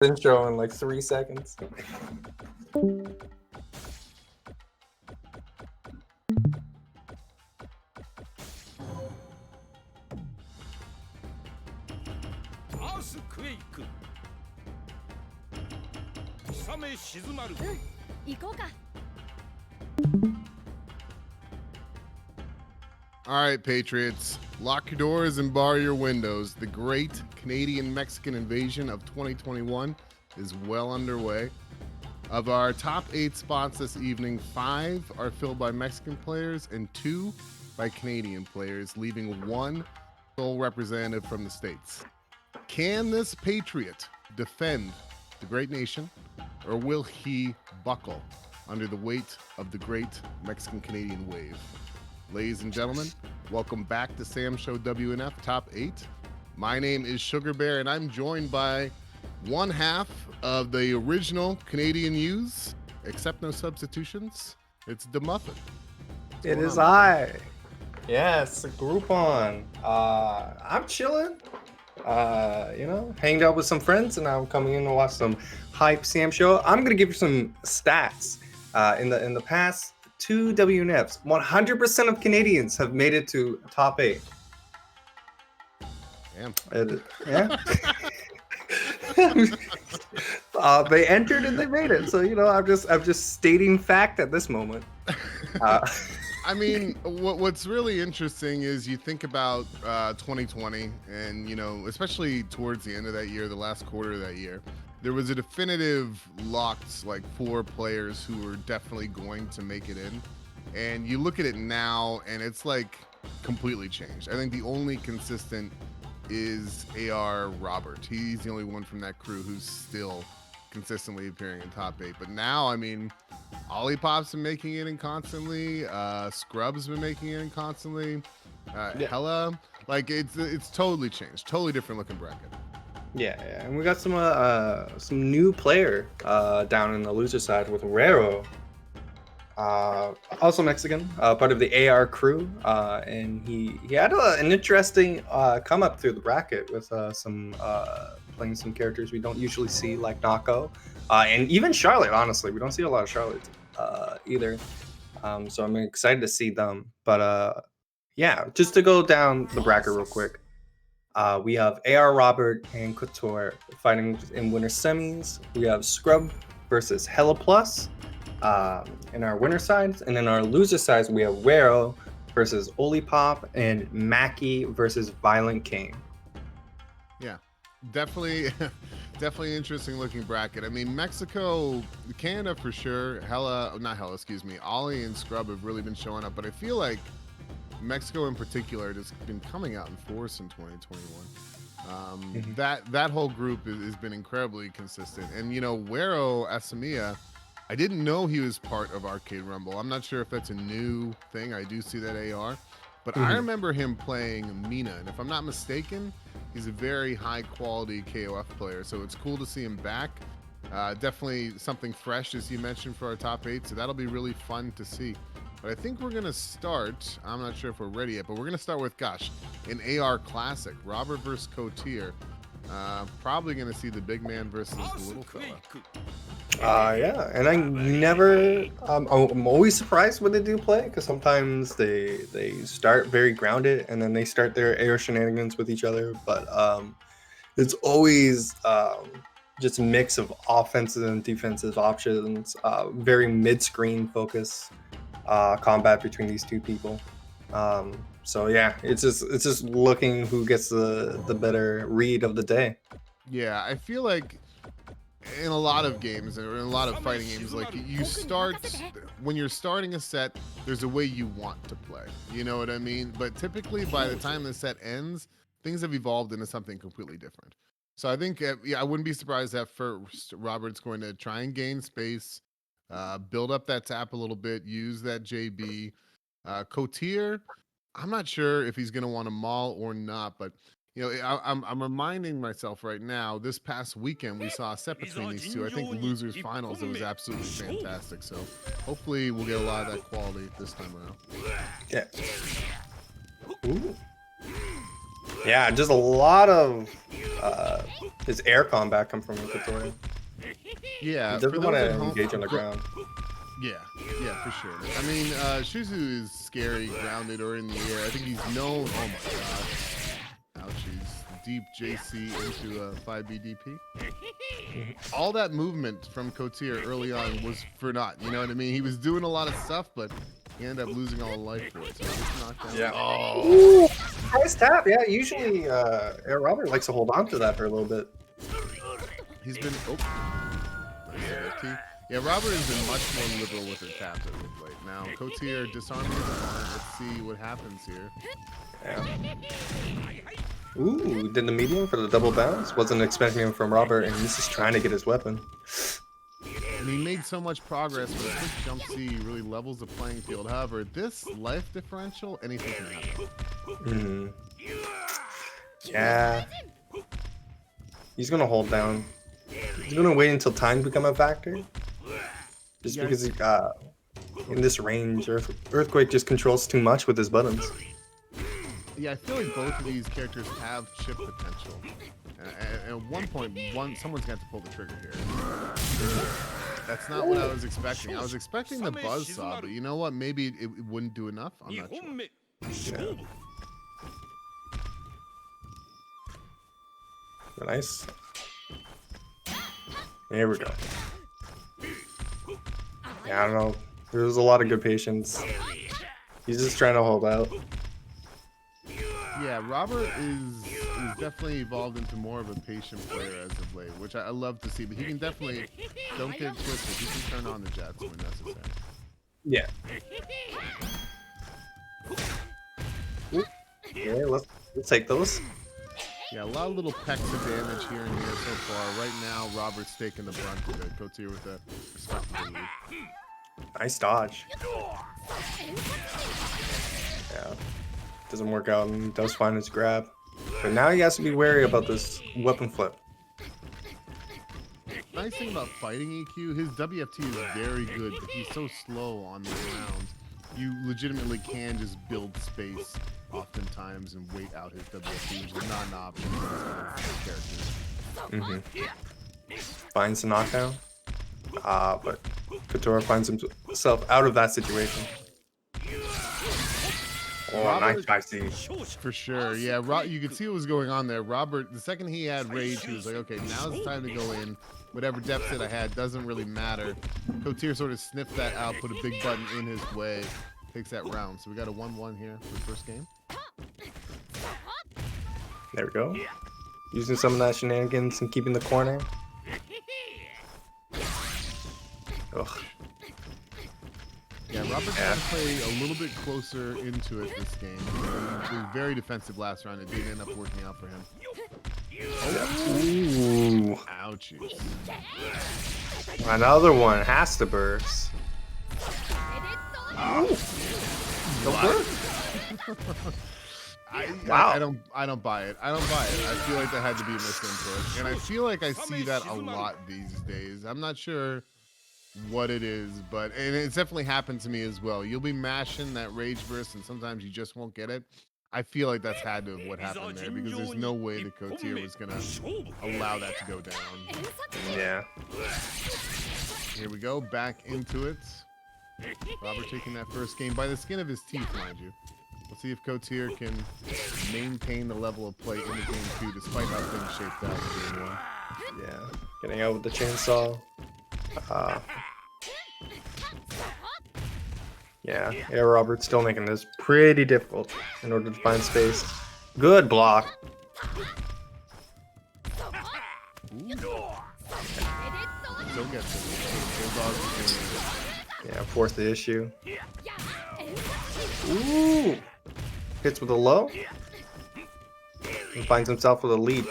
intro in like 3 seconds. All right, Patriots, lock your doors and bar your windows. The great Canadian-Mexican invasion of 2021 is well underway. Of our top 8 spots this evening, 5 are filled by Mexican players and 2 by Canadian players, leaving 1 sole representative from the States. Can this Patriot defend the great nation, or will he buckle under the weight of the great Mexican-Canadian wave? Ladies and gentlemen, welcome back to Sam Show WNF Top 8. My name is Sugar Bear, and I'm joined by one half of the original Canadian U's, except no substitutions. It's DeMuffin. It is I. Yes, Groupon. I'm chilling. Hanged out with some friends, and I'm coming in to watch some hype Sam Show. I'm gonna give you some stats. In the past 2 WNFs, 100% of Canadians have made it to top 8. Damn. Yeah. They entered and they made it. So I'm just stating fact at this moment. I mean, what's really interesting is you think about 2020, and especially towards the end of that year, the last quarter of that year, there was a definitive locked 4 players who were definitely going to make it in. And you look at it now, and it's completely changed. I think the only consistent is AR Robert. He's the only one from that crew who's still consistently appearing in top 8. But now, I mean, Olipop's been making it in constantly. Scrub's been making it in constantly. Hella, it's totally changed. Totally different looking bracket. Yeah, and we got some new player down in the loser side with Rero, also Mexican, part of the AR crew, and he had an interesting come up through the bracket with playing some characters we don't usually see, like Nako, and even Charlotte. Honestly, we don't see a lot of Charlotte either, so I'm excited to see them. But yeah, just to go down the bracket real quick. We have AR Robert and Couture fighting in winner semis. We have Scrub versus Hella Plus in our winner sides. And in our loser sides, we have Wero versus Olipop and Mackie versus Violent Kane. Yeah, definitely interesting looking bracket. I mean, Mexico, Canada for sure. Ollie and Scrub have really been showing up, but I feel like Mexico in particular has been coming out in force in 2021. That whole group has been incredibly consistent. And Wero Asamiya, I didn't know he was part of Arcade Rumble. I'm not sure if that's a new thing. I do see that AR, but I remember him playing Mina, and if I'm not mistaken, he's a very high quality KOF player. So it's cool to see him back. Definitely something fresh, as you mentioned, for our top 8. So that'll be really fun to see. But I think we're going to start, I'm not sure if we're ready yet, but we're going to start with, an AR classic, Robert versus Cotier. Probably going to see the big man versus the little fella. Yeah, and I'm always surprised when they do play, because sometimes they start very grounded, and then they start their AR shenanigans with each other. But it's always just a mix of offensive and defensive options, very mid-screen focus. Combat between these two people. So yeah, it's just looking who gets the better read of the day. Yeah, I feel like in a lot of games, or in a lot of fighting games, when you're starting a set, there's a way you want to play. You know what I mean? But typically by the time the set ends, things have evolved into something completely different. So I think, I wouldn't be surprised that first Robert's going to try and gain space, build up that tap a little bit, use that JB. Cotier, I'm not sure if he's going to want to maul or not, but I'm reminding myself right now, this past weekend we saw a set between these two. I think losers finals, it was absolutely fantastic. So hopefully we'll get a lot of that quality this time around. Yeah. Ooh. Yeah, just a lot of his air combat come from Couture. Yeah, He doesn't want to engage on the ground. Yeah, for sure. I mean, Shizu is scary, grounded, or in the air. I think he's known. Oh my god. Ouchies. Deep JC into 5BDP. All that movement from Couture early on was for naught. You know what I mean? He was doing a lot of stuff, but he ended up losing all the life for it. So he gets knocked down. Yeah. Oh. Ooh, nice tap. Yeah, usually Robert likes to hold on to that for a little bit. He's been. Oh. Nice FT. Yeah, Robert has been much more liberal with her taps as of late. Now, Couture disarming his opponent. Let's see what happens here. Yeah. Ooh, did the medium for the double bounce. Wasn't expecting him from Robert, and he's just trying to get his weapon. And he made so much progress with a quick jump C, really levels the playing field. However, this life differential, anything can happen. Yeah. He's gonna hold down. He's gonna wait until time become a factor. Just because he in this range, Earthquake just controls too much with his buttons. Yeah, I feel like both of these characters have chip potential. At one point, someone's got to pull the trigger here. That's not what I was expecting. I was expecting the buzzsaw, but you know what? Maybe it wouldn't do enough. I'm not sure. Yeah. Nice. Here we go. Yeah, I don't know. There's a lot of good patience. He's just trying to hold out. Yeah, Robert is definitely evolved into more of a patient player as of late, which I love to see. But he can definitely, don't get twisted, he can turn on the jets when necessary. Yeah. Yeah, let's take those. Yeah, a lot of little pecks of damage here and here so far. Right now, Robert's taking the brunt of it. Couture with a respectable lead. Nice dodge. Yeah. Doesn't work out and does find his grab. But now he has to be wary about this weapon flip. Nice thing about fighting EQ, his WFT is very good, but he's so slow on the rounds. You legitimately can just build space oftentimes and wait out his WFT, which is not an option for these characters. Finds the knockdown. But Couture finds himself out of that situation. Oh, Robert, nice 5C. For sure, yeah. You could see what was going on there. Robert, the second he had rage, he was like, okay, now's the time to go in. Whatever deficit I had doesn't really matter. Couture sort of sniffed that out, put a big button in his way, takes that round. So we got a 1-1 here for the first game. There we go. Using some of that shenanigans and keeping the corner. Ugh. Yeah, Robert's trying to play a little bit closer into it this game. He was very defensive last round. It didn't end up working out for him. Ooh. Ouchies. Another one has to burst. Wow. I don't buy it. I don't buy it. I feel like that had to be a misinput. And I feel like I see that a lot these days. I'm not sure what it is, but and it's definitely happened to me as well. You'll be mashing that rage burst and sometimes you just won't get it. I feel like that's had to have what happened there because there's no way that Couture was gonna allow that to go down. Yeah. Here we go, back into it. Robert taking that first game by the skin of his teeth, mind you. We'll see if Couture can maintain the level of play in the game too, despite how things shaped out in game one. Yeah. Getting out with the chainsaw. Yeah, Robert's still making this pretty difficult in order to find space. Good block. Still gets it. Yeah, force the issue. Ooh! Hits with a low. And finds himself with a lead.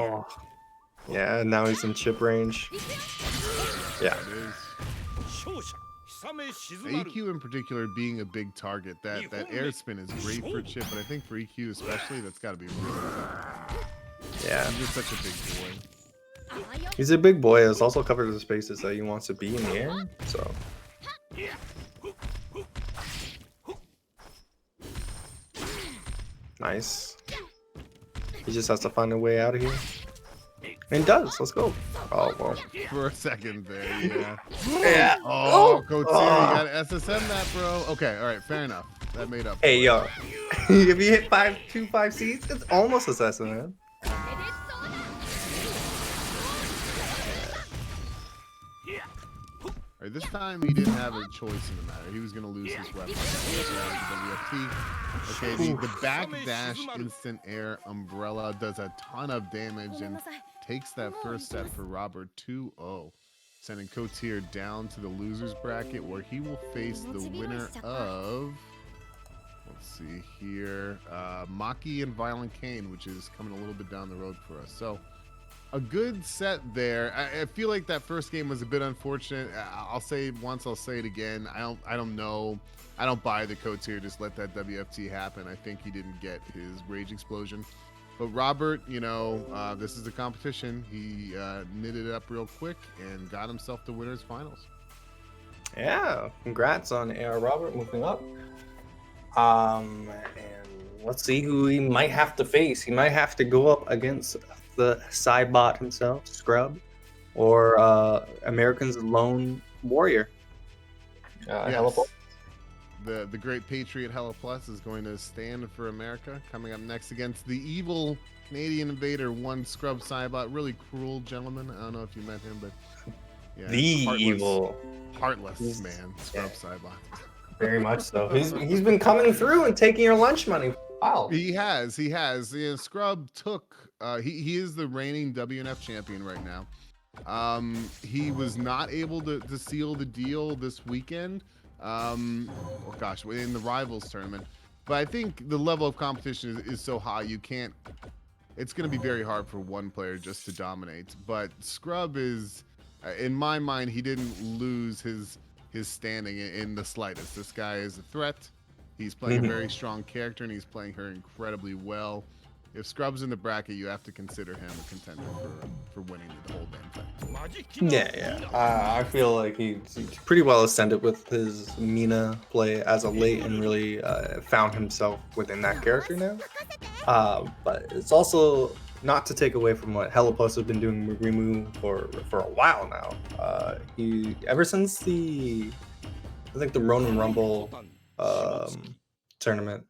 Oh. Yeah, now he's in chip range. Yeah. EQ in particular being a big target. That air spin is great for chip, but I think for EQ especially, that's got to be really tough. Yeah. He's just such a big boy. He's a big boy. It's also covered the spaces that he wants to be in the air. So. Nice. He just has to find a way out of here. And does. Let's go. Oh, well. For a second there, yeah. Yeah. Oh, Cotier, you gotta SSM that, bro. Okay, all right, fair enough. That made up. Hey, yo. If you hit 5 seeds, it's almost assassin, man. All right, this time he didn't have a choice in the matter. He was going to lose his weapon. WFT. Okay, the backdash instant air umbrella does a ton of damage and takes that first set for Robert 2-0, sending Cotier down to the losers bracket where he will face the winner of, let's see here, Maki and Violent Kane, which is coming a little bit down the road for us. So a good set there. I feel like that first game was a bit unfortunate. I'll say it once, I'll say it again. I don't know. I don't buy the Cotier just let that WFT happen. I think he didn't get his rage explosion. But Robert, you know, this is a competition. He knitted it up real quick and got himself the winners finals. Yeah, congrats on AR Robert moving up. And let's see who he might have to face. He might have to go up against the Cybot himself, Scrub, or American's lone warrior. Yes. The great patriot Hella Plus is going to stand for America, coming up next against the evil Canadian invader, one Scrub Cybot. Really cruel gentleman. I don't know if you met him, but yeah, the heartless man, Scrub Cybot. Very much so. He's been coming through and taking your lunch money. Wow. He has. You know, Scrub took. He is the reigning WNF champion right now. He was not able to seal the deal this weekend. In the Rivals tournament. But I think the level of competition is so high, you can't. It's going to be very hard for one player just to dominate. But Scrub is, in my mind, he didn't lose his standing in the slightest. This guy is a threat. He's playing a very strong character, and he's playing her incredibly well. If Scrub's in the bracket, you have to consider him a contender for winning the whole damn thing. Yeah. I feel like he's pretty well ascended with his Mina play as of late and really found himself within that character now. But it's also not to take away from what Hella Plus has been doing with Rimu for a while now. He ever since I think the Ronin Rumble tournament,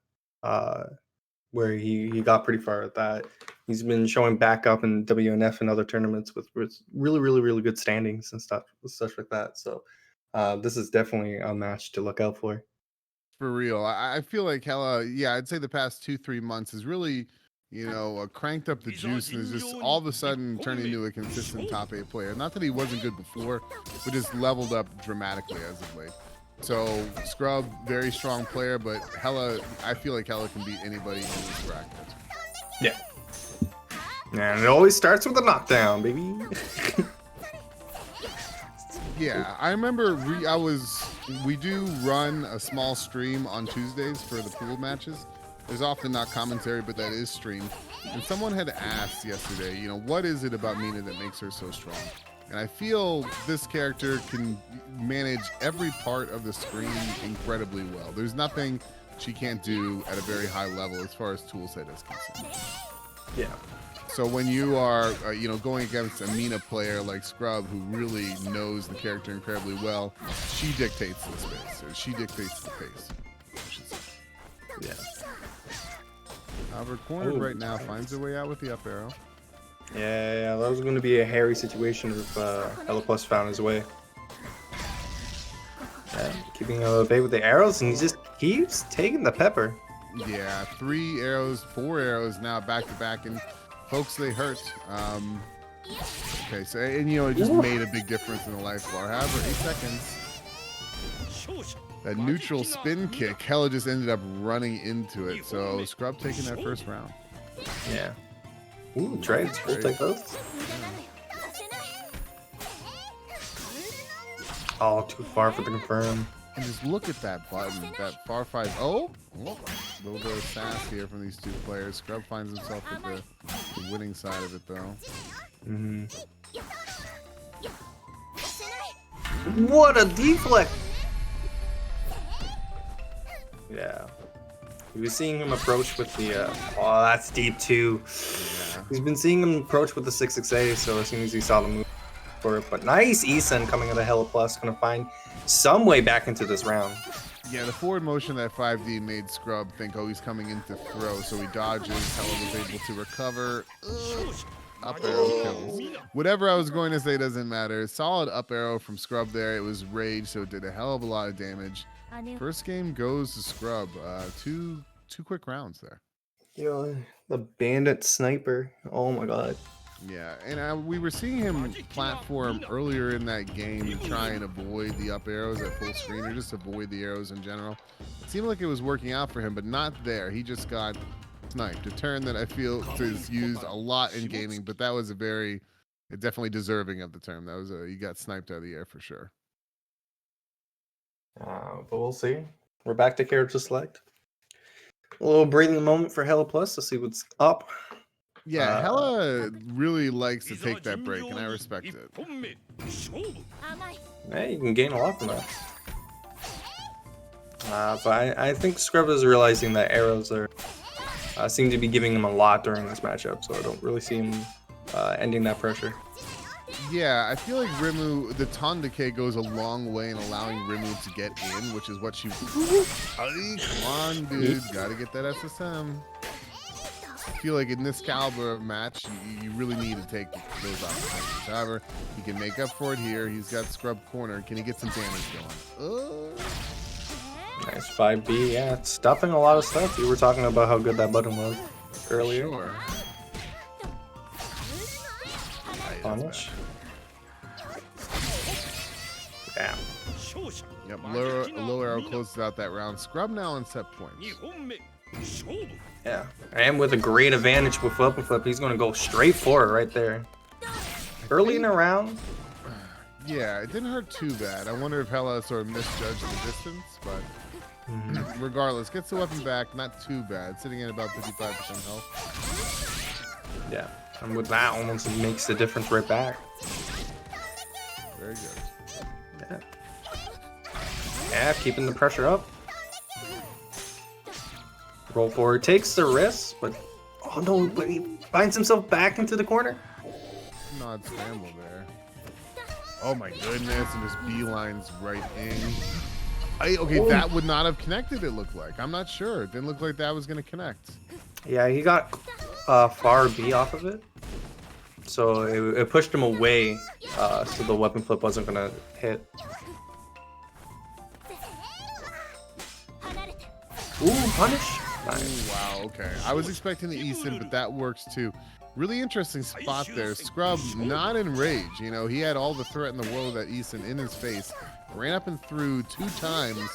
where he got pretty far at that. He's been showing back up in WNF and other tournaments with really good standings and stuff like that. So this is definitely a match to look out for. For real. I feel like Hella, I'd say the past 2-3 months has really, cranked up the juice and is just all of a sudden turning into a consistent top 8 player. Not that he wasn't good before, but just leveled up dramatically as of late. So Scrub, very strong player, but Hella, I feel like Hella can beat anybody in this bracket. Yeah. And it always starts with a knockdown, baby. Yeah, I remember we do run a small stream on Tuesdays for the pool matches. There's often not commentary, but that is streamed. And someone had asked yesterday, what is it about Mina that makes her so strong? And I feel this character can manage every part of the screen incredibly well. There's nothing she can't do at a very high level as far as toolset is concerned. Yeah. So when you are, going against a Mina player like Scrub, who really knows the character incredibly well, she dictates the space, or she dictates the pace. Yeah. Albert cornered right now, finds her way out with the up arrow. Yeah, that was going to be a hairy situation if Hella Plus found his way. Yeah, keeping away with the arrows, and he just keeps taking the pepper. Yeah, 4 arrows now back to back, and folks, they hurt. Okay, so it just made a big difference in the life bar. However, 8 seconds. That neutral spin kick, Hella just ended up running into it. So Scrub taking that first round. Yeah. Ooh, trades. We'll take those. Oh, too far for the confirm. And just look at that button, that far 5. Oh, a little bit of sass here from these two players. Scrub finds himself at the winning side of it, though. What a deflect! Yeah. He was seeing him approach with the, oh, that's deep too. Yeah. He's been seeing him approach with the 6-6A, so as soon as he saw the move for it. But nice Eason coming out of Hella Plus, gonna find some way back into this round. Yeah, the forward motion that 5D made Scrub think, oh, he's coming in to throw, so he dodges. Hella was able to recover. Up arrow kills. Whatever I was going to say doesn't matter. Solid up arrow from Scrub there. It was rage, so it did a hell of a lot of damage. First game goes to Scrub. Two quick rounds there. You know, the bandit sniper. Oh my god. Yeah, and we were seeing him platform earlier in that game to try and avoid the up arrows at full screen, or just avoid the arrows in general. It seemed like it was working out for him, but not there. He just got sniped. A term that I feel is used a lot in gaming, but that was definitely deserving of the term. That was he got sniped out of the air for sure. But we'll see. We're back to character select. A little breathing moment for Hella Plus to see what's up. Yeah, Hella really likes to take that break, and I respect it. Hey, you can gain a lot from that. But I think Scrub is realizing that arrows are seem to be giving him a lot during this matchup, so I don't really see him ending that pressure. Yeah, I feel like Rimu, the Ton Decay goes a long way in allowing Rimu to get in, which is what she... Come on, dude. Gotta get that SSM. I feel like in this caliber of match, you really need to take those opportunities. However, he can make up for it here. He's got Scrub corner. Can he get some damage going? Nice 5B. Yeah, it's stuffing a lot of stuff. You were talking about how good that button was earlier. Sure. Punish. Damn. Yep, low arrow closes out that round. Scrub now on set points. Yeah, and with a great advantage with flip and flip, he's going to go straight for it right there. Early in the round. Yeah, it didn't hurt too bad. I wonder if Hella sort of misjudged the distance, but regardless, gets the weapon back. Not too bad. Sitting at about 55% health. Yeah, and with that, almost makes the difference right back. Very good. Yeah. Yeah, keeping the pressure up. Roll forward, takes the risk, but oh no, but he finds himself back into the corner. Nod scramble there. Oh my goodness, and just beelines right in. Okay, that would not have connected, it looked like. I'm not sure. It didn't look like that was going to connect. Yeah, he got far B off of it. So it pushed him away, so the weapon flip wasn't going to hit. Ooh, punish. Nice. Wow, okay. I was expecting the Eason, but that works too. Really interesting spot there. Scrub not in rage. You know, he had all the threat in the world of that Eason in his face. Ran up and through 2 times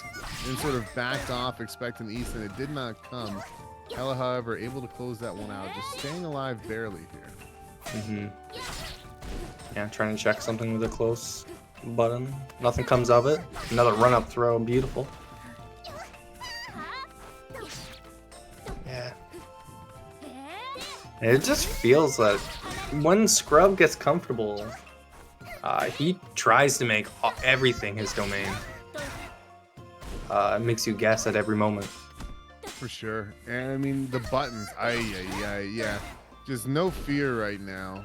and sort of backed off expecting the Eason. It did not come. Hella, however, able to close that one out. Just staying alive barely here. Yeah, trying to check something with a close button. Nothing comes of it. Another run-up throw. Beautiful. Yeah. It just feels that when Scrub gets comfortable, he tries to make everything his domain. It makes you guess at every moment. For sure. And I mean, the buttons, yeah. Just no fear right now.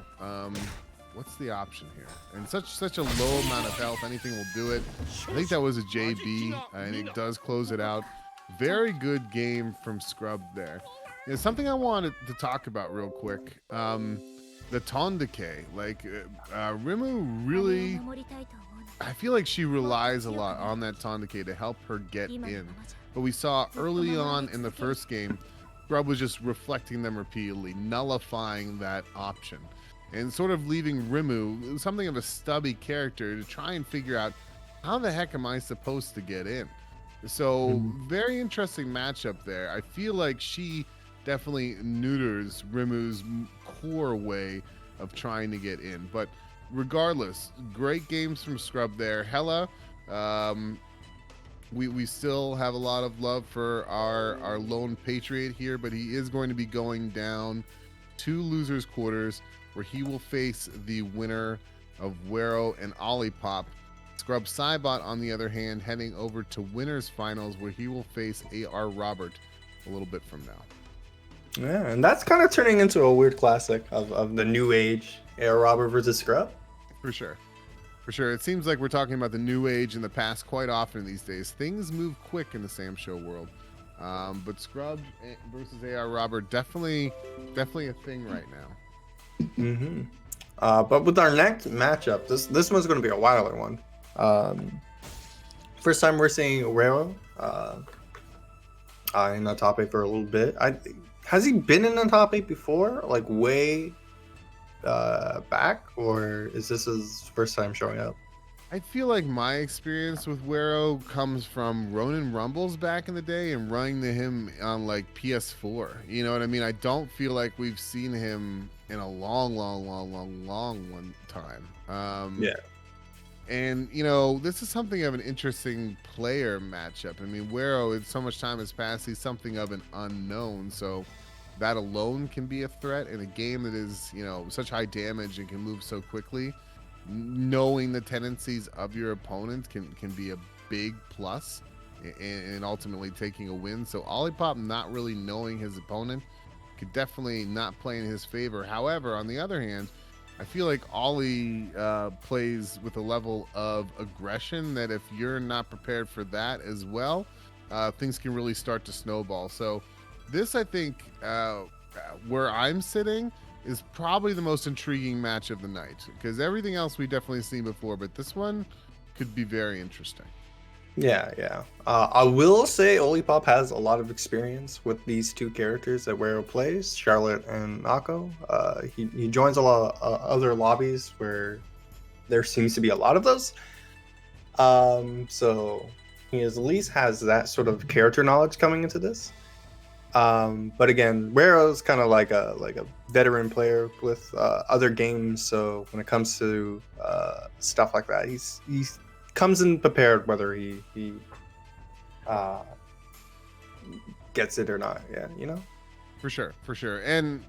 What's the option here? And such a low amount of health, anything will do it. I think that was a JB, and it does close it out. Very good game from Scrub there. There's something I wanted to talk about real quick. The Ton Decay. Like, Rimu really... I feel like she relies a lot on that Ton Decay to help her get in. But we saw early on in the first game, Scrub was just reflecting them repeatedly, nullifying that option. And sort of leaving Rimu, something of a stubby character, to try and figure out, how the heck am I supposed to get in? So, very interesting matchup there. I feel like she definitely neuters Rimu's core way of trying to get in. But regardless, great games from Scrub there. Hella, we still have a lot of love for our lone patriot here, but he is going to be going down to losers quarters, where he will face the winner of Wero and Olipop. Scrub Cybot, on the other hand, heading over to winners finals, where he will face AR Robert. a little bit from now. Yeah, and that's kind of turning into a weird classic of the new age AR Robber versus Scrub. For sure. For sure. It seems like we're talking about the new age in the past quite often these days. Things move quick in the Sam Show world. But Scrub versus AR Robber, definitely a thing right now. Mm-hmm. But with our next matchup, this one's going to be a wilder one. First time we're seeing Aurero in the top 8 for a little bit. Has he been in the top 8 before, like way back, or is this his first time showing up? I feel like my experience with Wero comes from Ronin Rumbles back in the day and running to him on like PS4. You know what I mean? I don't feel like we've seen him in a long one time. Yeah. And this is something of an interesting player matchup. I mean, Wero, so much time has passed, he's something of an unknown. So that alone can be a threat in a game that is, such high damage and can move so quickly. Knowing the tendencies of your opponent can be a big plus in ultimately taking a win. So Olipop not really knowing his opponent could definitely not play in his favor. However, on the other hand, I feel like Ollie plays with a level of aggression that if you're not prepared for that as well, things can really start to snowball. So this, I think, where I'm sitting, is probably the most intriguing match of the night, because everything else we definitely seen before, but this one could be very interesting. Yeah. I will say Olipop has a lot of experience with these two characters that Wero plays, Charlotte and Nako. He joins a lot of other lobbies where there seems to be a lot of those. So he at least has that sort of character knowledge coming into this. But again, Wero's kind of like a veteran player with other games. So when it comes to stuff like that, he's comes in prepared whether he gets it or not. Yeah, For sure. And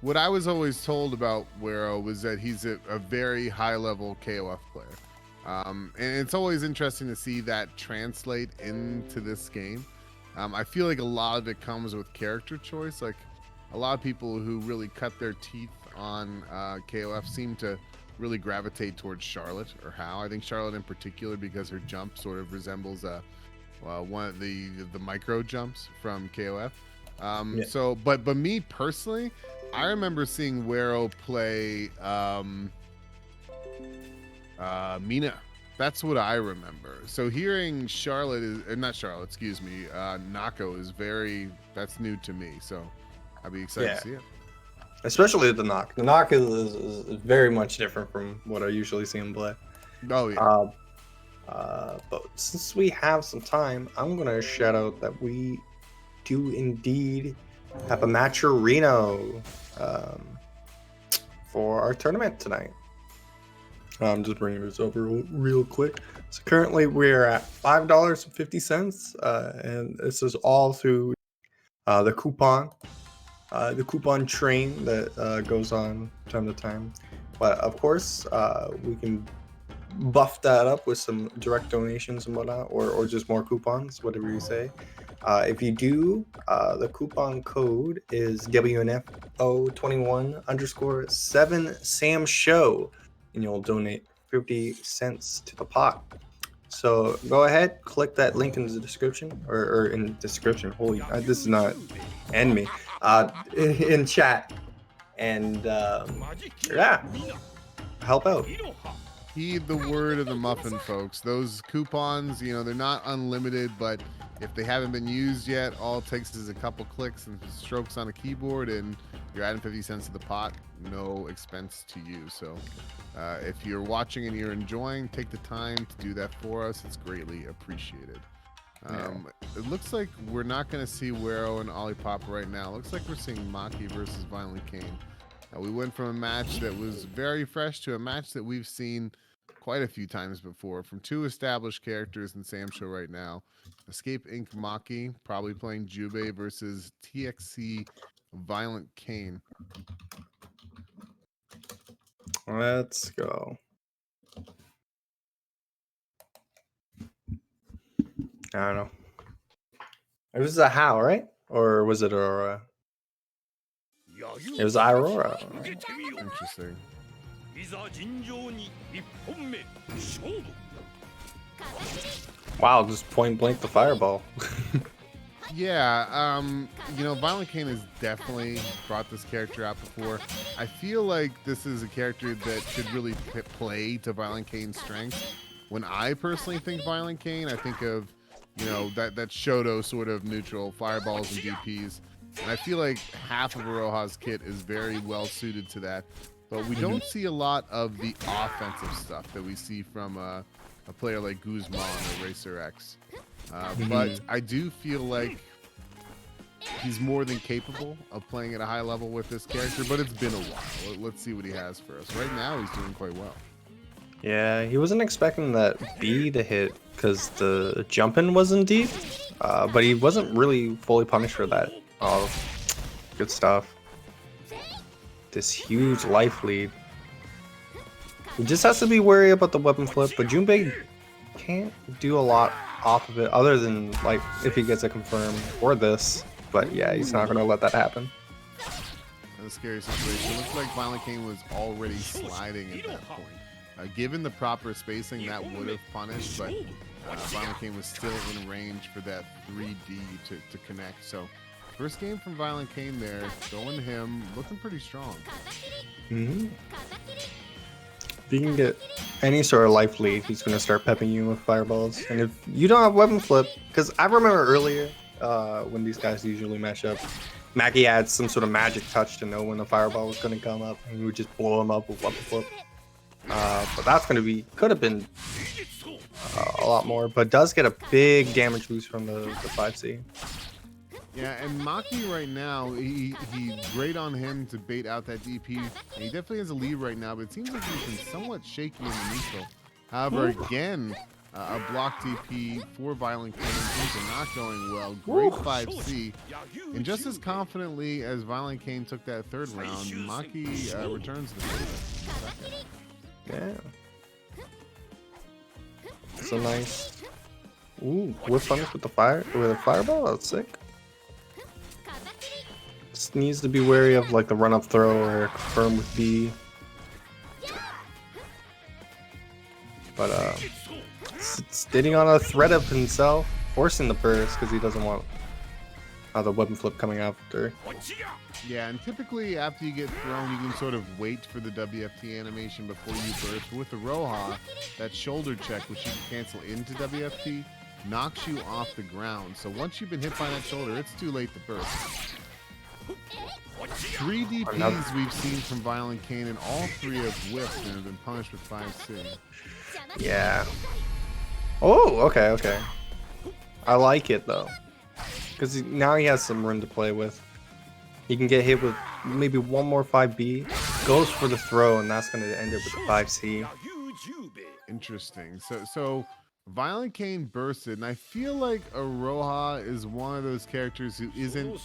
what I was always told about Wero was that he's a very high level KOF player. And it's always interesting to see that translate into this game. I feel like a lot of it comes with character choice. Like a lot of people who really cut their teeth on KOF seem to really gravitate towards Charlotte or How. I think Charlotte in particular, because her jump sort of resembles one of the micro jumps from KOF. Yeah. So, but me personally, I remember seeing Wero play Mina. That's what I remember. So hearing Charlotte not Charlotte, excuse me, Nako is that's new to me. So I'd be excited to see it. Especially the knock. The knock is very much different from what I usually see him play. Oh yeah. But since we have some time, I'm gonna shout out that we do indeed have a match-a-reno for our tournament tonight. I'm just bringing this over real quick. So currently we're at $5.50, and this is all through the coupon train that goes on time to time. But of course, we can buff that up with some direct donations and whatnot, or just more coupons, whatever you say. If you do, the coupon code is WNF021_7SamShow, and you'll donate 50 cents to the pot. So go ahead, click that link in the description, or in the description. Holy, this is not end me. In chat, and yeah, help out. Heed the word of the muffin, folks. Those coupons, they're not unlimited, but if they haven't been used yet, all it takes is a couple clicks and strokes on a keyboard, and you're adding 50 cents to the pot, no expense to you. So if you're watching and you're enjoying, take the time to do that for us. It's greatly appreciated. It looks like we're not going to see Wero and Olipop right now. It looks like we're seeing Maki versus Violent Kane. We went from a match that was very fresh to a match that we've seen quite a few times before from two established characters in Sam Show right now. Escape Inc. Maki probably playing Jubei versus TXC Violent Kane. Let's go. I don't know. This is a How, right? Or was it Aurora? It was Aurora. Interesting. Wow, just point blank the fireball. Yeah, you know, Violent Kane has definitely brought this character out before. I feel like this is a character that should really play to Violent Kane's strengths. When I personally think Violent Kane, I think of, you know, that Shodo sort of neutral, fireballs and DPs. And I feel like half of Aroha's kit is very well suited to that. But we don't see a lot of the offensive stuff that we see from a player like Guzman or Racer X. But I do feel like he's more than capable of playing at a high level with this character, but it's been a while. Let's see what he has for us. Right now, he's doing quite well. Yeah, he wasn't expecting that B to hit because the jumping wasn't deep, but he wasn't really fully punished for that. Oh, good stuff. This huge life lead. He just has to be wary about the weapon flip, but Junpei can't do a lot off of it other than like if he gets a confirm or this. But yeah, he's not going to let that happen. A scary situation. It looks like Violent Kane was already sliding at that point. Given the proper spacing, that would have punished, but Violent Kane was still in range for that 3D to connect. So first game from Violent Kane there, going him, looking pretty strong. If you can get any sort of life lead, he's going to start pepping you with fireballs. And if you don't have weapon flip, because I remember earlier when these guys usually match up, Mackie had some sort of magic touch to know when the fireball was going to come up, and he would just blow him up with weapon flip. But that's going to be, could have been a lot more, but does get a big damage boost from the 5C. Yeah, and Maki right now, he great on him to bait out that DP. And he definitely has a lead right now, but it seems like he's been somewhat shaky in the neutral. However, again, a block DP for Violent Kane. Things are not going well. Great 5C. And just as confidently as Violent Kane took that third round, Maki returns the favor. Yeah. So nice. Ooh, whiff punish with the fireball? That's sick. Just needs to be wary of like the run up throw or confirm with B. But sitting on a threat of himself, forcing the burst because he doesn't want the weapon flip coming after. Yeah, and typically after you get thrown, you can sort of wait for the WFT animation before you burst. With the Roja, that shoulder check, which you can cancel into WFT, knocks you off the ground. So once you've been hit by that shoulder, it's too late to burst. 3 DPs we've seen from Violent Kane, and all 3 have whiffed and have been punished with 5C. Yeah. Oh, okay. I like it though, because now he has some room to play with. He can get hit with maybe one more 5B, goes for the throw, and that's going to end up with a 5C. Interesting. So Violent Kane bursted, and I feel like Aroha is one of those characters who isn't,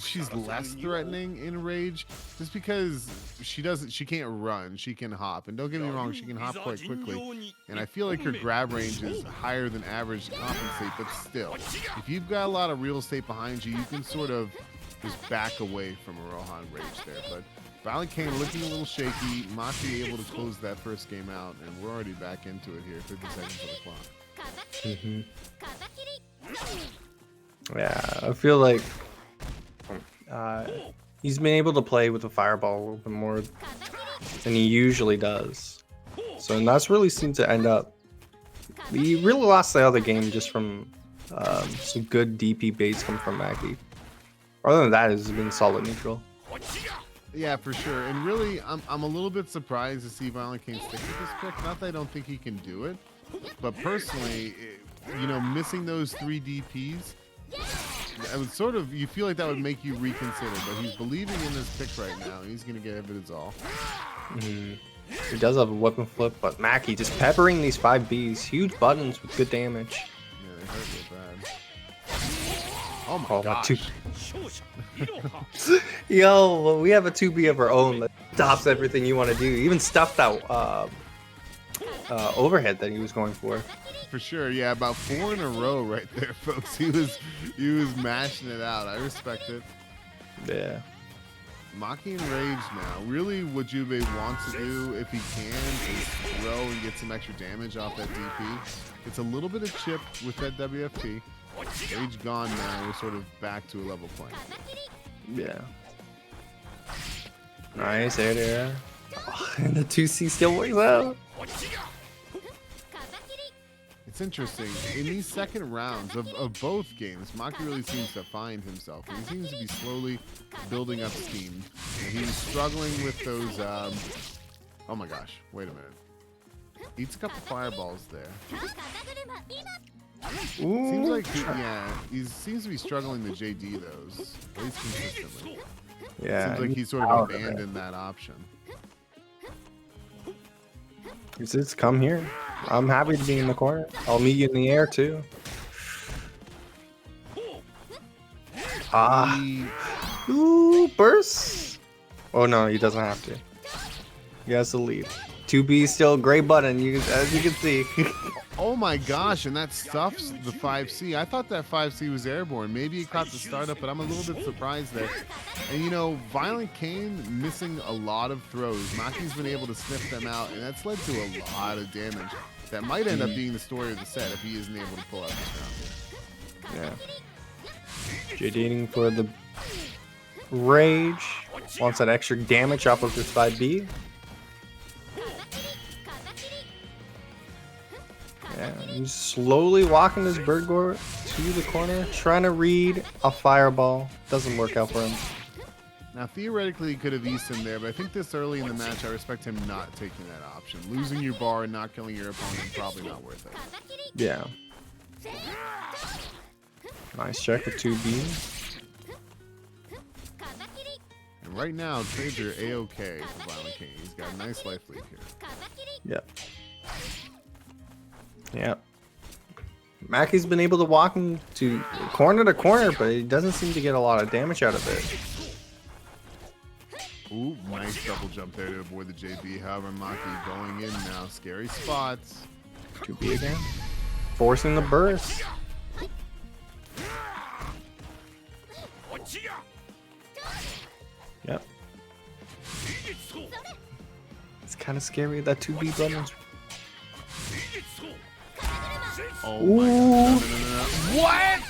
she's less threatening in Rage, just because she can't run, she can hop, and don't get me wrong, she can hop quite quickly, and I feel like her grab range is higher than average to compensate, but still, if you've got a lot of real estate behind you, you can sort of just back away from Aroha and Rage there, but Violent Kane looking a little shaky. Maki able to close that first game out, and we're already back into it here. 50 seconds on the clock. Yeah, I feel like he's been able to play with the fireball a little bit more than he usually does. So, and that's really seemed to end up. He really lost the other game just from some good DP baits coming from Maki. Other than that, it's been solid neutral. Yeah, for sure. And really, I'm a little bit surprised to see Violent Kane stick with this pick. Not that I don't think he can do it, but personally, you know, missing those 3 DPs, I would sort of, you feel like that would make you reconsider. But he's believing in this pick right now, and he's going to give it his all. He does have a weapon flip, but Maki just peppering these 5Bs, huge buttons with good damage. Yeah, they hurt real bad. Oh my gosh. Yo, we have a 2B of our own that stops everything you want to do. Even stuff that overhead that he was going for. For sure, yeah, about 4 in a row right there, folks. He was mashing it out. I respect it. Yeah. Maki and Rage now. Really, what Jubei wants to do, if he can, is throw and get some extra damage off that DP. It's a little bit of chip with that WFT. Rage gone now. We're sort of back to a level playing field. Yeah. Nice air there. Oh, and the 2C still works out. It's interesting. In these second rounds of both games, Maki really seems to find himself. He seems to be slowly building up steam. And he was struggling with those... oh my gosh. Wait a minute. Eats a couple fireballs there. Ooh. Seems like he seems to be struggling to JD those, at least consistently. Yeah. Seems like he sort of abandoned that option. He says, come here. I'm happy to be in the corner. I'll meet you in the air too. Ah. Ooh, burst. Oh no, he doesn't have to. He has the lead. 2B still gray button, as you can see. Oh my gosh, and that stuffs the 5C. I thought that 5C was airborne. Maybe it caught the startup, but I'm a little bit surprised there. And you know, Violent Kane missing a lot of throws. Maki's been able to sniff them out, and that's led to a lot of damage. That might end up being the story of the set if he isn't able to pull out this round. Yeah. JDing for the Rage. Wants that extra damage off of this 5B. Yeah, he's slowly walking his bird gore to the corner, trying to read a fireball. Doesn't work out for him. Now, theoretically, he could have eased him there, but I think this early in the match, I respect him not taking that option. Losing your bar and not killing your opponent, probably not worth it. Yeah. Nice check with 2B. And right now, trades are A-OK for Violent King. He's got a nice life lead here. Yep. Yeah. Maki's been able to walk him to corner, but he doesn't seem to get a lot of damage out of it. Ooh, nice double jump there to avoid the JB. However, Maki going in now. Scary spots. 2B again. Forcing the burst. Yep. It's kind of scary, that 2B button. Oh my god. No. What?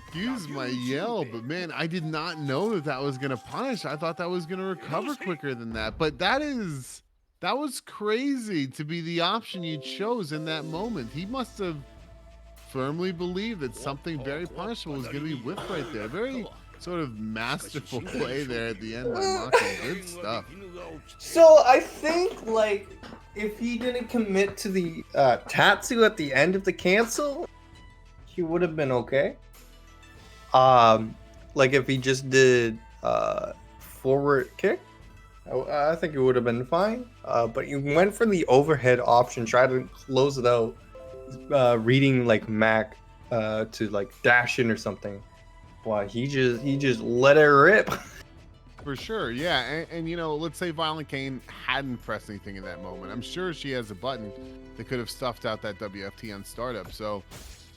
Excuse my yell, but man, I did not know that was going to punish. I thought that was going to recover quicker than that. But that was crazy to be the option you chose in that moment. He must have firmly believed that something very punishable was going to be whipped right there. Very sort of masterful play there at the end by Maki. Good stuff. So I think, like, if he didn't commit to the Tatsu at the end of the cancel, he would have been okay. Like if he just did forward kick, I think it would have been fine. But you went for the overhead option, tried to close it out, reading like Mac to like dash in or something. Wow, he just let it rip. For sure, yeah. And you know, let's say Violent Kane hadn't pressed anything in that moment. I'm sure she has a button that could have stuffed out that WFT on startup. So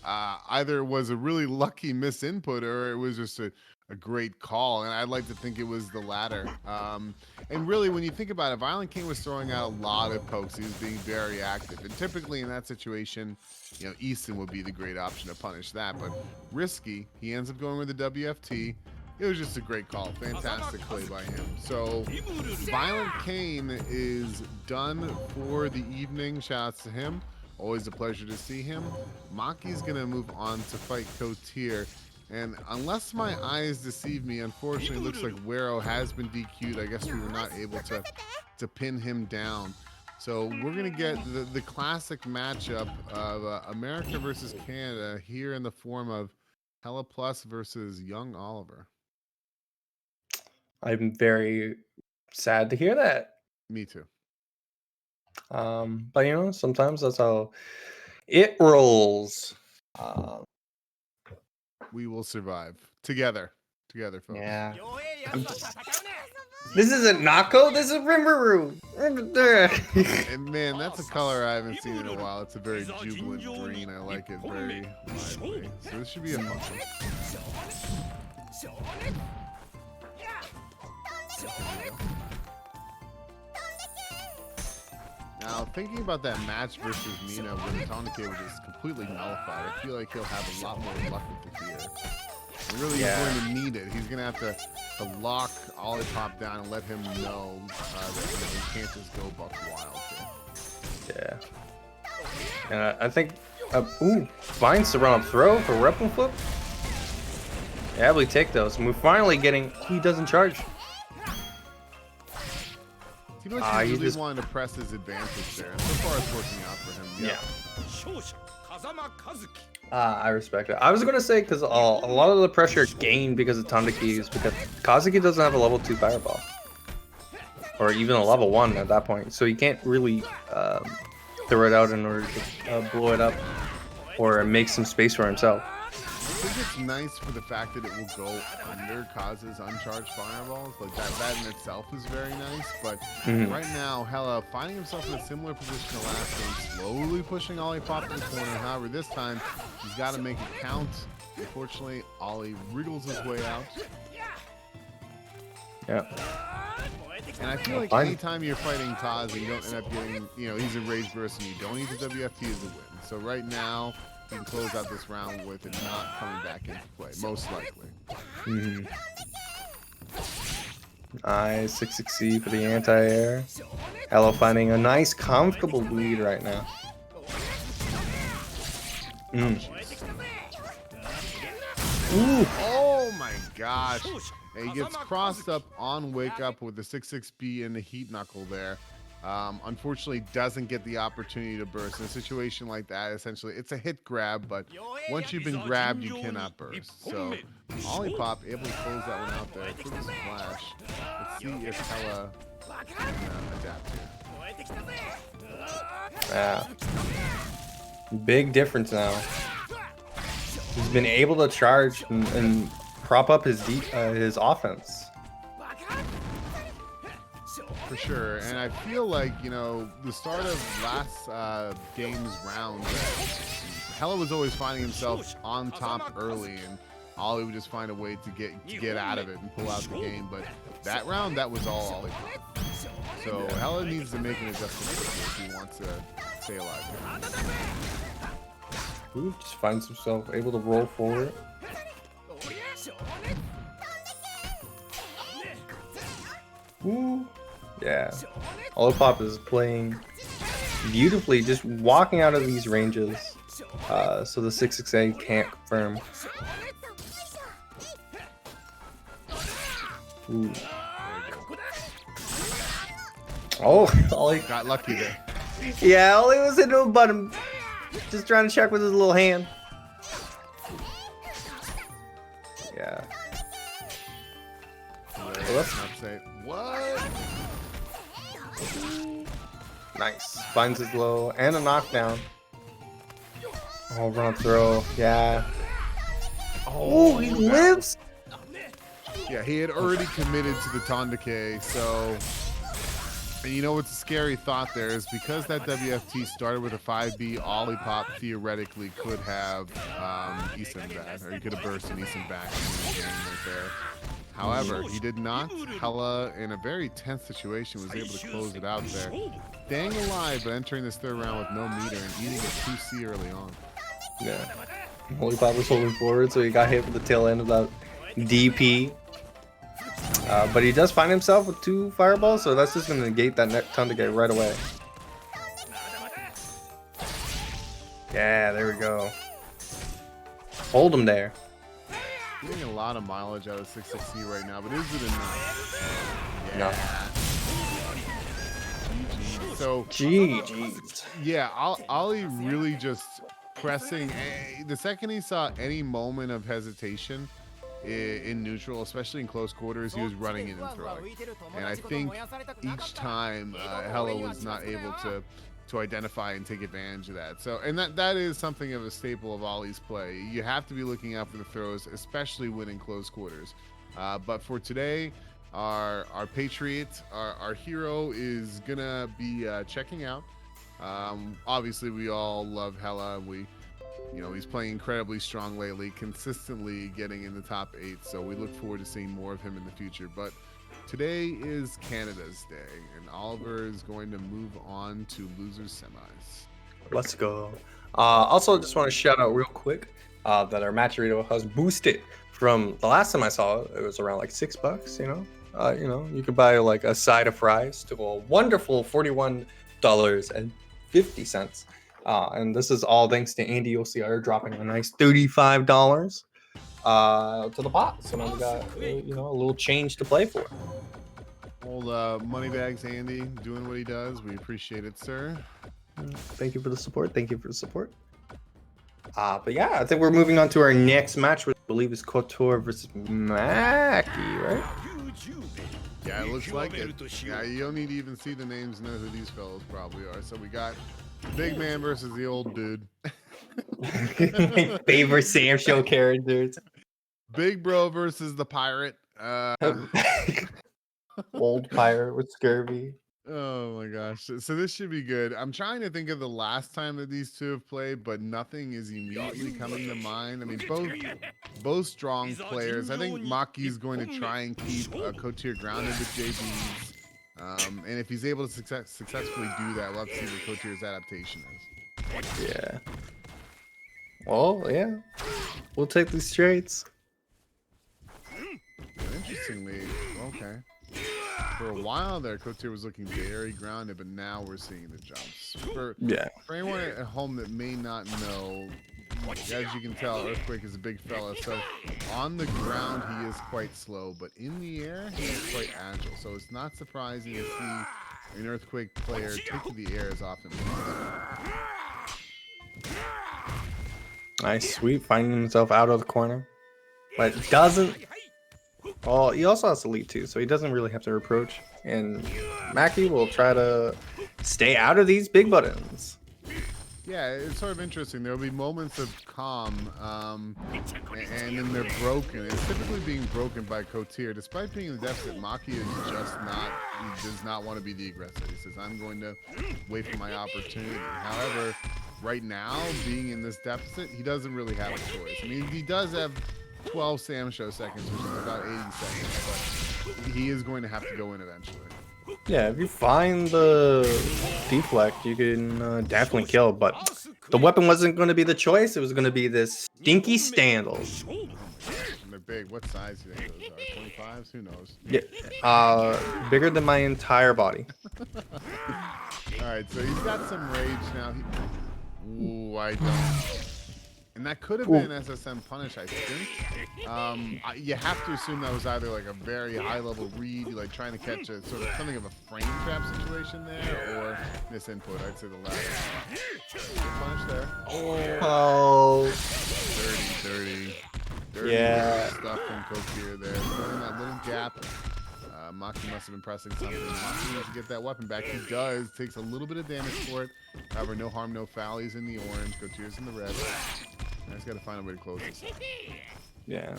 either it was a really lucky misinput or it was just a great call. And I'd like to think it was the latter. And really, when you think about it, Violent Kane was throwing out a lot of pokes. He was being very active. And typically in that situation, you know, Easton would be the great option to punish that. But risky, he ends up going with the WFT. It was just a great call. Fantastic play by him. So Violent Kane is done for the evening. Shouts to him. Always a pleasure to see him. Maki's going to move on to fight Kotir. And unless my eyes deceive me, unfortunately, it looks like Wero has been DQ'd. I guess we were not able to pin him down. So we're going to get the classic matchup of America versus Canada here in the form of Hella Plus versus Young Oliver. I'm very sad to hear that. Me too. But you know, sometimes that's how it rolls. We will survive together, folks. Yeah. This isn't Nako. This is Rimuru. And man, that's a color I haven't seen in a while. It's a very jubilant green. I like it very lively. So this should be a fun one. Now, thinking about that match versus Mina when Tonike was just completely nullified, I feel like he'll have a lot more luck with the gear. And really, he's going to need it. He's going to have to lock Olipop down and let him know that he can't just go buck wild here. Yeah. And I think, finds the run up throw for Repple Flip. Yeah, we take those. And we're finally getting, he doesn't charge. Seems like he really wanted to press his advantage there. So far, it's working out for him. Yeah. I respect it. I was gonna say because a lot of the pressure gained because of Tandaki is because Kazuki doesn't have a level 2 fireball, or even a level 1 at that point, so he can't really throw it out in order to blow it up or make some space for himself. I think it's nice for the fact that it will go under Kaz's uncharged fireballs. Like that in itself is very nice. But right now, Hella finding himself in a similar position to last game, slowly pushing Olipop in the corner. However, this time he's got to make it count. Unfortunately, Ollie wriggles his way out. Yeah. And I feel like anytime you're fighting Kaz and you don't end up getting, he's a rage burst and you don't need the WFT as a win. So right now, you can close out this round with it not coming back into play, most likely. Nice 6-6C for the anti-air. Hello finding a nice, comfortable lead right now. Ooh. Oh my gosh. And he gets crossed up on wake up with the 6-6B and the heat knuckle there. Unfortunately doesn't get the opportunity to burst in a situation like that. Essentially it's a hit grab, but once you've been grabbed you cannot burst. So Olipop able to close that one out there for this flash. Let's see if Hella can adapt here. Yeah, big difference now. He's been able to charge and prop up his offense. For sure, and I feel like, the start of last game's round, Hella was always finding himself on top early, and Ollie would just find a way to get out of it and pull out the game. But that round, that was all Ollie. So Hella needs to make an adjustment if he wants to stay alive. Ooh, just finds himself able to roll forward. Ooh. Yeah, Olipop is playing beautifully, just walking out of these ranges, so the 6-6A can't confirm. Ooh. Oh, Ollie got lucky there. Yeah, Ollie was into a button, just trying to check with his little hand. Yeah. What? Nice. Finds his low and a knockdown. Oh, run up throw. Yeah. Oh, he lives. Yeah, he had already committed to the Tondake, so. And you know what's a scary thought there is because that WFT started with a 5B, Olipop theoretically could have Eason back, or he could have burst an Eason back in the game right there. However, he did not. Hella, in a very tense situation, was able to close it out there. Staying alive, but entering this third round with no meter and eating a 2C early on. Yeah. Olipop was holding forward, so he got hit with the tail end of that DP. But he does find himself with 2 fireballs, so that's just going to negate that Tondake right away. Yeah, there we go. Hold him there. Getting a lot of mileage out of 6-6C right now, but is it enough? Yeah. GG. So, GG. Yeah, Ollie really just pressing. The second he saw any moment of hesitation in neutral, especially in close quarters, he was running in and throwing. And I think each time Hella was not able to identify and take advantage of that. So, and that is something of a staple of Ollie's play. You have to be looking out for the throws, especially when in close quarters. But for today, our patriot, our hero is gonna be checking out. Obviously, we all love Hela. He's playing incredibly strong lately, consistently getting in the top 8. So we look forward to seeing more of him in the future. But today is Canada's day, and Oliver is going to move on to losers semis. Let's go. Also, just want to shout out real quick that our Matcherito has boosted from the last time I saw it. It was around like $6. You could buy like a side of fries to a wonderful $41.50. And this is all thanks to Andy OCR dropping a nice $35 to the pot. So now we got a little change to play for. Old Moneybags Andy doing what he does. We appreciate it, sir. Thank you for the support. But yeah, I think we're moving on to our next match, which I believe is Couture versus Mackie, right? Yeah, it looks like it. Yeah, you don't need to even see the names to know who these fellows probably are. So we got Big Man versus the old dude. My favorite Sam Show characters. Big Bro versus the pirate. Old pirate with scurvy. Oh my gosh. So this should be good. I'm trying to think of the last time that these two have played, but nothing is immediately coming to mind. I mean, both strong players. I think Maki's going to try and keep Couture grounded with JBs. And if he's able to successfully do that, we'll have to see what Couture's adaptation is. Yeah. Well, yeah. We'll take these straights. Interestingly, okay. For a while there, Couture was looking very grounded, but now we're seeing the jumps. For anyone at home that may not know, as you can tell, Earthquake is a big fella. So on the ground, he is quite slow, but in the air, he is quite agile. So it's not surprising to see an Earthquake player take to the air as often as Nice sweep, finding himself out of the corner. But doesn't... Well, he also has to lead too, so he doesn't really have to approach. And Mackie will try to stay out of these big buttons. Yeah, it's sort of interesting. There'll be moments of calm, and then they're broken. It's typically being broken by Couture. Despite being in the deficit, Maki is just not, he does not want to be the aggressor. He says, I'm going to wait for my opportunity. However, right now, being in this deficit, he doesn't really have a choice. I mean, he does have 12 Sam Show seconds, which is about 80 seconds, but he is going to have to go in eventually. Yeah, if you find the deflect, you can definitely kill, but the weapon wasn't going to be the choice. It was going to be this stinky Standal. They're big. What size do you think those are? 25s? Who knows? Yeah, bigger than my entire body. All right, so he's got some rage now. Ooh, I don't. And that could have been SSM punish, I think. You have to assume that was either like a very high level read, like trying to catch a sort of something of a frame trap situation there, or misinput. I'd say the latter. Good punish there. Oh. Dirty stuff from Couture there. Throwing that little gap. Maki must have been pressing something. Maki needs to get that weapon back. He does. Takes a little bit of damage for it. However, no harm, no foul. He's in the orange. Couture's in the red. I just got to find a way to close this. Yeah.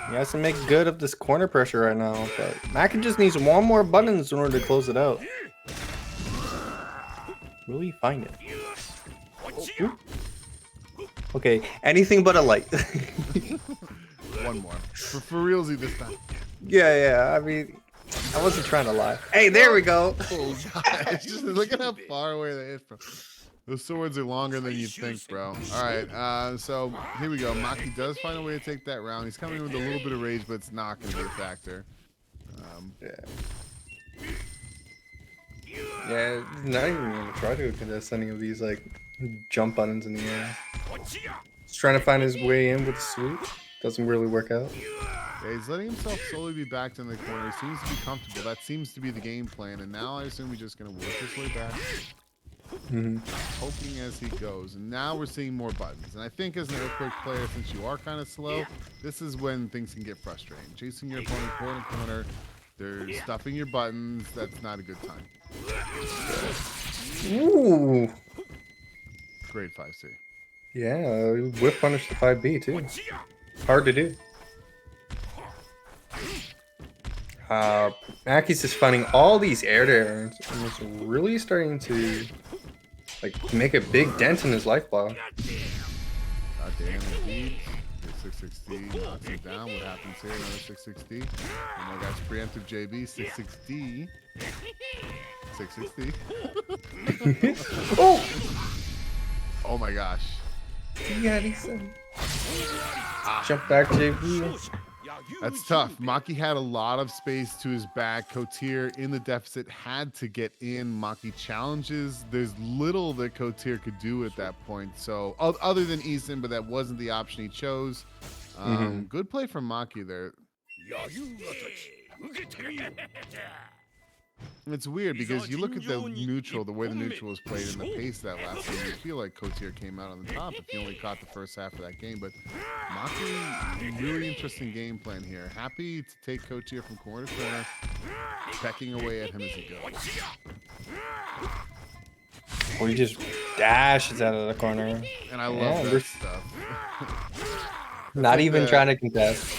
He has to make good of this corner pressure right now, but Maki just needs one more buttons in order to close it out. Will he find it? Oh, okay, anything but a light. One more. For realsy this time. Yeah, I mean, I wasn't trying to lie. Hey, there we go. Oh, gosh. Just look at how far away they hit from. Those swords are longer than you'd think, bro. All right, so here we go. Maki does find a way to take that round. He's coming with a little bit of rage, but it's not going to be a factor. Yeah, not even going to try to contest any of these, like, jump buttons in the air. He's trying to find his way in with the sweep. Doesn't really work out. Yeah, he's letting himself slowly be backed in the corner. He seems to be comfortable. That seems to be the game plan. And now I assume he's just going to work his way back. Hoping as he goes. And now we're seeing more buttons. And I think as an Earthquake player, since you are kind of slow, this is when things can get frustrating. Chasing your opponent corner to corner. They're stuffing your buttons. That's not a good time. Ooh. Grade 5C. Yeah, whip punish the 5B too. Hard to do. Mackey's just finding all these air and it's really starting to like make a big dent in his life bar. God damn, indeed. 660 knocks him down. What happens here? Another 660. Oh my gosh, preemptive JB 660. 660. Oh! Oh my gosh. Yeah, jump back, JB. That's tough. Maki had a lot of space to his back. Cotier in the deficit had to get in. Maki challenges. There's little that Cotier could do at that point. So other than Eason, but that wasn't the option he chose. Good play from Maki there. It's weird because you look at the neutral, the way the neutral was played and the pace of that last game, you feel like Cotier came out on the top if he only caught the first half of that game. But Maki, really interesting game plan here. Happy to take Cotier from corner to corner, pecking away at him as he goes. Well, he just dashes out of the corner. And I love that stuff. Not even trying to contest.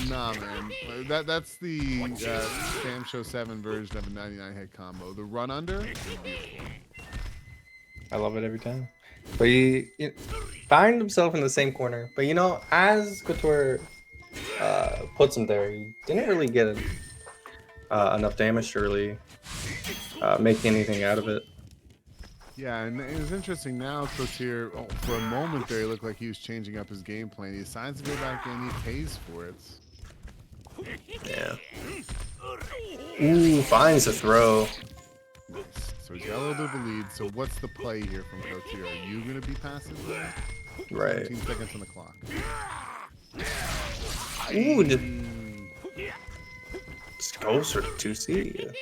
Nah, man. That's the Sam Show 7 version of a 99 head combo. The run under is beautiful. I love it every time. But he found himself in the same corner. But you know, as Couture puts him there, he didn't really get enough damage to really make anything out of it. Yeah, and it was interesting now, Cotier, for a moment there, he looked like he was changing up his game plan. He decides to go back in, he pays for it. Yeah. Ooh, finds a throw. Nice. So he's got a little bit of a lead. So what's the play here from Cotier? Are you going to be passive there? Right. 17 seconds on the clock. Ooh, just goes for the 2C.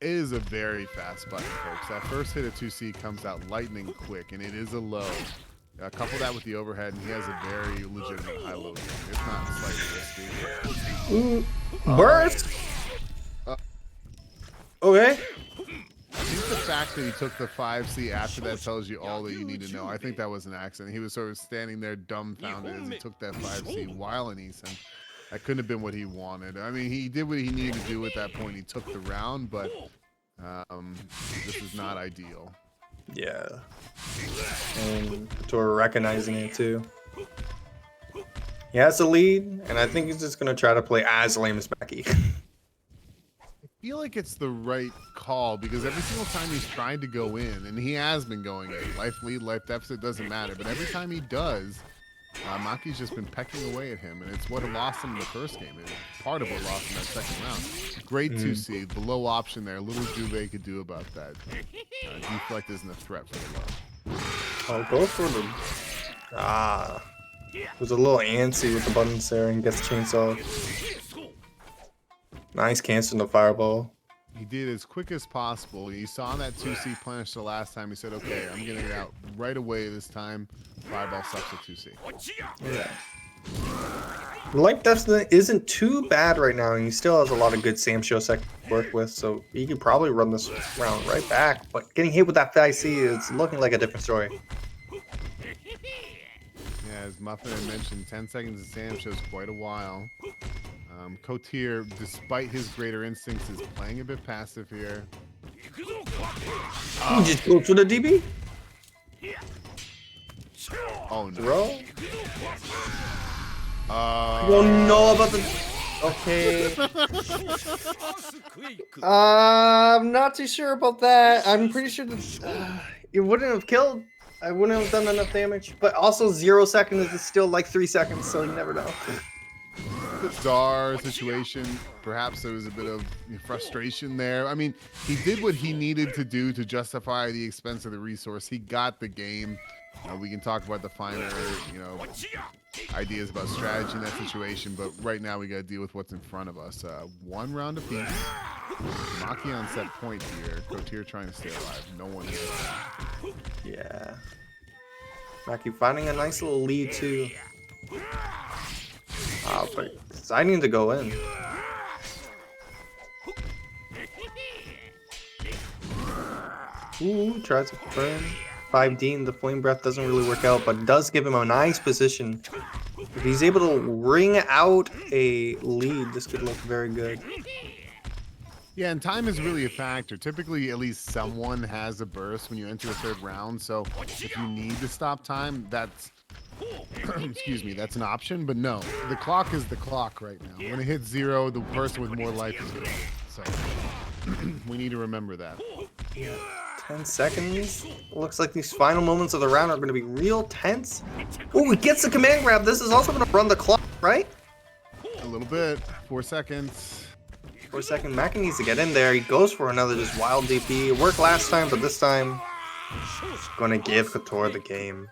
It is a very fast button, folks. That first hit of 2C comes out lightning quick, and it is a low. Couple that with the overhead, and he has a very legitimate high-low game. It's not slightly risky. Ooh, burst! Okay. I think the fact that he took the 5C after that tells you all that you need to know. I think that was an accident. He was sort of standing there dumbfounded as he took that 5C while in Eason. That couldn't have been what he wanted. I mean, he did what he needed to do at that point. He took the round, but this is not ideal. Yeah. And Couture recognizing it too. He has the lead, and I think he's just going to try to play as lame as Becky. I feel like it's the right call because every single time he's tried to go in, and he has been going in, life lead, life deficit, doesn't matter, but every time he does, Maki's just been pecking away at him, and it's what lost him in the first game. It's part of what lost him that second round. Great 2C, the low option there. Little Juve could do about that. Deflect isn't a threat for the low. Oh, go for the... was a little antsy with the buttons there and gets chainsaw. Nice canceling the fireball. He did as quick as possible. You saw that 2C punish the last time. He said, okay, I'm getting it out right away this time. Fireball sucks at 2C. Yeah. Life deficit isn't too bad right now, and he still has a lot of good Sam Show sec to work with, so he could probably run this round right back. But getting hit with that 5C is looking like a different story. Yeah, as Muffin had mentioned, 10 seconds of Sam Show is quite a while. Cotier, despite his greater instincts, is playing a bit passive here. You just go for the DB? Oh no. Bro? You don't know about the... Okay. I'm not too sure about that. I'm pretty sure that it wouldn't have killed. I wouldn't have done enough damage. But also 0 seconds is still like 3 seconds, so you never know. Bizarre situation. Perhaps there was a bit of frustration there. I mean, he did what he needed to do to justify the expense of the resource. He got the game. We can talk about the finer, ideas about strategy in that situation, but right now we got to deal with what's in front of us. 1 round apiece. Maki on set point here. Cotier trying to stay alive. No one is. Yeah. Maki finding a nice little lead too. But deciding to go in. Ooh, tries to burn. 5D and the flame breath doesn't really work out, but does give him a nice position If he's able to wring out a lead, this could look very good. Yeah, and time is really a factor. Typically, at least someone has a burst when you enter the third round. So if you need to stop time, that's excuse me, that's an option. But no, the clock is the clock right now. When it hits 0, the person with more life is going. So we need to remember that. Yeah, 10 seconds. Looks like these final moments of the round are going to be real tense. Oh, he gets the command grab. This is also going to run the clock, right? A little bit. 4 seconds. For a second, Mackie needs to get in there. He goes for another just wild DP. It worked last time, but this time, going to give Couture the game.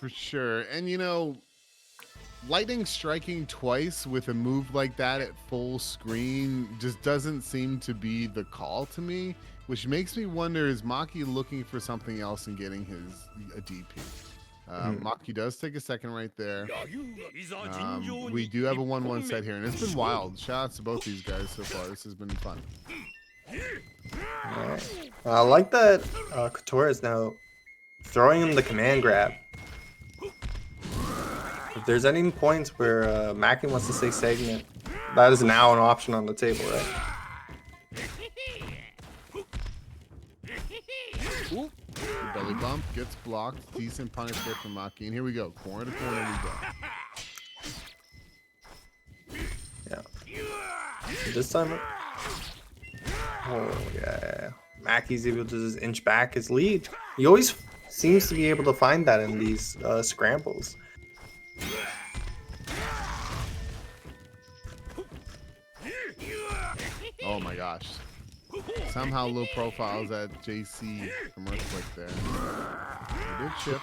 For sure. And you know, lightning striking twice with a move like that at full screen just doesn't seem to be the call to me, which makes me wonder, is Maki looking for something else and getting a DP? Maki does take a second right there. We do have a 1-1 set here, and it's been wild. Shout out to both these guys so far. This has been fun. All right. I like that Couture is now throwing him the command grab. If there's any points where Mackie wants to stay stagnant, that is now an option on the table, right? Ooh. The belly bump gets blocked. Decent punish there from Maki. And here we go. Corner to corner we go. Yeah. This time. Oh, yeah. Mackie's able to just inch back his lead. He always seems to be able to find that in these scrambles. Oh my gosh. Somehow low profiles at JC from Earthquake there. He did chip.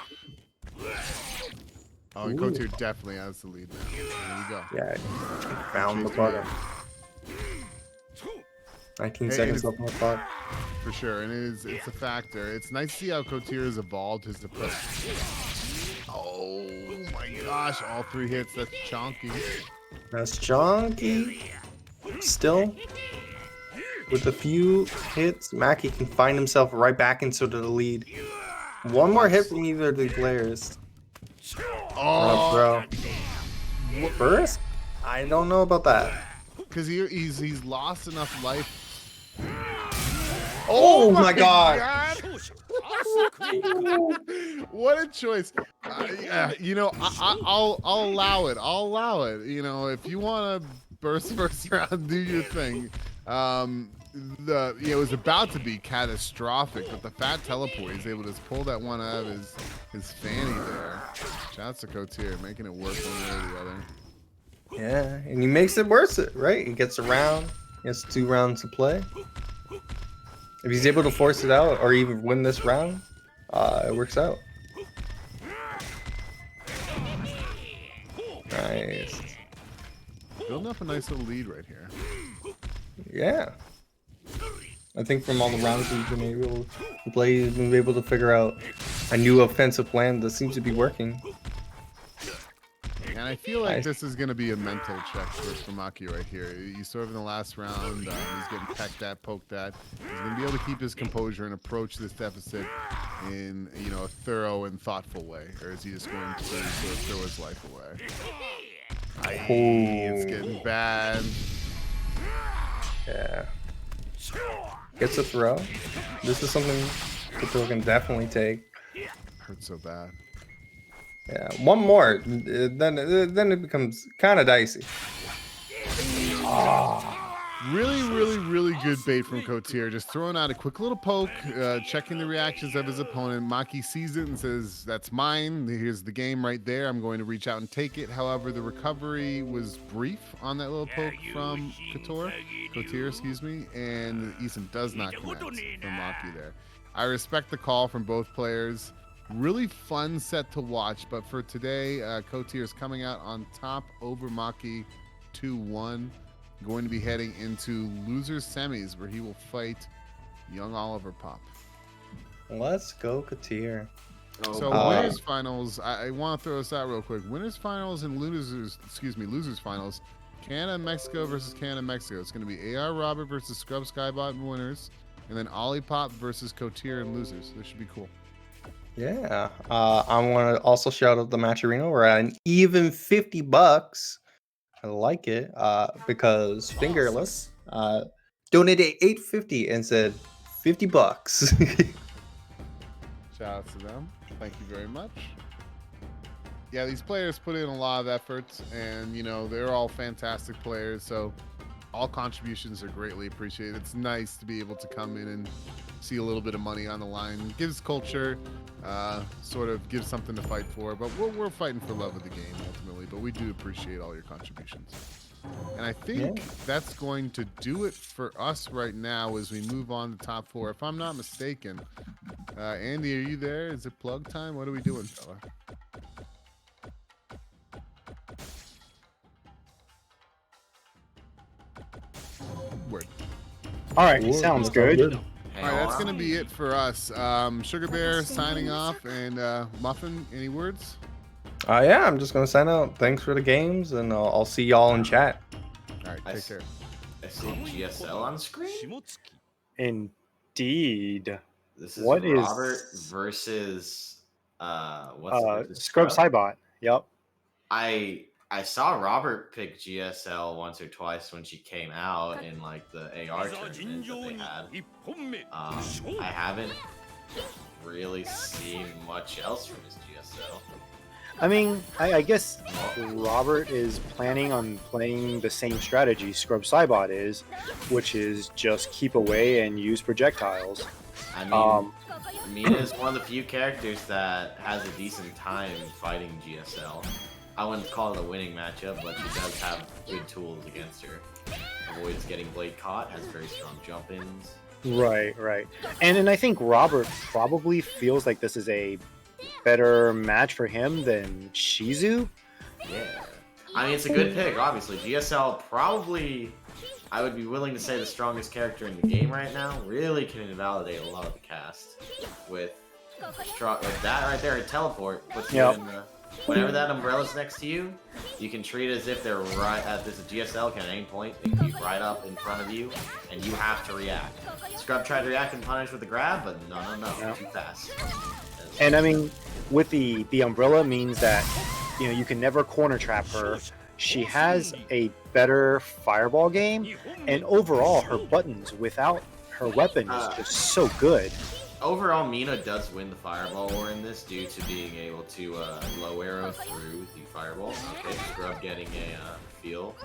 Oh, Couture definitely has the lead now. There we go. Yeah, he found the button. 19 seconds left on the clock. For sure, and it's a factor. It's nice to see how Couture has evolved his approach. Oh my gosh, all 3 hits. That's chonky. That's chonky. Still, with a few hits, Mackie can find himself right back into the lead. One more hit from either of the players. Oh, bro. First? I don't know about that. Because he's lost enough life. Oh my god! What a choice! You know, I'll allow it. I'll allow it. You know, if you want to burst first round, do your thing. It was about to be catastrophic, but the fat teleport, he's able to just pull that one out of his fanny there. Shouts to Couture, making it work one way or the other. Yeah, and he makes it worth it, right? He gets around. He has 2 rounds to play. If he's able to force it out or even win this round, it works out. Nice. Building up a nice little lead right here. Yeah. I think from all the rounds we've been able to play, we've been able to figure out a new offensive plan that seems to be working. And I feel like this is going to be a mental check for Maki right here. You saw in the last round, he's getting pecked at, poked at. He's going to be able to keep his composure and approach this deficit in, you know, a thorough and thoughtful way. Or is he just going to sort of throw his life away? It's getting bad. Yeah. Gets a throw. This is something Couture can definitely take. Hurts so bad. Yeah, one more, then it becomes kind of dicey. Really, really, really good bait from Couture. Just throwing out a quick little poke, checking the reactions of his opponent. Maki sees it and says, "That's mine. Here's the game right there. I'm going to reach out and take it." However, the recovery was brief on that little poke from Couture, excuse me, and Eason does not connect from Maki there. I respect the call from both players. Really fun set to watch, but for today, Couture is coming out on top over Maki 2-1. Going to be heading into losers semis where he will fight young Oliver Pop. Let's go Couture. So winners finals, I want to throw this out real quick. Winners finals and losers finals. Canada and Mexico versus Canada and Mexico. It's going to be AR Robert versus Scrub Skybot in winners, and then Ollie Pop versus Couture in losers. This should be cool. Yeah. I want to also shout out the match arena. We're at an even $50. I like it because Fingerless donated 850 and said $50. Shout out to them. Thank you very much. Yeah, these players put in a lot of efforts, and they're all fantastic players. So all contributions are greatly appreciated. It's nice to be able to come in and see a little bit of money on the line. It gives culture, sort of gives something to fight for. But we're fighting for love of the game ultimately. But we do appreciate all your contributions. And I think that's going to do it for us right now as we move on to top 4. If I'm not mistaken, Andy, are you there? Is it plug time? What are we doing, fella? Word. All right, sounds good. All right, that's going to be it for us. Sugar Bear signing off, and Muffin, any words? Yeah, I'm just gonna sign out. Thanks for the games, and I'll see y'all in chat. All right, take care. I see GSL on screen. Indeed. This is What Robert is versus Scrub Cybot? Yep. I saw Robert pick GSL once or twice when she came out in like the AR tournament that they had. I haven't really seen much else from his GSL. I mean, I guess Robert is planning on playing the same strategy Scrub Cybot is, which is just keep away and use projectiles. I mean, Mina is one of the few characters that has a decent time fighting GSL. I wouldn't call it a winning matchup, but she does have good tools against her. Avoids getting blade caught, has very strong jump-ins. Right. And I think Robert probably feels like this is a better match for him than Shizu. Yeah. I mean, it's a good pick, obviously. GSL probably, I would be willing to say, the strongest character in the game right now. Really can invalidate a lot of the cast. With that right there, a teleport puts you in the... Whenever that umbrella's next to you, you can treat it as if they're right at this GSL can at any point. They can be right up in front of you, and you have to react. Scrub tried to react and punish with the grab, but no, too fast. And I mean, with the umbrella means that you can never corner trap her. She has a better fireball game, and overall her buttons without her weapon is just so good. Overall, Mina does win the fireball war in this due to being able to low arrow through the fireball. Okay, Scrub getting a feel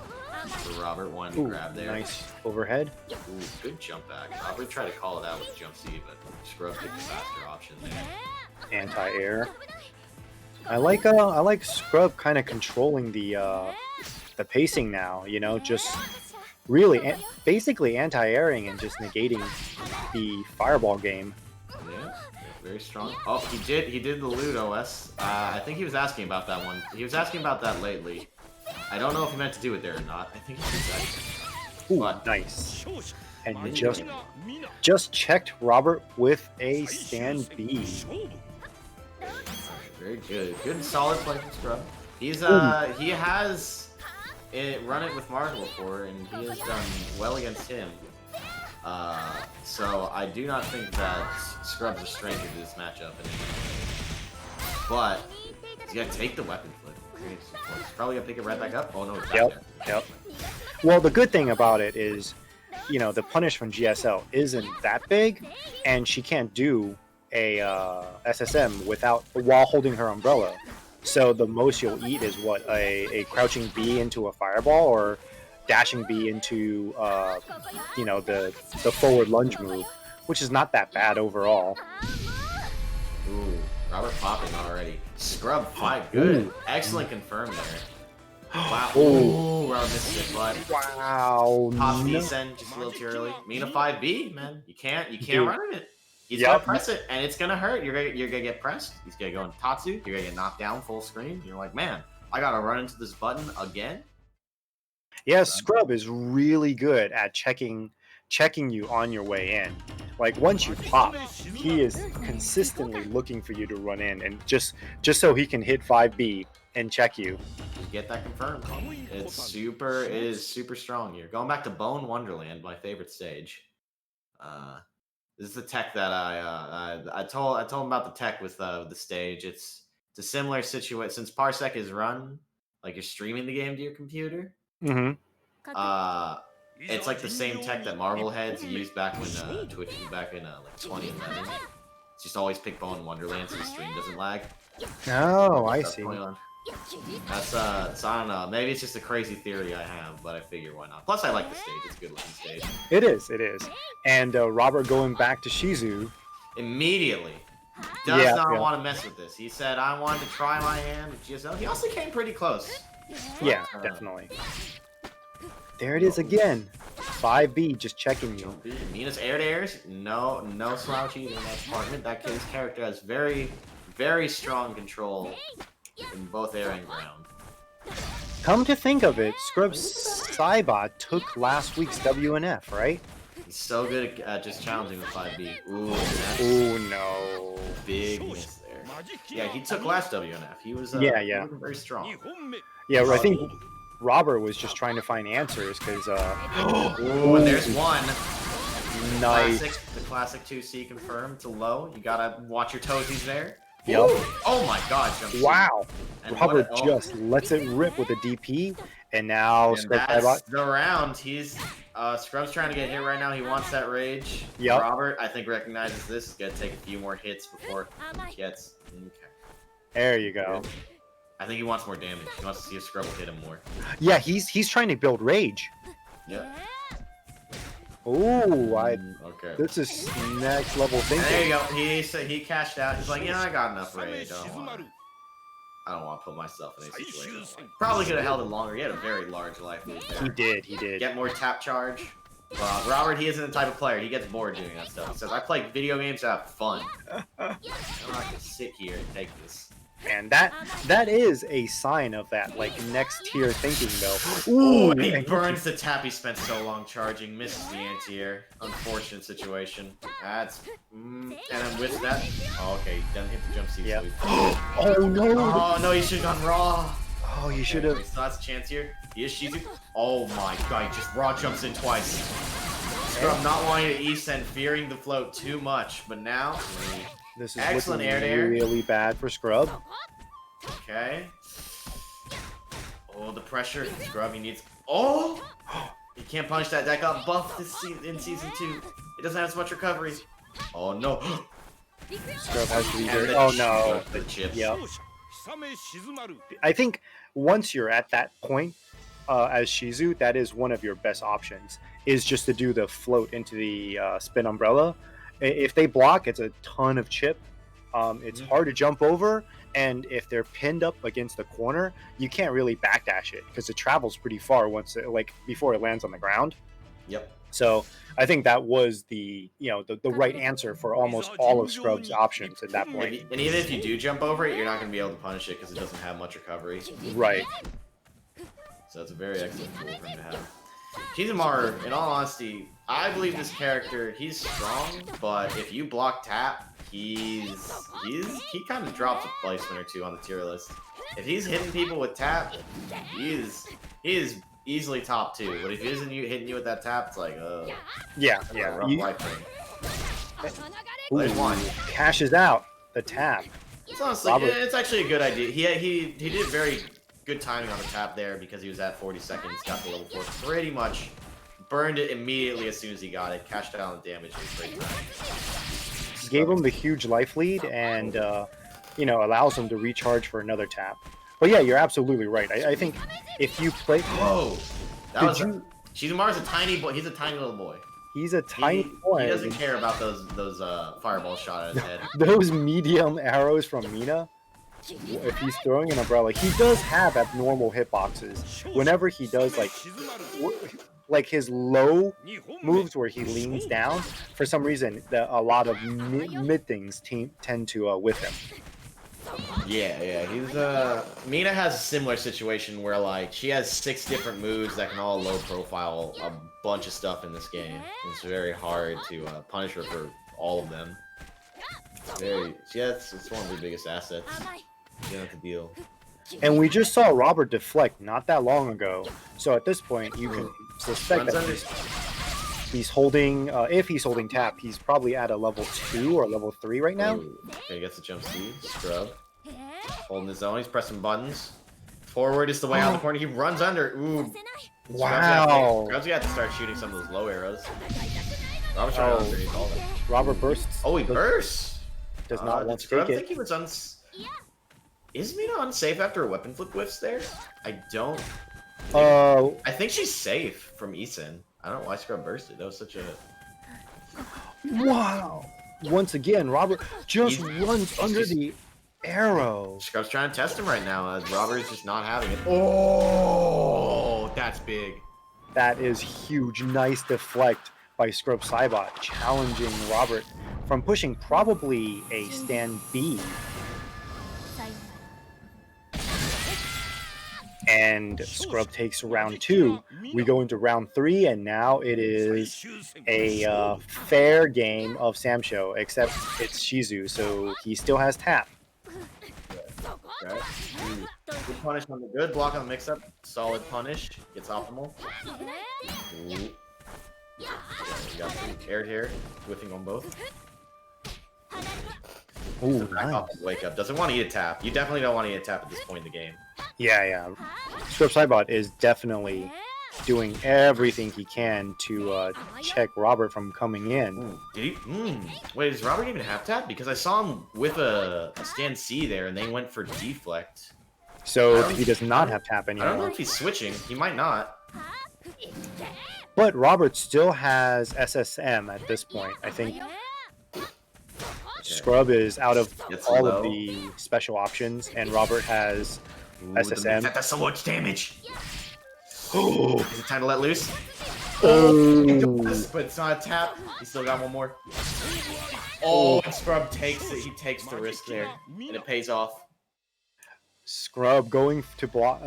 for Robert wanting to grab there. Nice overhead. Ooh, good jump back. Robert tried to call it out with jump C, but Scrub picked the faster option there. Anti-air. I like Scrub kind of controlling the pacing now. Just really basically anti-airing and just negating the fireball game. Yeah, very strong. Oh, he did the loot OS. I think he was asking about that one. He was asking about that lately. I don't know if he meant to do it there or not. I think he did that. Ooh, but nice. And just checked Robert with a stand B. Very good. Good solid play from Scrub. He's he has run it with Marvel before, and he has done well against him. So I do not think that Scrub's a stranger to this matchup in any way. But he's gonna take the weapon flip. He's probably gonna pick it right back up. Oh no, it's back there. Yep. Well, the good thing about it is, the punish from GSL isn't that big, and she can't do a SSM while holding her umbrella. So the most you'll eat is what, a crouching B into a fireball, or dashing B into the forward lunge move, which is not that bad overall. Ooh, Robert popping already. Scrub 5, good. Ooh. Excellent confirm there. Wow. Ooh, Robert misses it, but wow. Pop descend just a little too early. Mina 5B, man. You can't run it. He's gonna press it, and it's gonna hurt. You're gonna get pressed. He's gonna go into Tatsu. You're gonna get knocked down full screen. You're like, man, I gotta run into this button again. Yeah, Scrub is really good at checking you on your way in. Like, once you pop, he is consistently looking for you to run in, and just so he can hit 5B and check you. You get that confirmed. It is super strong here. Going back to Bone Wonderland, my favorite stage. This is the tech that I told him about the tech with the stage. It's a similar situation since Parsec is run like you're streaming the game to your computer. Mm-hmm. It's like the same tech that Marbleheads used back when Twitch back in like 2011. It's just always pick Bone Wonderland so the stream doesn't lag. Oh, I see. That's so I don't know. Maybe it's just a crazy theory I have, but I figure why not. Plus, I like the stage. It's a good looking stage. It is. And Robert going back to Shizu. Immediately. Does not want to mess with this. He said, I wanted to try my hand with GSL. He also came pretty close. Yeah, definitely. There it is again. 5B just checking you. Mina's air to airs. No slouch either in that department. That kid's character has very, very strong control in both air and ground. Come to think of it, Scrub's Saibot took last week's WNF, right? He's so good at just challenging with 5B. Ooh, no. Big miss there. Yeah, he took last WNF. He was very strong. Yeah, I think Robert was just trying to find answers because. Ooh, and there's one. Nice. The classic 2C confirmed to low. You gotta watch your toesies there. Yep. Oh my god. Wow. And Robert just lets it rip with a DP, and now that's the round. He's Scrub's trying to get hit right now. He wants that rage. Yep. Robert, I think, recognizes this. He's gonna take a few more hits before he gets. Okay. There you go. I think he wants more damage. He wants to see if Scrub will hit him more. Yeah, he's trying to build rage. Yeah. Ooh, okay. This is next level thinking. There you go. He cashed out. He's like, I got enough rage. I don't want to put myself in a situation. Probably could have held it longer. He had a very large life lead there. He did. Get more tap charge. Robert, he isn't the type of player. He gets bored doing that stuff. He says, I play video games to have fun. I'm not going to sit here and take this. And that is a sign of that, like, next tier thinking, though. Ooh, he burns the tap he spent so long charging, misses the anti-air. Unfortunate situation. That's and then with that, okay, he doesn't hit the jump seat. Yeah. Oh no! Oh no, he should have gone raw. Oh, you should have. So that's a chance here. He is Shizu. Oh my god, he just raw jumps in twice. Scrub not wanting to east and fearing the float too much, but now. This is excellent looking air really bad for Scrub. Okay. Oh, the pressure. Scrub, he needs... Oh! He can't punish that. That got buffed in Season 2. It doesn't have as much recovery. Oh, no. Scrub has to be very... Oh, no. The chips. Yep. I think once you're at that point, as Shizu, that is one of your best options, is just to do the float into the spin umbrella. If they block, it's a ton of chip. It's hard to jump over, and if they're pinned up against the corner, you can't really backdash it because it travels pretty far once, before it lands on the ground. Yep. So I think that was the right answer for almost all of Scrub's options at that point. And even if you do jump over it, you're not going to be able to punish it because it doesn't have much recovery. Right. So it's a very excellent tool for him to have. Kizumaru, in all honesty, I believe this character, he's strong, but if you block tap, he kind of drops a placement or two on the tier list. If he's hitting people with tap, he is easily top 2. But if he isn't hitting you with that tap, it's like, yeah. Rough life There's one. Cashes out the tap. It's honestly, it's actually a good idea. He did very good timing on the tap there because he was at 40 seconds, got the level 4, pretty much burned it immediately as soon as he got it, cashed out on the damage. Gave him the huge life lead and, allows him to recharge for another tap. But yeah, you're absolutely right. I think if you play... Whoa! Shizumaru's a tiny boy. He's a tiny little boy. He's a tiny boy. He doesn't care about those fireballs shot at his head. Those medium arrows from Mina, if he's throwing an umbrella, he does have abnormal hitboxes. Whenever he does, like his low moves where he leans down, for some reason, a lot of mid things tend to whiff him. Yeah, he's Mina has a similar situation where she has 6 different moves that can all low profile a bunch of stuff in this game. It's very hard to punish her for all of them. It's one of her biggest assets. You don't have to deal. And we just saw Robert deflect not that long ago, so at this point you can suspect that He's holding, if he's holding tap, he's probably at a level 2 or level 3 right now. Ooh, okay, gets the jump C. Scrub. Holding his zone. He's pressing buttons. Forward is the way out of the corner. He runs under. Ooh. Wow. Scrub's got to start shooting some of those low arrows. Robert's trying to underneath all of them. Robert bursts. Oh, he bursts. Does not want to Scrub take think it. he was Is Mina unsafe after a weapon flip whiffs there? I don't. I think she's safe from Eason. I don't know why Scrub bursted. That was such a. Wow. Once again, Robert just runs under the arrow. Scrub's trying to test him right now. Robert is just not having it. Oh, that's big. That is huge. Nice deflect by Scrub Cybot, challenging Robert from pushing probably a stand B. And Scrub takes round 2. We go into round 3, and now it is a fair game of Samsho, except it's Shizu, so he still has tap. Okay. Good punish on the good, block on the mix-up. Solid punish. Gets optimal. Ooh. You got some aired here, whiffing on both. Ooh, Back off and wake up. Doesn't want to eat a tap. You definitely don't want to eat a tap at this point in the game. Yeah. Scrub Cybot is definitely doing everything he can to check Robert from coming in. Ooh, did he? Wait, does Robert even have tap? Because I saw him with a stand C there, and they went for deflect. So he does not have tap I don't know anymore. if he's switching. He might not. But Robert still has SSM at this point. I think Scrub is out of Gets all low. of the special options, and Robert has SSM. That does so much damage. Is it time to let loose? Oh. But it's not a tap. He still got one more. Oh, and Scrub takes it. He takes the risk there, and it pays off. Scrub going to block,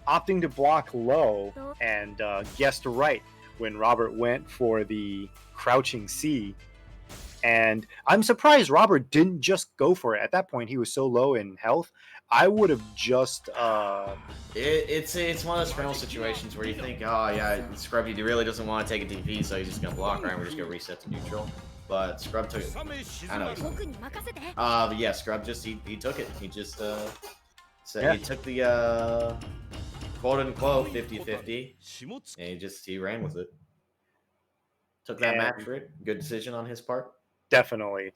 opting to block low, and guessed right when Robert went for the crouching C. And I'm surprised Robert didn't just go for it. At that point, he was so low in health. I would have just. It's one of those scramble situations where you think, oh yeah, Scrub he really doesn't want to take a DP, so he's just gonna block, right? We're just gonna reset to neutral. But Scrub took it. I know. Yeah, Scrub just he took it. He just he took the quote unquote 50-50, and he ran with it. Took that match for it. Good decision on his part. Definitely.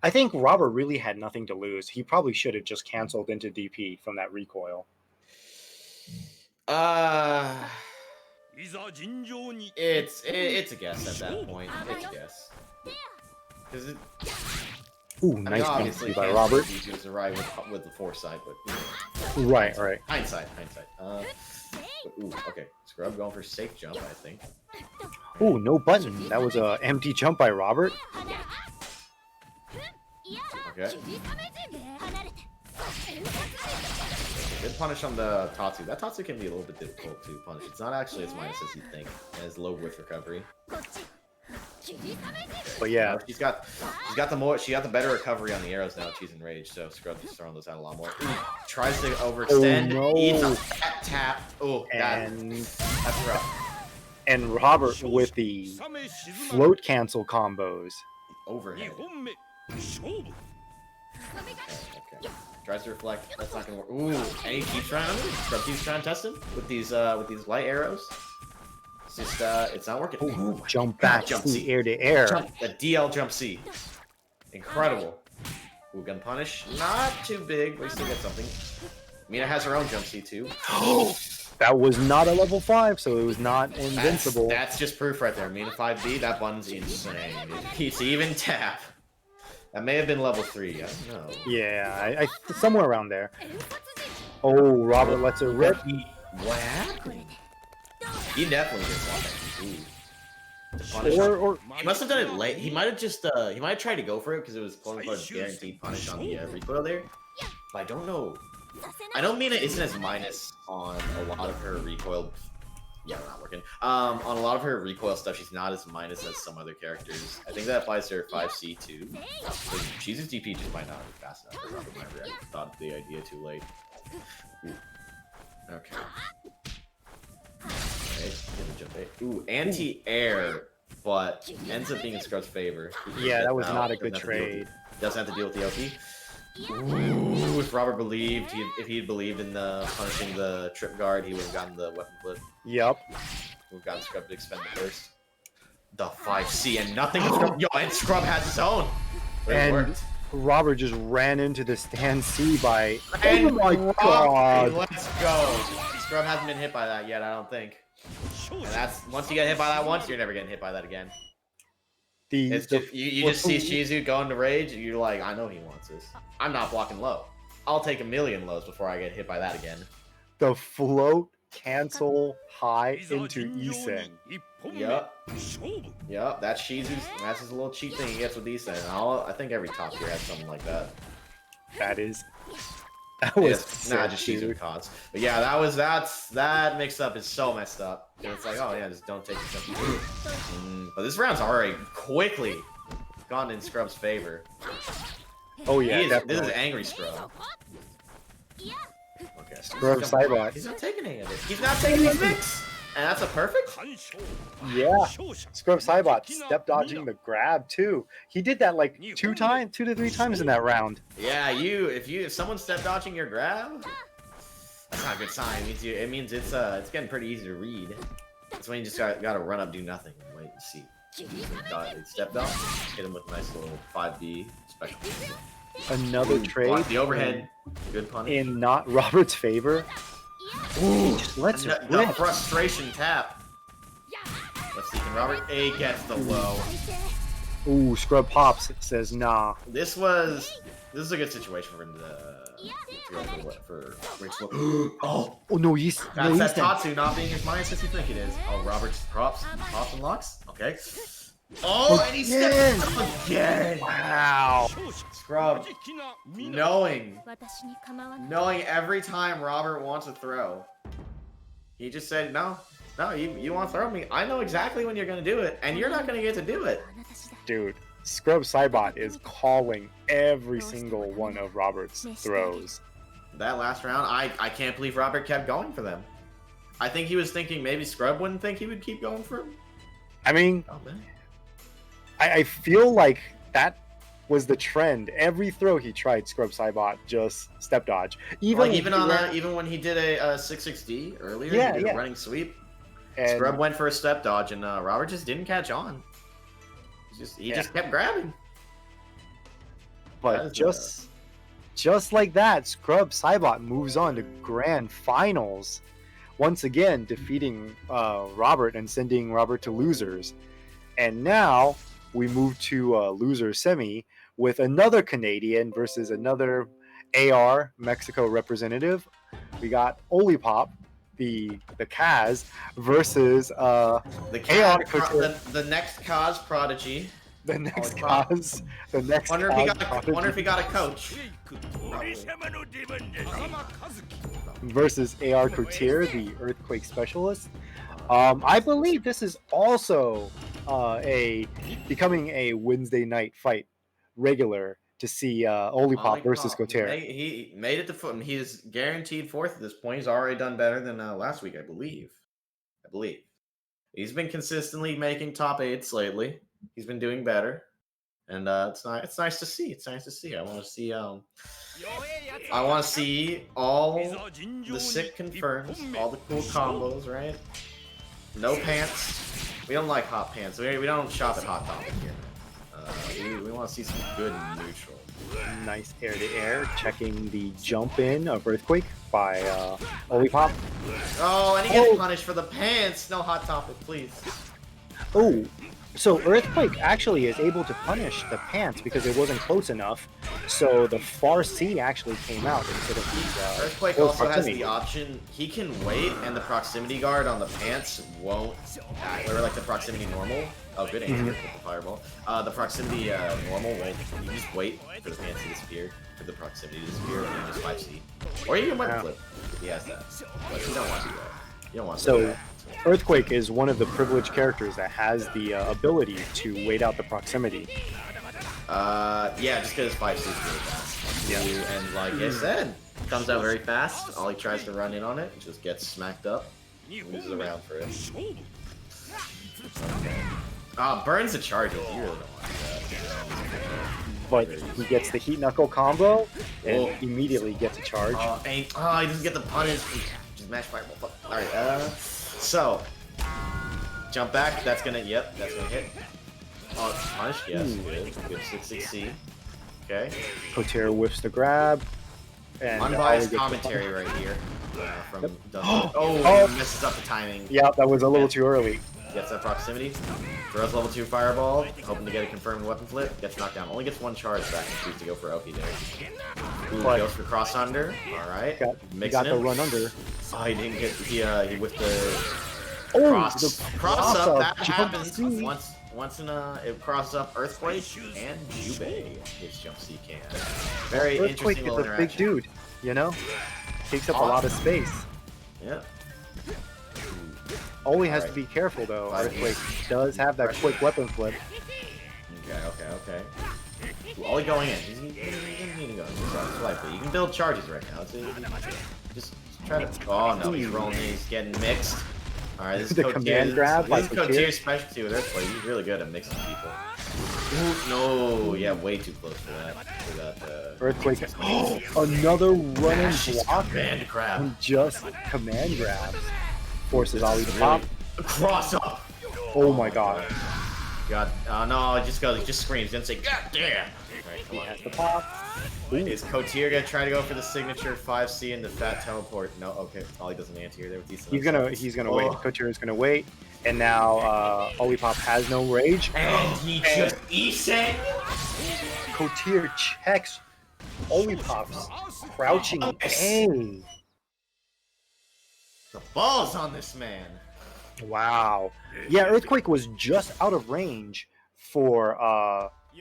I think Robert really had nothing to lose. He probably should have just canceled into DP from that recoil. It's a guess at that point. It's a guess. Because it. Ooh, nice obviously by Robert. DP was right with the foresight, but Right. Hindsight. But, ooh, okay. Scrub going for safe jump, I think. Ooh, no button. That was a empty jump by Robert. Okay. Good punish on the Tatsu. That Tatsu can be a little bit difficult to punish. It's not actually as minus as you think. It has low whiff recovery. But yeah, she got the better recovery on the arrows now. She's enraged, so Scrub is throwing those out a lot more. Ooh, tries to overextend. Oh, no. Eats a fat tap. Oh, that's rough. And Robert with the float cancel combos. Overhead. Okay. Tries to reflect. That's not gonna work. Ooh, and he keeps trying. Scrub keeps trying to test him with these light arrows. It's just it's not working. Ooh, jump back, jump to C. air to air. A DL jump C. Incredible. Ooh, gun punish. Not too big, but he still gets something. Mina has her own jump C too. That was not a level 5, so it was not invincible. That's just proof right there. Mina 5B, that button's insane. It's even tap. That may have been level 3. I don't know. Yeah, I somewhere around there. Oh, Robert lets it rip. What happened? He definitely didn't want that. To punish Or he must have done it late. He might have just he might have tried to go for it because it was quote unquote guaranteed punish on the recoil there. But I don't know. I don't mean it isn't as minus on a lot of her recoil. Yeah, we're not working. On a lot of her recoil stuff, she's not as minus as some other characters. I think that applies to her 5C too. So she's DP just might not be fast enough. Robert might have thought of the idea too late. Ooh. Okay. Ooh, anti-air, but ends up being in Scrub's favor. Yeah, that was not a good trade. Doesn't have to deal with the OP. Ooh, if Robert believed, if he'd believed in punishing the trip guard, he would have gotten the weapon flip. Yep. We've gotten Scrub to expend the burst. The 5C and nothing. Yo, and Scrub has his own. And Robert just ran into the stand C by. And oh my god! Let's go. Scrub hasn't been hit by that yet, I don't think. And that's once you get hit by that once, you're never getting hit by that again. You just see Shizu go into rage, and you're like, I know he wants this. I'm not blocking low. I'll take a million lows before I get hit by that again. The float cancel high into Isen. Yup. Yup, that's Shizu's. That's his little cheat thing he gets with Isen. I think every top tier has something like that. That was nah, just Shizu cons. But yeah, that mix up is so messed up. It's like, oh yeah, just don't take yourself. But this round's already quickly gone in Scrub's favor. Oh yeah, this is angry Scrub. Okay, Scrub Cybot. He's not taking any of it. He's not taking his mix! And that's a perfect? Yeah. Scrub Cybot step dodging the grab too. He did that like 2 to 3 times in that round. Yeah, if someone's step dodging your grab, that's not a good sign. It means it's getting pretty easy to read. That's when you just gotta run up, do nothing, and wait and see. Step dodge, hit him with a nice little 5B special. Another trade. Block the overhead. Good punish. In not Robert's favor. Ooh, just lets it rip. The frustration tap. Let's see, can Robert A gets the low. Ooh, Scrub pops. It says nah. This is a good situation for him to go for Rich. Oh no, he's that's Tatsu not being as minus as you think it is. Oh, Robert's pops and locks. Okay. Oh, and he steps up again. Wow. Scrub, knowing every time Robert wants to throw, he just said, no, you want to throw me. I know exactly when you're going to do it, and you're not going to get to do it. Dude, Scrub Cybot is calling every single one of Robert's throws. That last round, I can't believe Robert kept going for them. I think he was thinking maybe Scrub wouldn't think he would keep going for him. I mean, I feel like that was the trend. Every throw he tried, Scrub Cybot just step dodge. Even when he did a 6-6D earlier, he did a running sweep. And Scrub went for a step dodge, and Robert just didn't catch on. He just kept grabbing. But just like that, Scrub Cybot moves on to grand finals, once again defeating Robert and sending Robert to losers. And now we move to loser semi with another Canadian versus another AR Mexico representative. We got Olipop, the Kaz, versus the AR the next Kaz prodigy. The next Kaz. The next. Wonder if he got a coach. Versus AR Coutier, the Earthquake Specialist. I believe this is also becoming a Wednesday night fight regular to see Olipop versus Coutier. He made it to foot. He is guaranteed fourth at this point. He's already done better than last week, I believe. He's been consistently making top 8s lately. He's been doing better, and it's nice to see. It's nice to see. I want to see all the sick confirms, all the cool combos, right? No pants. We don't like hot pants. We don't shop at Hot Topic here. We want to see some good neutral. Nice air-to-air, checking the jump in of Earthquake by Olipop. Oh, and he gets punished for the pants. No Hot Topic, please. Oh, so Earthquake actually is able to punish the pants because it wasn't close enough. So the far C actually came out instead of the Earthquake also has the option. He can wait, and the proximity guard on the pants won't. Or like the proximity normal. Oh, good answer with the fireball. The proximity normal won't. You just wait for the pants to disappear, for the proximity to disappear, and then just 5C. Or you can weapon flip if he has that. But you don't want to do that. You don't want to do that. Earthquake is one of the privileged characters that has the ability to wait out the proximity. Yeah, just because 5C is really fast. Yeah. And like I said, comes out very fast. All he tries to run in on it, just gets smacked up. Moves around for it. Okay. Burns the charges. You really don't want that. But he gets the heat knuckle combo and Whoa. immediately gets a charge. He doesn't get the punish. Just mash fireball. Alright, so jump back, that's gonna hit. Punish, yes, good 6-6C. Okay. Kotir whiffs the grab. And Unbiased commentary right here. From Dustin. He messes up the timing. Yeah, that was a little too early. Gets that proximity. Throws level 2 fireball, hoping to get a confirmed weapon flip. Gets knocked down. Only gets 1 charge back and chooses to go for Oki there. Ooh, goes for cross under. Alright. Got the run under. Oh, he didn't get. He whiffed the Oh, cross up. That jump happens C. once in a it crosses up Earthquake and Jubei his jump C can. Very Earthquake interesting is little a big interaction. dude, you know? Takes up a lot of space. Yeah. Always has to be careful though. Earthquake does have that quick weapon flip. Okay. Ollie going in. He's need to go slightly. You can build charges right now. Just try to. Oh no, he's rolling in. He's getting mixed. Alright, this is The command grab by This is Kotir's specialty with Earthquake. He's really good at mixing people. Ooh, no, yeah, way too close for that. Earthquake. Another running block. Command grab. And just command grabs. Forces Ollie to pop. Cross up. Oh my god. God, no, it just goes. He just screams. Then say, God damn. Alright, come He on. has to pop. Is Kotir gonna try to go for the signature 5C and the fat teleport? No, okay. Ollie doesn't anti-here there with these. He's gonna wait. Kotir is gonna wait. And now Olipop has no rage. And he just eats it. Kotir checks Olipop's crouching A. The balls on this man. Wow. Yeah, Earthquake was just out of range for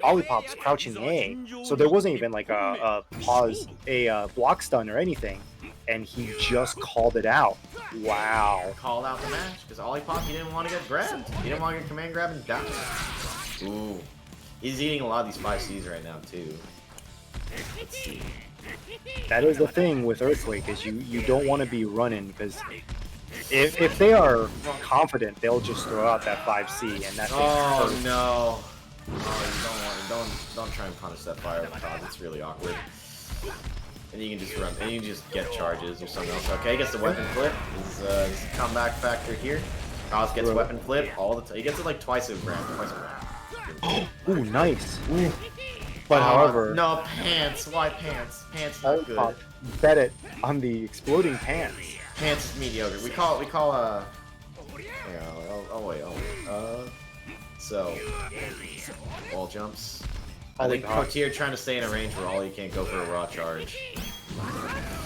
Olipop's crouching A. So there wasn't even like a pause, a block stun or anything. And he just called it out. Wow. Called out the match because Olipop, he didn't want to get grabbed. He didn't want to get command grab and die. Ooh. He's eating a lot of these 5Cs right now too. Let's see. That is the thing with Earthquake is you don't want to be running because if they are confident, they'll just throw out that 5C and that. Oh no! Oh, don't try and punish that fire because it's really awkward. And you can just run, and you can just get charges or something else. Okay, he gets the weapon flip. His comeback factor here. Cos gets weapon flip all the time. He gets it like twice a round. Ooh, nice. Ooh. But however, no pants. Why pants? Pants not good. Olipop bet it on the exploding pants. Pants is mediocre. We call yeah, so wall jumps. I think Kotir trying to stay in a range where Ollie can't go for a raw charge.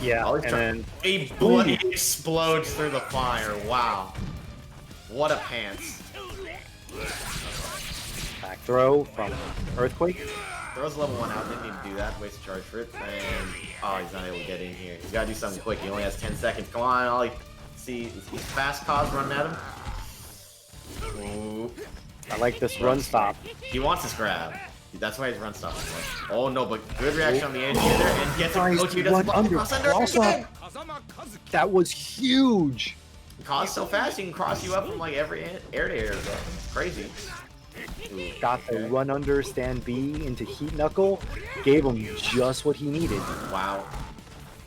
Yeah, Ollie's and then a bloody explodes through the fire. Wow, what a pants! back throw from Earthquake. Throws level 1 out. Didn't need to do that. Waste a charge for it. And he's not able to get in here. He's got to do something quick. He only has 10 seconds. Come on, Ollie. See, he's fast. Cos running at him. Ooh. I like this run stop. He wants his grab. That's why he's run stopping. Oh no, but good reaction on the edge here there, and gets Nice Kotir doesn't block the cross under. cross up. That was huge. Cos so fast he can cross you up from like every air-to-air. It's crazy. Ooh, Got the run under stand B into heat knuckle. Gave him just what he needed. Wow.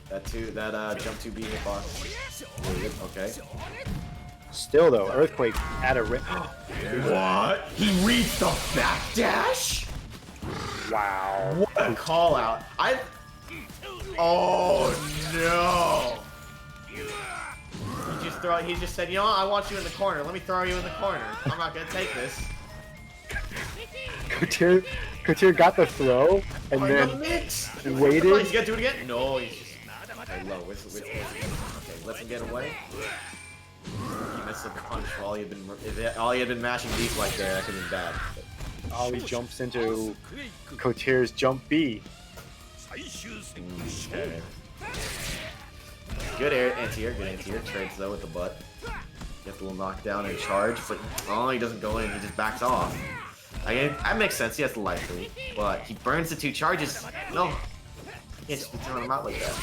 That jump 2B hitbox. Okay. Still though, Earthquake at a What? He reached the backdash? Wow. What a call out. Oh no. He just said, you know what? I want you in the corner. Let me throw you in the corner. I'm not gonna take this. Kotir got the throw and then waited. He's gonna do it again? No, he's just okay, low. Okay, lets him get away. He missed up the punch while he had been mashing deep like there. That could have been bad. Ollie jumps into Kotir's jump B. Okay. Good anti-air, Trades though with the butt. Gets a little knockdown and charge, but he doesn't go in, he just backs off. Again, that makes sense, he has the life lead, but he burns the 2 charges. No, you can't just be throwing him out like that.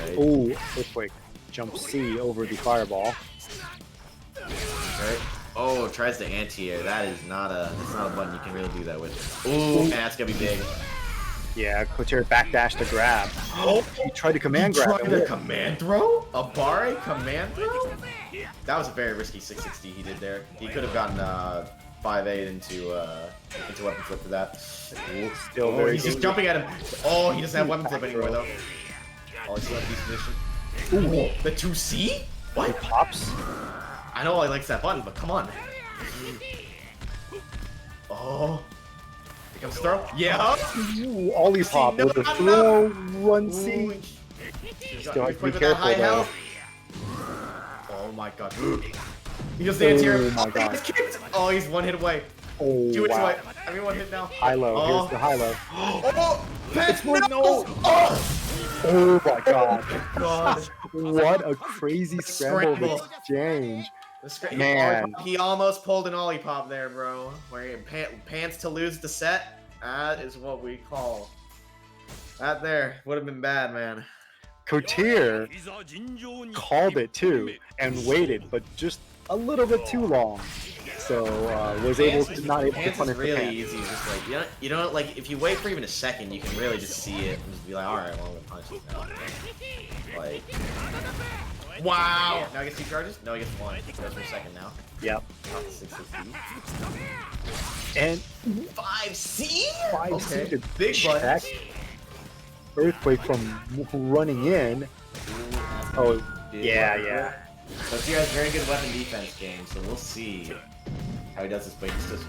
Right. Ooh, Earthquake jump C over the fireball. Right. Oh, tries the anti-air. That's not a button you can really do that with. Ooh, man, that's gonna be big. Yeah, Cotier backdash to grab. Oh, he tried to command grab. Tried a command throw? A Bare command throw? That was a very risky 660 he did there. He could have gotten 5-8 into weapon flip for that. Still very he's just jumping at him. Oh, he doesn't have weapon flip anymore though. Oh, he's still in a decent position. Ooh, the 2C? What? It pops. I know he likes that button, but come on. Oh. Here comes the throw. Yeah. Ooh, Ollie pop with the throw. Run C. Still have to be careful though. Oh my god. He just stands here. Oh my god. Oh, he's one hit away. Oh, Two hits wow. away. I mean, one hit now. High-low. Oh. Here's the high-low. Oh! Pets, no! Oh! Oh my god. God. What a crazy scramble exchange. Man. He almost pulled an ollie pop there, bro. Where he pants to lose the set. That is what we call. That there would have been bad, man. Cotier called it too and waited, but just a little bit too long. So was able to not able to punish really the pants. easy. Just like you don't like if you wait for even a second, you can really just see it and just be like, all right, well, I'm gonna punish it now. Like, wow. Now he gets 2 charges. No, he gets 1. He goes for a second now. Yep. Not 660. And 5C. 5C to Big check. Earthquake from running in. Oh, yeah. So he has very good weapon defense game, so we'll see how he does this. But he's just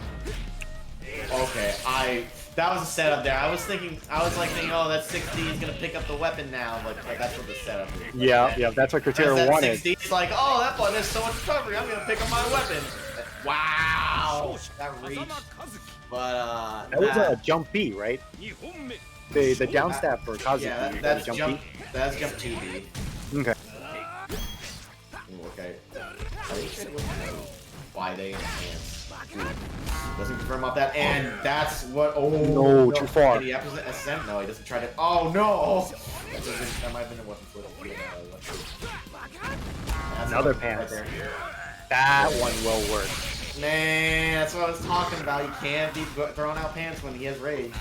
okay. That was a setup there. I was thinking, oh, that's 60. He's gonna pick up the weapon now, but that's what the setup is. Yeah, that's what Cotier wanted. 60, it's like, oh, that button has so much recovery. I'm gonna pick up my weapon. Wow, that reach. But that was a jump B, right? The down stab for Kazuki. Yeah, that's jump. That's jump 2B. Okay. Okay. Why they enhance? Doesn't confirm up that, and that's what. Oh no, too far. Did he ascent? No, he doesn't try to. Oh no! That might have been a weapon flip. Another pants. Right there. That one will work. Man, that's what I was talking about. You can't be throwing out pants when he has rage.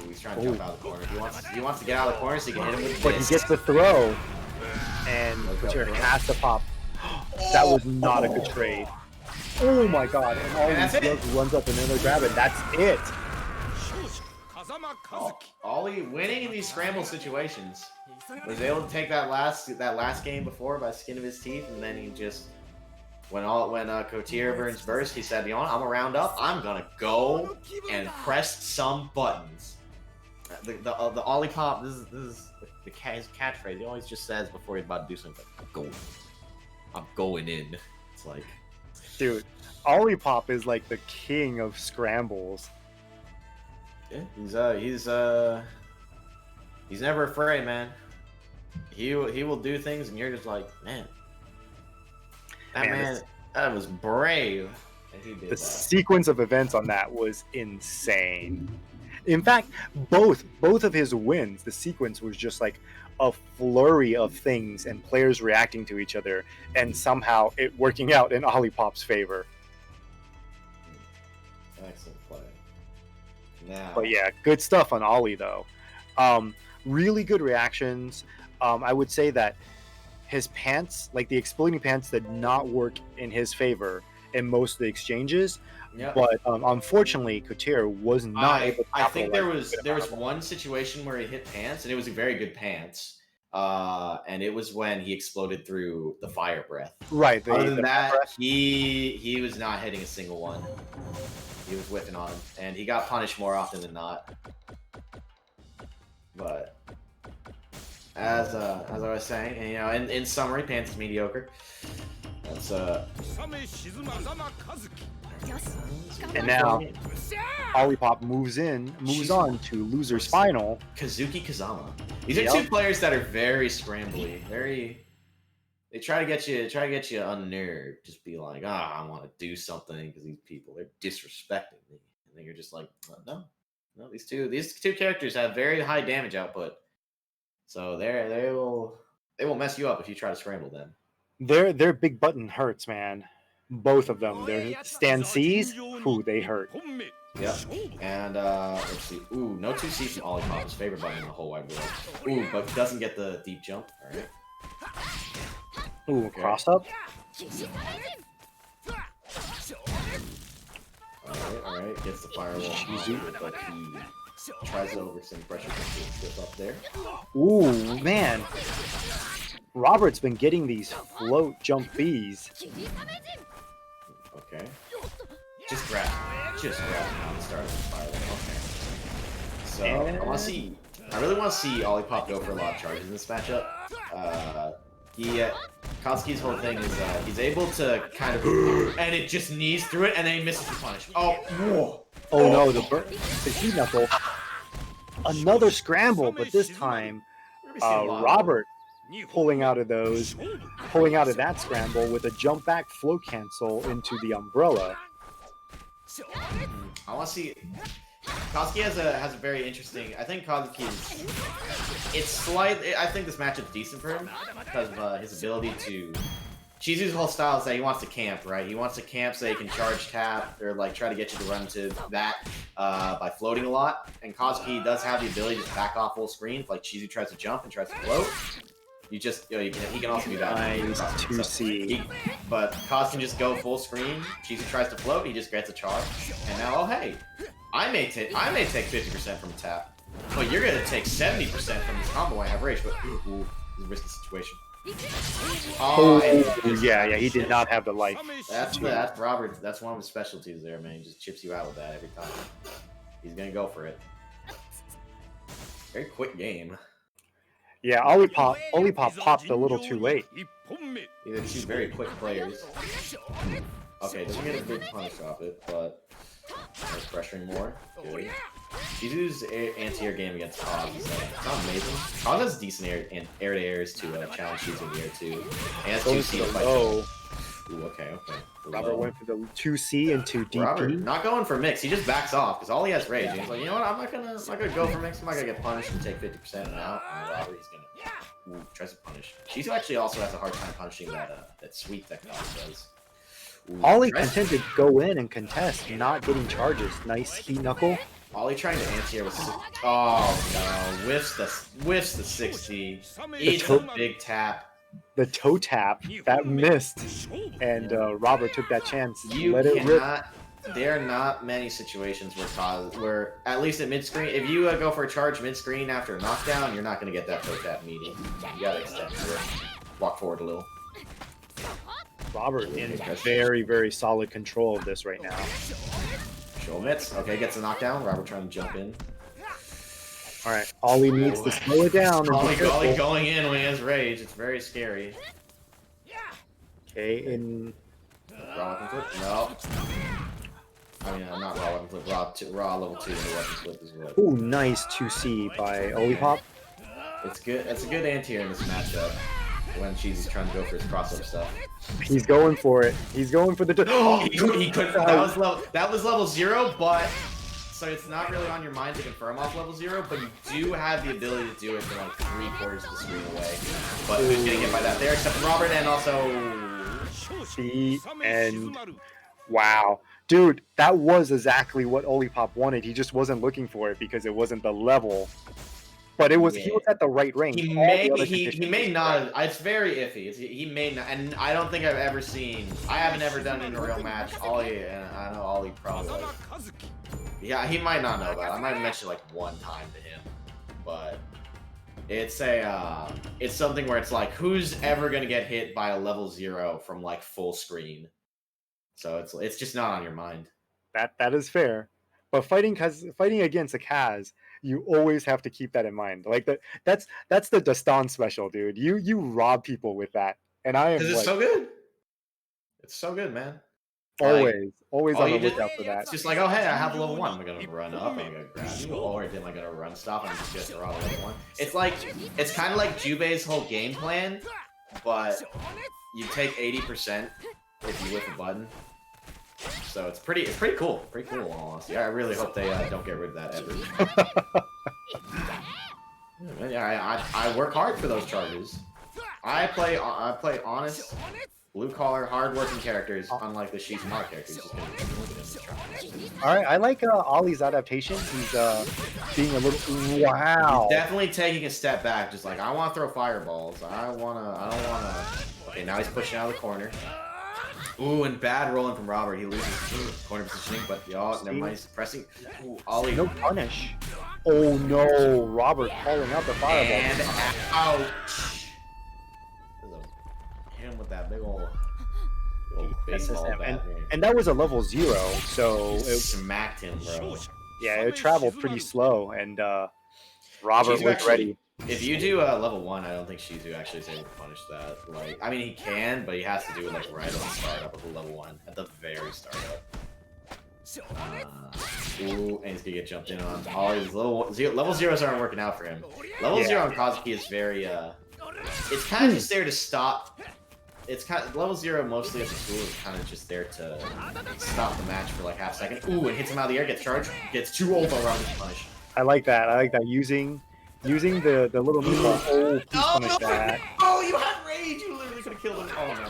He's trying to jump out of the corner. He wants to get out of the corner so he can hit him with But he gets the throw, and Cotier has to pop. That was not a good trade. Oh my god, and all he does runs up and another grab, and that's it. Ollie winning in these scramble situations. Was able to take that last game before by the skin of his teeth, and then he just when Cotier burns burst, he said, "You know what? I'm gonna round up. I'm gonna go and press some buttons." The Ollie pop. This is his catchphrase. He always just says before he's about to do something, I'm going in. It's like, dude, Ollie pop is like the king of scrambles. Yeah, he's never afraid, man. He will do things, and you're just like, man, that was brave. And he did the sequence of events on that was insane. In fact, both of his wins, the sequence was just like a flurry of things and players reacting to each other, and somehow it working out in Ollie pop's favor. Excellent play. Now, but yeah, good stuff on Ollie though. Really good reactions. I would say that his pants, like the exploding pants, did not work in his favor in most of the exchanges. Yep. But unfortunately, Cotier was not able to. I think there was one situation where he hit pants, and it was a very good pants. And it was when he exploded through the fire breath. Right. Other than that, he was not hitting a single one. He was whipping on him, and he got punished more often than not. But as I was saying, and, you know, in summary, pants is mediocre. That's And now, Ollie pop moves on to loser's final. Kazuki Kazama. These are two players that are very scrambly, They try to get you unnerved. Just be like, I want to do something because these people, they're disrespecting me, and then you're just like, no. These two characters have very high damage output, so they will mess you up if you try to scramble them. Their big button hurts, man. Both of them. Their stand C's, who they hurt. Yep. And let's see. Ooh, no 2C from Olipop, his favorite button in the whole wide world. Ooh, but doesn't get the deep jump. Alright. Ooh, cross up. Alright. Gets the firewall. But he tries to overextend pressure to slip up there. Ooh, man. Robert's been getting these float jump Bs. Okay. Just grab him on the start of the firewall. Okay. So I really want to see Olipop go for a lot of charges in this matchup. Koski's whole thing is he's able to kind of and it just knees through it and then he misses the punish. Oh, whoa. Oh no, the heat knuckle. Another scramble, but this time Robert pulling out of that scramble with a jump back float cancel into the umbrella. I want to see. Koski has a very interesting. I think Koski it's slightly. I think this matchup's decent for him because of his ability to. Shizu's whole style is that he wants to camp, right? He wants to camp so he can charge tap or like try to get you to run to that by floating a lot. And Koski does have the ability to back off full screen if like Shizu tries to jump and tries to float. He can also do that. Nice 2C. But Kaz can just go full screen. Shizu tries to float, he just gets a charge. And now, oh hey, I may take 50% from a tap, but you're gonna take 70% from this combo I have rage. But ooh, this is a risky situation. Oh, yeah, he did not have the life. That's Robert. That's one of his specialties there, man. He just chips you out with that every time. He's gonna go for it. Very quick game. Yeah, Olipop popped a little too late. They're two very quick players. Okay, doesn't get a big punish off it, but pressuring more. Good. Shizu's anti-air game against Kaz is not amazing. Kaz has decent air-to-airs to challenge Shizu in the air too. And has 2C to fight. Ooh, okay. Robert went for the 2C into DP. Robert not going for mix. He just backs off because all he has rage. He's like, you know what? I'm not gonna go for mix. I'm not gonna get punished and take 50% and out. And Robert, he's gonna tries to punish. Shizu actually also has a hard time punishing that sweep that Kaz does. Ollie content to go in and contest, not getting charges. Nice heat knuckle. Ollie trying to anti-air with. Oh no! Whiffs the 60. Eats a big tap. The toe tap that missed, and Robert took that chance. There are not many situations where at least at mid screen, if you go for a charge mid screen after a knockdown, you're not going to get that toe tap meeting. You gotta extend it. Walk forward a little. Robert in very, very solid control of this right now. Show mitts. Okay, gets a knockdown. Robert trying to jump in. All right, Ollie needs to slow it down. Ollie going in when he has rage. It's very scary. Okay, in raw weapon flip. No. I mean, not raw weapon flip. Raw level 2 weapon flip as well. Ooh, nice 2C by Olipop. It's good. It's a good anti-air in this matchup when Cheesy's trying to go for his crossover stuff. He's going for it. He's going for the. He could. That was level 0, but. So it's not really on your mind to confirm off level 0, but you do have the ability to do it from like 3/4 of the screen away. But who's getting hit by that there except for Robert and also C and wow. Dude, that was exactly what Olipop wanted. He just wasn't looking for it because it wasn't the level. But it was he was at the right range. He may not. It's very iffy. He may not, and I don't think I've ever seen. I haven't ever done it in a real match. Ollie, and I know Ollie probably. Yeah, he might not know that. I might have mentioned like one time to him, but it's something where it's like, who's ever gonna get hit by a level 0 from like full screen? So it's just not on your mind. That is fair, but fighting against a Kaz, you always have to keep that in mind. Like that's the Dastan special, dude. You rob people with that, and I am. Because it's so good. It's so good, man. Always on the lookout for that. It's just like, oh hey, I have a level 1. Am I gonna run up? Am I gonna grab you? Or am I gonna run stop? I'm just gonna run level 1. It's kind of like Jubei's whole game plan, but you take 80% if you whip a button. So it's pretty cool. Pretty cool, honestly. I really hope they don't get rid of that ever. Yeah, I work hard for those charges. I play honest, blue collar, hard-working characters, unlike the She's Smart characters. Just All right, I like Ollie's adaptation. He's being a little wow. He's definitely taking a step back, just like I want to throw fireballs. I don't wanna. Okay, now he's pushing out of the corner. Ooh, and bad rolling from Robert. He loses corner positioning, but y'all, never mind. He's pressing. Ooh, Ollie. No punish. Oh no, Robert calling out the fireball. And ouch. Hit him with that big old baseball bat. And that was a level 0, so it smacked him, bro. Yeah, it traveled pretty slow, and Robert was ready. If you do level 1, I don't think Shizu actually is able to punish that. Like, I mean, he can, but he has to do it like right on the startup of the level 1, at the very startup. Ooh, and he's gonna get jumped in on. All his level 0s aren't working out for him. Level 0 on Kazuki is very it's kind of just there to stop. It's kind of level 0 mostly as a tool is kind of just there to stop the match for like half a second. Ooh, and hits him out of the air, gets charged, gets 2 ult around the punish. I like that. Using the little meatball. Oh, please punish that. Oh, you had rage. You literally could have killed him. Oh no.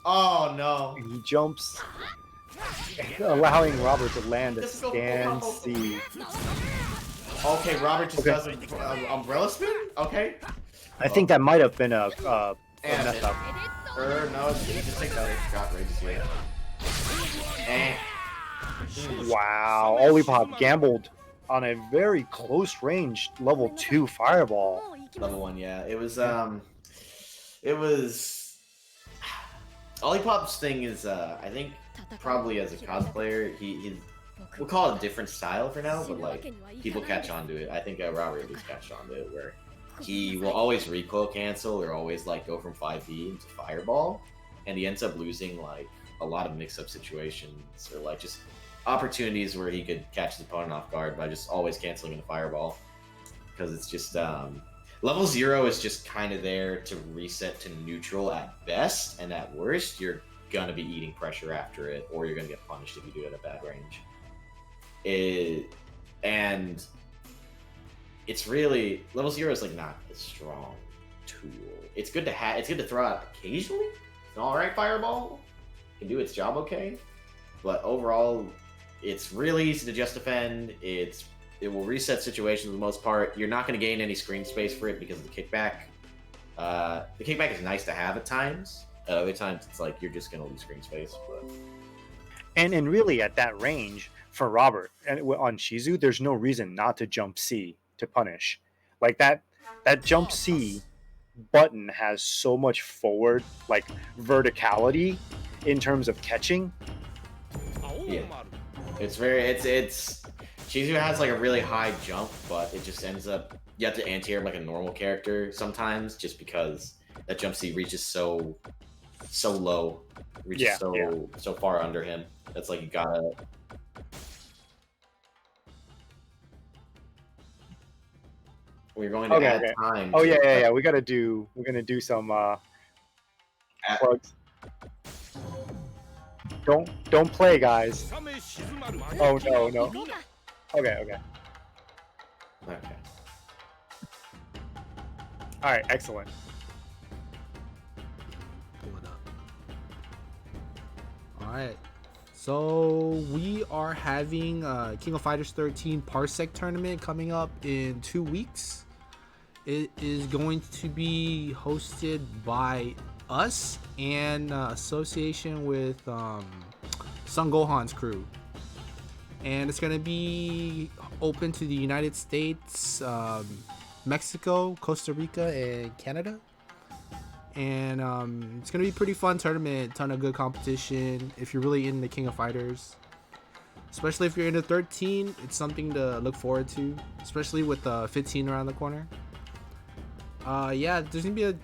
Oh no. And he jumps, allowing Robert to land a stand C. Okay, Robert just does an umbrella spin. Okay. I think that might have been a mess up. No, he just takes out shot rageously. And wow, Olipop gambled on a very close range level 2 fireball. Level 1, yeah. It was Olipop's thing is I think probably as a cosplayer we'll call it a different style for now, but like people catch on to it. I think Robert at least catched on to it, where he will always recoil cancel or always like go from 5B into fireball, and he ends up losing like a lot of mix-up situations or like just opportunities where he could catch his opponent off guard by just always canceling in a fireball, because it's just level 0 is just kind of there to reset to neutral at best, and at worst you're gonna be eating pressure after it, or you're gonna get punished if you do it at bad range. And it's really level 0 is like not a strong tool. It's good to have. It's good to throw out occasionally. It's an alright fireball. It can do its job okay, but overall, it's really easy to just defend. It will reset situations for the most part. You're not going to gain any screen space for it because of the kickback. The kickback is nice to have at times. Other times, it's like you're just going to lose screen space. But... And really, at that range for Robert and on Shizu, there's no reason not to jump C to punish. Like that jump C button has so much forward like verticality in terms of catching. Yeah, it's Shizu has like a really high jump, but it just ends up you have to anti-air like a normal character sometimes, just because that jump C reaches so low, reaches so far under him. That's like you gotta. We're going to add time. Oh yeah. We're gonna do some plugs. Don't play, guys. Oh no. Okay. All right, excellent. All right. So we are having King of Fighters 13 Parsec tournament coming up in 2 weeks. It is going to be hosted by us and association with Son Gohan's crew, and it's going to be open to the United States, Mexico, Costa Rica, and Canada. And it's going to be a pretty fun tournament, ton of good competition. If you're really into King of Fighters, especially if you're into 13, it's something to look forward to, especially with 15 around the corner. Yeah, there's going to be a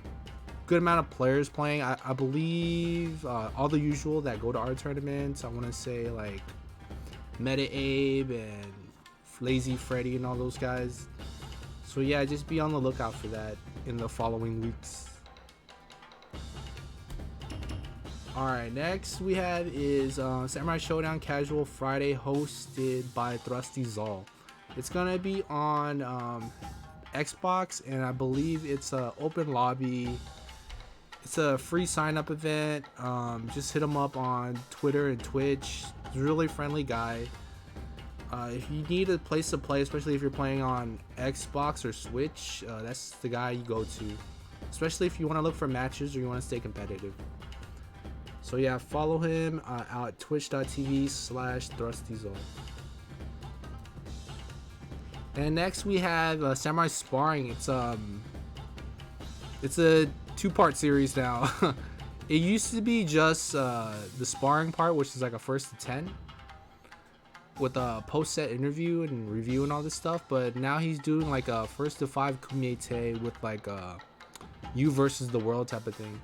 good amount of players playing. I believe all the usual that go to our tournaments. I want to say like Meta Abe and Lazy Freddy and all those guys. So yeah, just be on the lookout for that in the following weeks. Alright, next we have is Samurai Shodown Casual Friday, hosted by Thrusty Zal. It's gonna be on Xbox, and I believe it's an open lobby It's a free sign up event. Just hit him up on Twitter and Twitch. He's a really friendly guy. If you need a place to play, especially if you're playing on Xbox or Switch, that's the guy you go to. Especially if you want to look for matches or you want to stay competitive. So yeah, follow him out at twitch.tv/ThrustyZone. And next we have Samurai Sparring. It's a 2-part series now. It used to be just the sparring part, which is like a 1st to 10 with a post-set interview and review and all this stuff, but now he's doing like a 1st to 5 kumite with like you versus the world type of thing.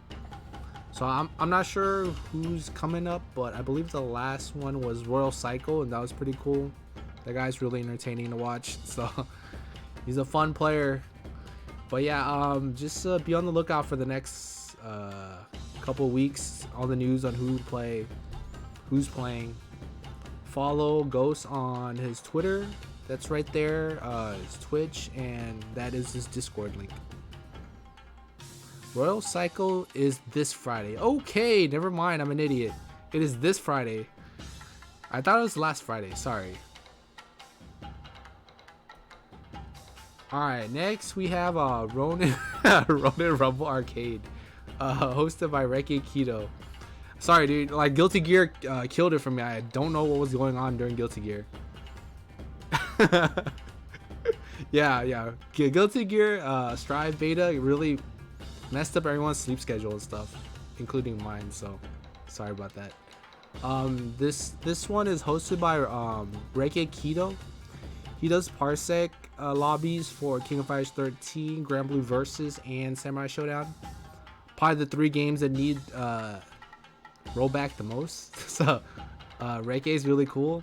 So I'm not sure who's coming up, but I believe the last one was Royal Cycle, and that was pretty cool. That guy's really entertaining to watch, so he's a fun player. But yeah, just be on the lookout for the next couple weeks, all the news on who to play, who's playing. Follow Ghost on his Twitter, that's right there, his Twitch, and that is his Discord link. Royal Cycle is this Friday. Okay, never mind, I'm an idiot. It is this Friday. I thought it was last Friday, sorry. Alright, next we have Ronin Rumble Arcade, hosted by Reki Kido. Sorry, dude, like Guilty Gear killed it for me. I don't know what was going on during Guilty Gear. yeah. Guilty Gear Strive Beta really messed up everyone's sleep schedule and stuff, including mine, so sorry about that. This one is hosted by Reki Kido. He does Parsec lobbies for King of Fighters 13, Grand Blue Versus, and Samurai Shodown. Probably the 3 games that need rollback the most. So Reiki is really cool.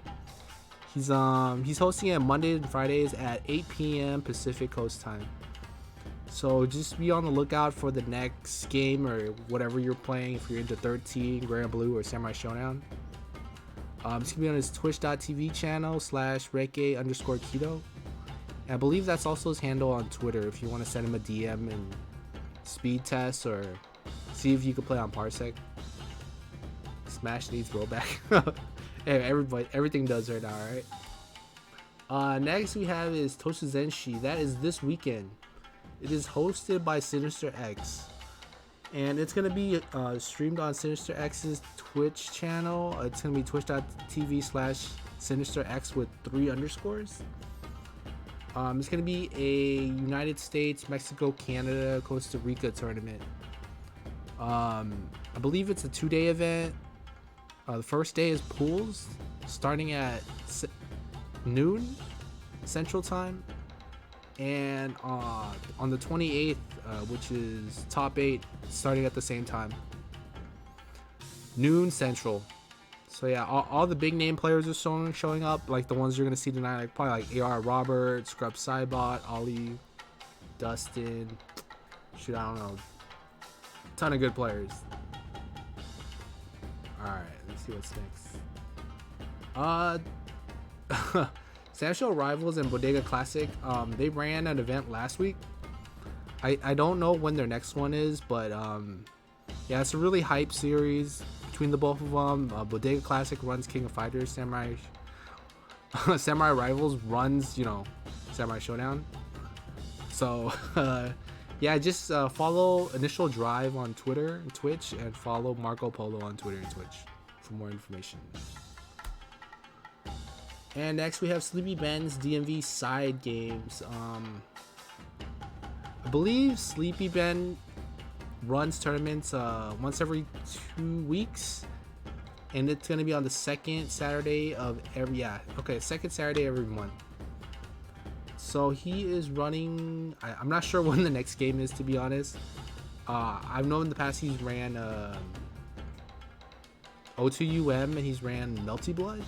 He's hosting it Mondays and Fridays at 8 p.m. Pacific Coast time. So just be on the lookout for the next game or whatever you're playing if you're into 13, Grand Blue, or Samurai Shodown. It's gonna be on his twitch.tv channel /Reiki_Kido. And I believe that's also his handle on Twitter if you want to send him a DM and speed test or see if you can play on Parsec. Smash needs rollback. Hey, everything does right now, alright? Next we have is Toshizenshi. That is this weekend. It is hosted by Sinister X. And it's going to be streamed on Sinister X's Twitch channel. It's going to be twitch.tv/SinisterX with 3 underscores. It's going to be a United States, Mexico, Canada, Costa Rica tournament. I believe it's a 2-day event. The first day is pools, starting at noon Central Time. And on the 28th, which is top 8, starting at the same time, noon Central. So yeah, all the big name players are showing up, like the ones you're gonna see tonight, like probably like AR Robert, Scrub Cybot, Ollie, Dustin. Shoot, I don't know, ton of good players. All right, let's see what's next. Sancho Rivals and Bodega Classic, they ran an event last week. I don't know when their next one is, but yeah, it's a really hype series between the both of them. Bodega Classic runs King of Fighters, Samurai Rivals runs, Samurai Shodown. So yeah, just follow Initial Drive on Twitter and Twitch, and follow Marco Polo on Twitter and Twitch for more information. And next we have Sleepy Ben's DMV side games. I believe Sleepy Ben runs tournaments once every 2 weeks, and it's gonna be on the second Saturday of second Saturday every month. So he is running. I'm not sure when the next game is, to be honest. I've known in the past he's ran O2UM and he's ran Melty Blood.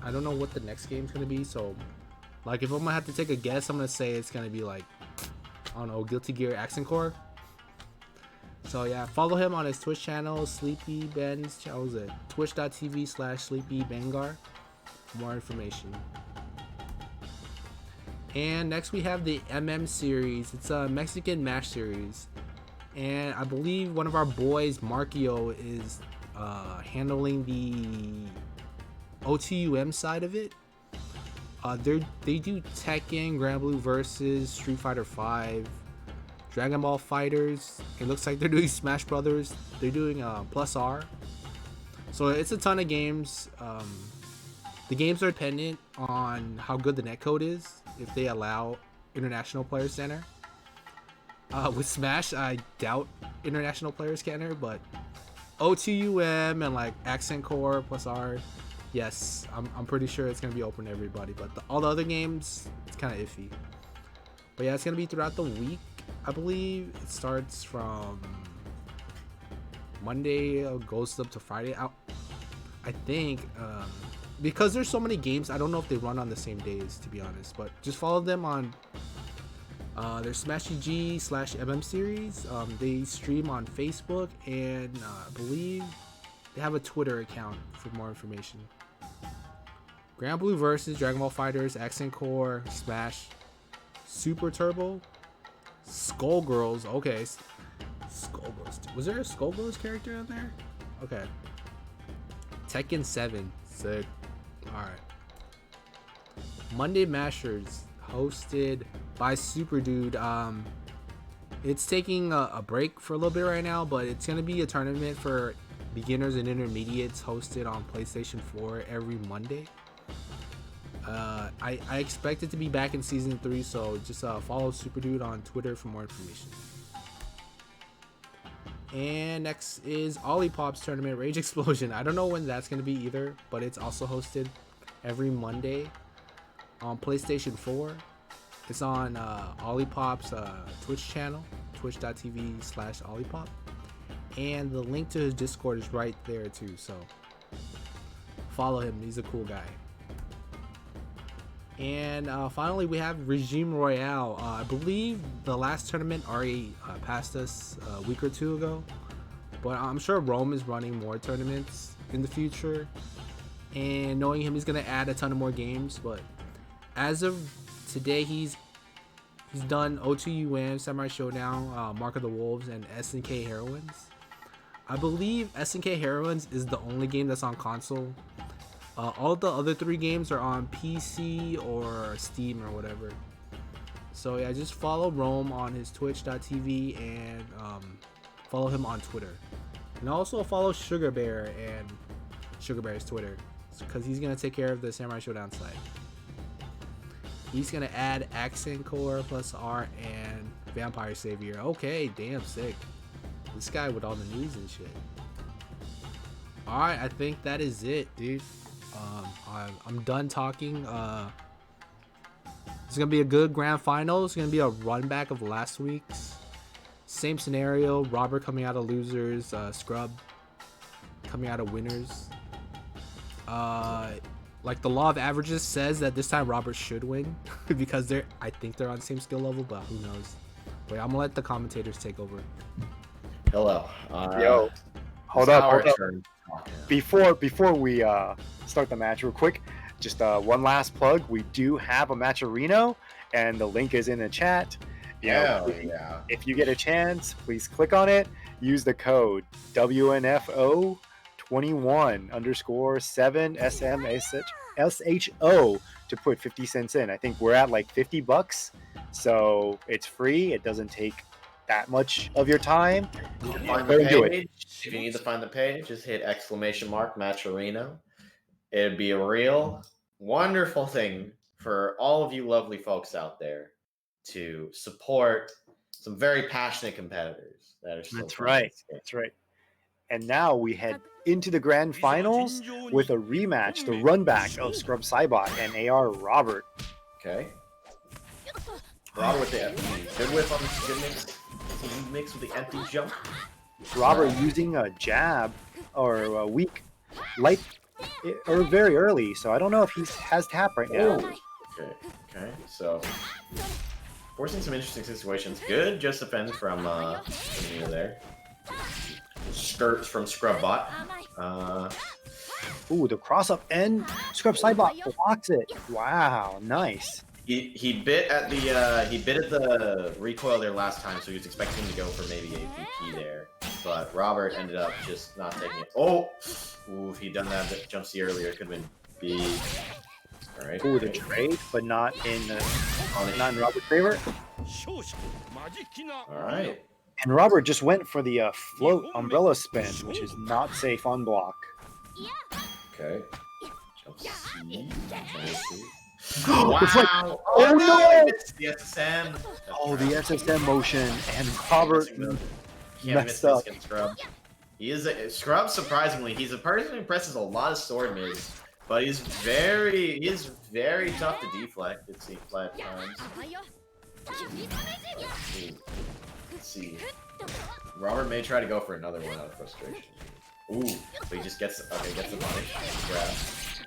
I don't know what the next game's gonna be, so like if I'm gonna have to take a guess, I'm gonna say it's gonna be like, I don't know, Guilty Gear Accent Core. So yeah, follow him on his Twitch channel, Sleepy Ben's channel, is it twitch.tv/SleepyBengar for more information. And next we have the MM series. It's a Mexican Mash series. And I believe one of our boys, Markio, is handling the OTUM side of it. They do Tekken, Grand Blue Versus, Street Fighter 5, Dragon Ball Fighters. It looks like they're doing Smash Brothers. They're doing Plus R. So it's a ton of games. The games are dependent on how good the netcode is, if they allow international players to enter. With Smash, I doubt international players can enter, but OTUM and like Accent Core Plus R, yes, I'm pretty sure it's gonna be open to everybody. But all the other games, it's kind of iffy. But yeah, it's gonna be throughout the week. I believe it starts from Monday, goes up to Friday. I think because there's so many games, I don't know if they run on the same days, to be honest. But just follow them on their Smash GG/MM series. They stream on Facebook, and I believe they have a Twitter account for more information. Grand Blue Versus, Dragon Ball Fighters, Accent Core, Smash, Super Turbo, Skullgirls. Okay, Skullgirls. Was there a Skullgirls character in there? Okay. Tekken 7. Sick. Alright. Monday Mashers, hosted by Super Dude. It's taking a break for a little bit right now, but it's gonna be a tournament for beginners and intermediates hosted on PlayStation 4 every Monday. I expect it to be back in season 3, so just follow Super Dude on Twitter for more information. And next is Olipop's tournament, Rage Explosion. I don't know when that's going to be either, but it's also hosted every Monday on PlayStation 4. It's on Olipop's Twitch channel, twitch.tv/Olipop. And the link to his Discord is right there too, so follow him. He's a cool guy. And finally, we have Regime Royale. I believe the last tournament already passed us a week or two ago, but I'm sure Rome is running more tournaments in the future. And knowing him, he's gonna add a ton of more games. But as of today, he's done O2UN, Samurai Showdown, Mark of the Wolves, and SNK Heroines. I believe SNK Heroines is the only game that's on console. All the other 3 games are on PC or Steam or whatever. So yeah, just follow Rome on his twitch.tv and follow him on Twitter. And also follow Sugar Bear and Sugar Bear's Twitter, because he's going to take care of the Samurai Showdown side. He's going to add Accent Core Plus R and Vampire Savior. Okay, damn sick. This guy with all the news and shit. Alright, I think that is it, dude. I'm done talking. It's gonna be a good grand final. It's gonna be a run back of last week's. Same scenario. Robert coming out of losers. Scrub coming out of winners. Like the law of averages says that this time Robert should win because I think they're on the same skill level, but who knows? But I'm gonna let the commentators take over. Hello. Yo, hold up. Before we start the match real quick, just one last plug. We do have a matcherino, and the link is in the chat. Yeah. If you get a chance, please click on it. Use the code WNFO 21_7SMSHO to put 50 cents in. I think we're at like $50, so it's free. It doesn't take that much of your time. If you need to find the page, just hit !matcherino. It'd be a real wonderful thing for all of you lovely folks out there to support some very passionate competitors that are still That's right. And now we head into the grand finals with a rematch, the run back of Scrub Cybot and AR Robert. Okay. Robert with the good whip on the good mix with the empty jump. Robert using a jab or a weak light or very early, so I don't know if he has tap right now. Okay. So forcing some interesting situations. Good, just defends from there. Skirts from Scrubbot. Ooh, the cross up and Scrub Cybot blocks it. Wow, nice. He bit at the recoil there last time, so he was expecting to go for maybe a VP there. But Robert ended up just not taking it. Oh! Ooh, if he'd done that jump C earlier, it could have been big. Alright. Ooh, the trade, but not in Robert's favor. Alright. And Robert just went for the float umbrella spin, which is not safe on block. Okay. Jump C. Wow! It's like, oh no! It's the SSM. Oh, the SSM motion, and Robert messed up. Scrub. He is Scrub. Surprisingly, he's a person who impresses a lot of sword mids, but he is very tough to deflect. It seems at times. Let's see. Robert may try to go for another one out of frustration. Ooh, but he just gets the punish. Grab.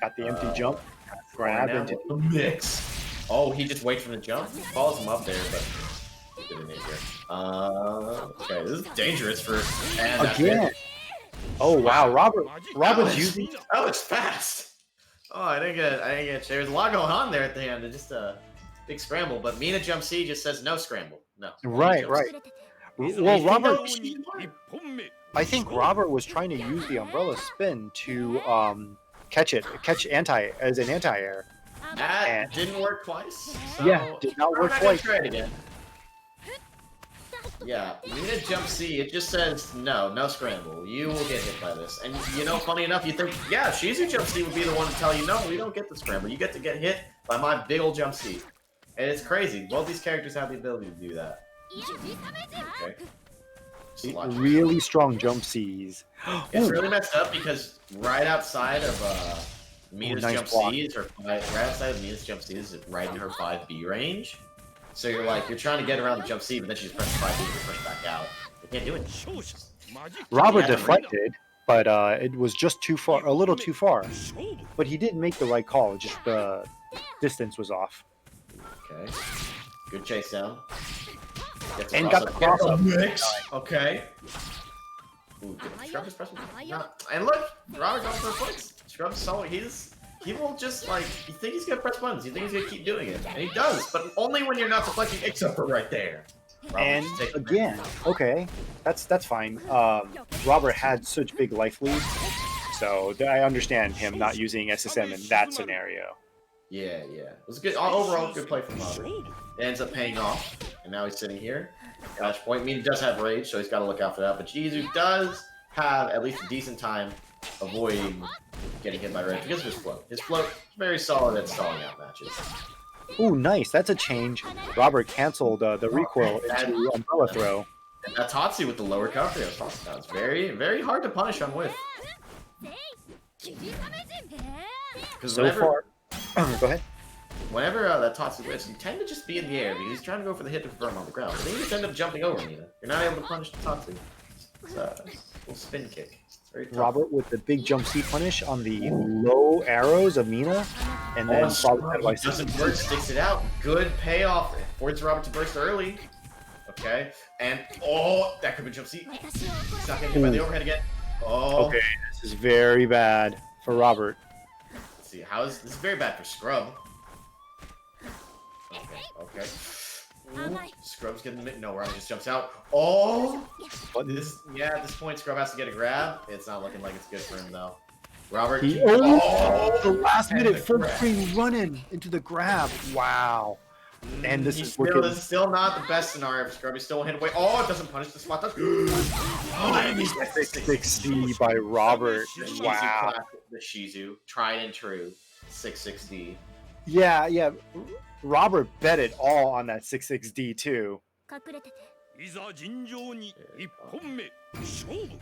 Got the empty jump. Grab into the mix. Oh, he just waits for the jump. Follows him up there, but didn't hit here. Okay, this is dangerous for again. Oh wow, Robert's using. That was fast. Oh, I didn't get. There's a lot going on there at the end. Just a big scramble, but Mina jump C just says no scramble. No. Right. Well, Robert. I think Robert was trying to use the umbrella spin to catch as an anti-air. That didn't work twice. So yeah, did not work twice. Try it again. Yeah, Mina jump C, it just says no scramble. You will get hit by this. And you know, funny enough, you think, yeah, Shizu jump C would be the one to tell you, no, we don't get the scramble. You get to get hit by my big old jump C. And it's crazy. Both these characters have the ability to do that. Okay. Really strong jump Cs. It's really messed up because right outside of Mina's jump Cs, right in her 5B range. So you're trying to get around the jump C, but then she just presses 5B and push back out. You can't do it. Robert deflected, but it was just too far, a little too far. But he did make the right call, just the distance was off. Okay. Good chase down. And got the cross up. Okay. Ooh, Scrub is pressing. No. And look, Robert going for points. Scrub's solid. He will just you think he's gonna press buttons. You think he's gonna keep doing it, and he does, but only when you're not deflecting, except for right there. And again, okay, that's fine. Robert had such big life lead, so I understand him not using SSM in that scenario. Yeah. It was good. Overall, good play from Robert. It ends up paying off, and now he's sitting here. Dash point. I mean, he does have rage, so he's got to look out for that. But Jizu does have at least a decent time avoiding getting hit by rage because of his float. His float is very solid at stalling out matches. Ooh, nice. That's a change. Robert canceled the recoil into umbrella throw. That Tatsu with the lower cover I was talking about. It's very, very hard to punish on whiff. So far, go ahead. Whenever that Tatsu whiffs, you tend to just be in the air because he's trying to go for the hit to confirm on the ground. But then you just end up jumping over Nina. You're not able to punish the Tatsu. It's a little spin kick. Very tough. Robert with the big jump C punish on the low arrows of Mina, and then doesn't burst, sticks it out. Good payoff. Forces Robert to burst early. Okay, and that could be jump C. He's not getting hit by the overhead again. Okay, this is very bad for Robert. Let's see, this is very bad for Scrub. Okay. Ooh, Scrub's getting the no, Robert just jumps out. At this point, Scrub has to get a grab. It's not looking like it's good for him though. Robert. The last minute full screen running into the grab. Wow. And this is still not the best scenario for Scrub. He still hit away. It doesn't punish the spot. And he's 660 by Robert. Wow. The Shizu, tried and true, 660. Yeah. Robert bet it all on that 6-6D too.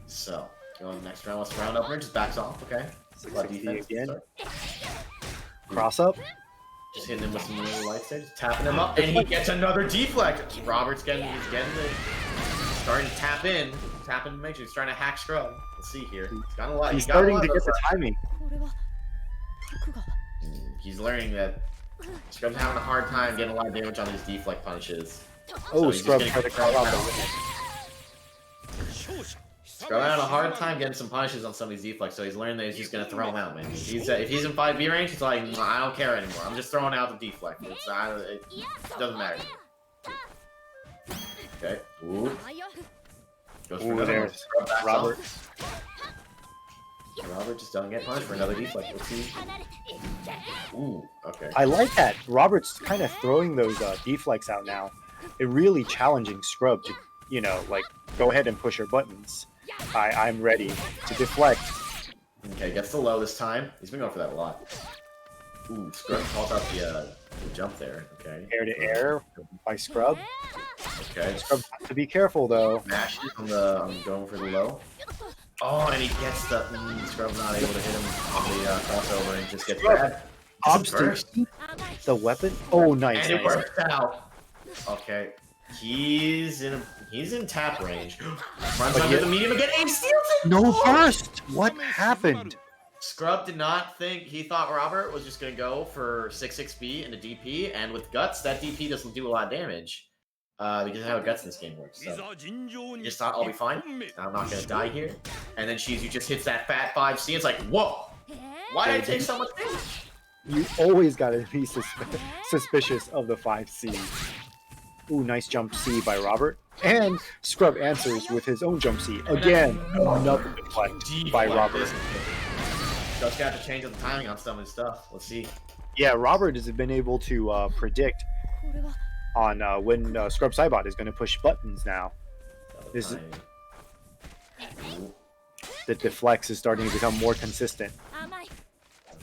So, going next round, let's round up and just backs off, okay? 6-6D again. Cross up. Just hitting him with some really lights there, just tapping him up, and he gets another deflect. Robert's starting to tap in to make sure he's trying to hack Scrub. Let's see here. He's starting to get the timing. He's learning that Scrub's having a hard time getting a lot of damage on these deflect punishes. Scrub tried to call out the Scrub had a hard time getting some punishes on some of these deflects, so he's learned that he's just gonna throw them out, man. If he's in 5B range, he's like, I don't care anymore. I'm just throwing out the deflect. It doesn't matter to me. Okay. Ooh. Goes for another one. Scrub backs Robert. off. Robert just doesn't get punished for another deflect. Let's see. Ooh. Okay. I like that. Robert's kind of throwing those deflects out now. It really challenging Scrub to, like, go ahead and push your buttons. I'm ready to deflect. Okay, gets the low this time. He's been going for that a lot. Ooh, Scrub calls out the jump there. Okay. Air to air by Scrub. Okay. Scrub has to be careful though. Mashes on going for the low. Oh, and he gets the Scrub not able to hit him on the crossover and just gets that. Obstinate. The weapon. Oh, nice. And it nice. works out. Okay. He's in tap range. Runs under the medium again and steals it! No burst! What happened? Scrub did not think, he thought Robert was just gonna go for 6-6B and a DP, and with Guts, that DP doesn't do a lot of damage. Because of how Guts in this game works. So he just thought, I'll be fine. I'm not gonna die here. And then Shizu just hits that fat 5C. It's like, whoa! Why did I take so much damage? You always gotta be suspicious of the 5C. Ooh, nice jump C by Robert. And Scrub answers with his own jump C. Again, another deflect by Robert. Just got to change the timing on some of his stuff. Let's see. Yeah, Robert has been able to predict on when Scrub Cybot is going to push buttons now. This is, the deflects is starting to become more consistent.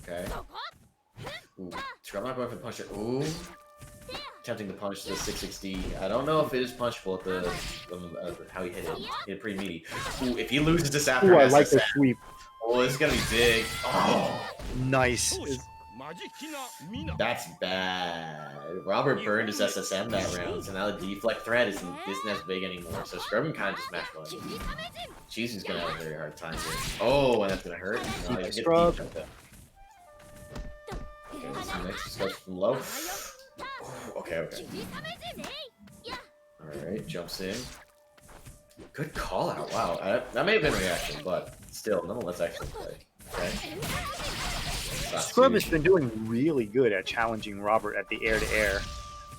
Okay. Ooh, Scrub not going for the punch. Ooh. Attempting to punish the 660. I don't know if it is punishable at the how he hit it. He hit it pretty meaty. Ooh, if he loses this after Ooh, I like the sweep. Oh, this is gonna be big. Oh, Nice. that's bad. Robert burned his SSM that round, so now the deflect threat isn't as big anymore. So Scrub can kind of just mash one. Shizu's gonna have a very hard time here. Oh, and that's gonna hurt. No, he gets Scrub. the okay, this is the next goes from low. Okay. Alright, jumps in. Good call out. Wow, that may have been a reaction, but still, nonetheless, excellent play. Okay. Scrub has been doing really good at challenging Robert at the air to air.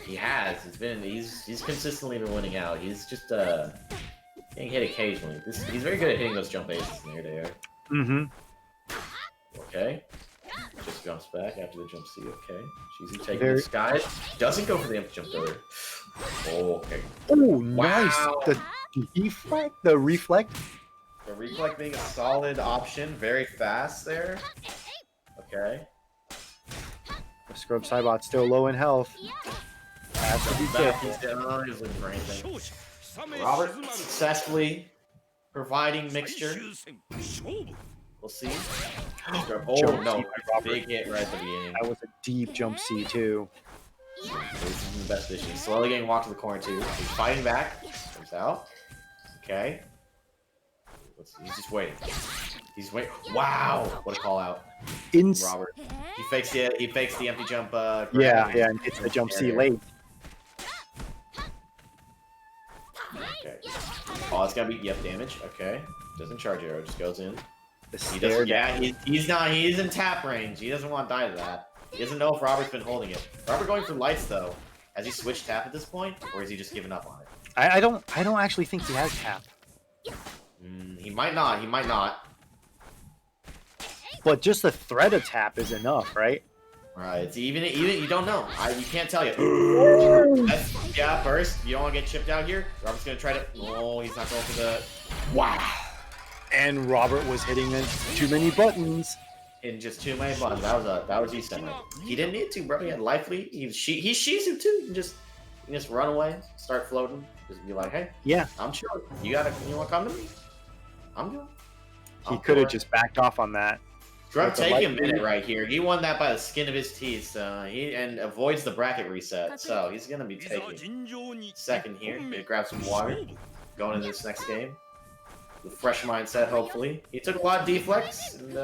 He has. He's consistently been winning out. He's just getting hit occasionally. He's very good at hitting those jump aces in air to air. Mm-hmm. Okay. Just jumps back after the jump C. Okay. She's taking the skies. Doesn't go for the empty jump though. Oh, okay. Oh, Wow. nice. The deflect, the reflect. The reflect being a solid option. Very fast there. Okay. The Scrub Cybot's still low in health. Has to be careful. He's looking for anything. Robert successfully providing mixture. We'll see. Oh Jump no, C by Robert. big hit right at the beginning. That was a deep jump C too. This is the best position. Slowly getting walked to the corner too. He's fighting back. Comes out. Okay. He's just waiting. He's waiting. Wow! What a call out. Robert. He fakes the empty jump. Yeah, and it's the jump C late. Okay. Oh, it's gotta be damage. Okay. Doesn't charge arrow, just goes in. He doesn't. Yeah, he's in tap range. He doesn't want to die to that. He doesn't know if Robert's been holding it. Robert going for lights though. Has he switched tap at this point, or is he just given up on it? I don't actually think he has tap. He might not. He might not. But just the threat of tap is enough, right? Right. It's even you don't know. You can't tell you. Yeah, first you don't want to get chipped out here. Robert's gonna try to. Oh, he's not going for the. Wow. And Robert was hitting too many buttons. In just too many buttons. That was decent. Right? He didn't need to, bro. He had life lead. He's Shizu too. You can just run away, start floating. Just be like, hey, Yeah, I'm chill. You want to come to me? I'm good. he could have just backed off on that. Scrub With the taking a light minute lead. right here. He won that by the skin of his teeth. And avoids the bracket reset. So he's gonna be taking second here. Gonna grab some water. Going into this next game. With fresh mindset, hopefully. He took a lot of deflects and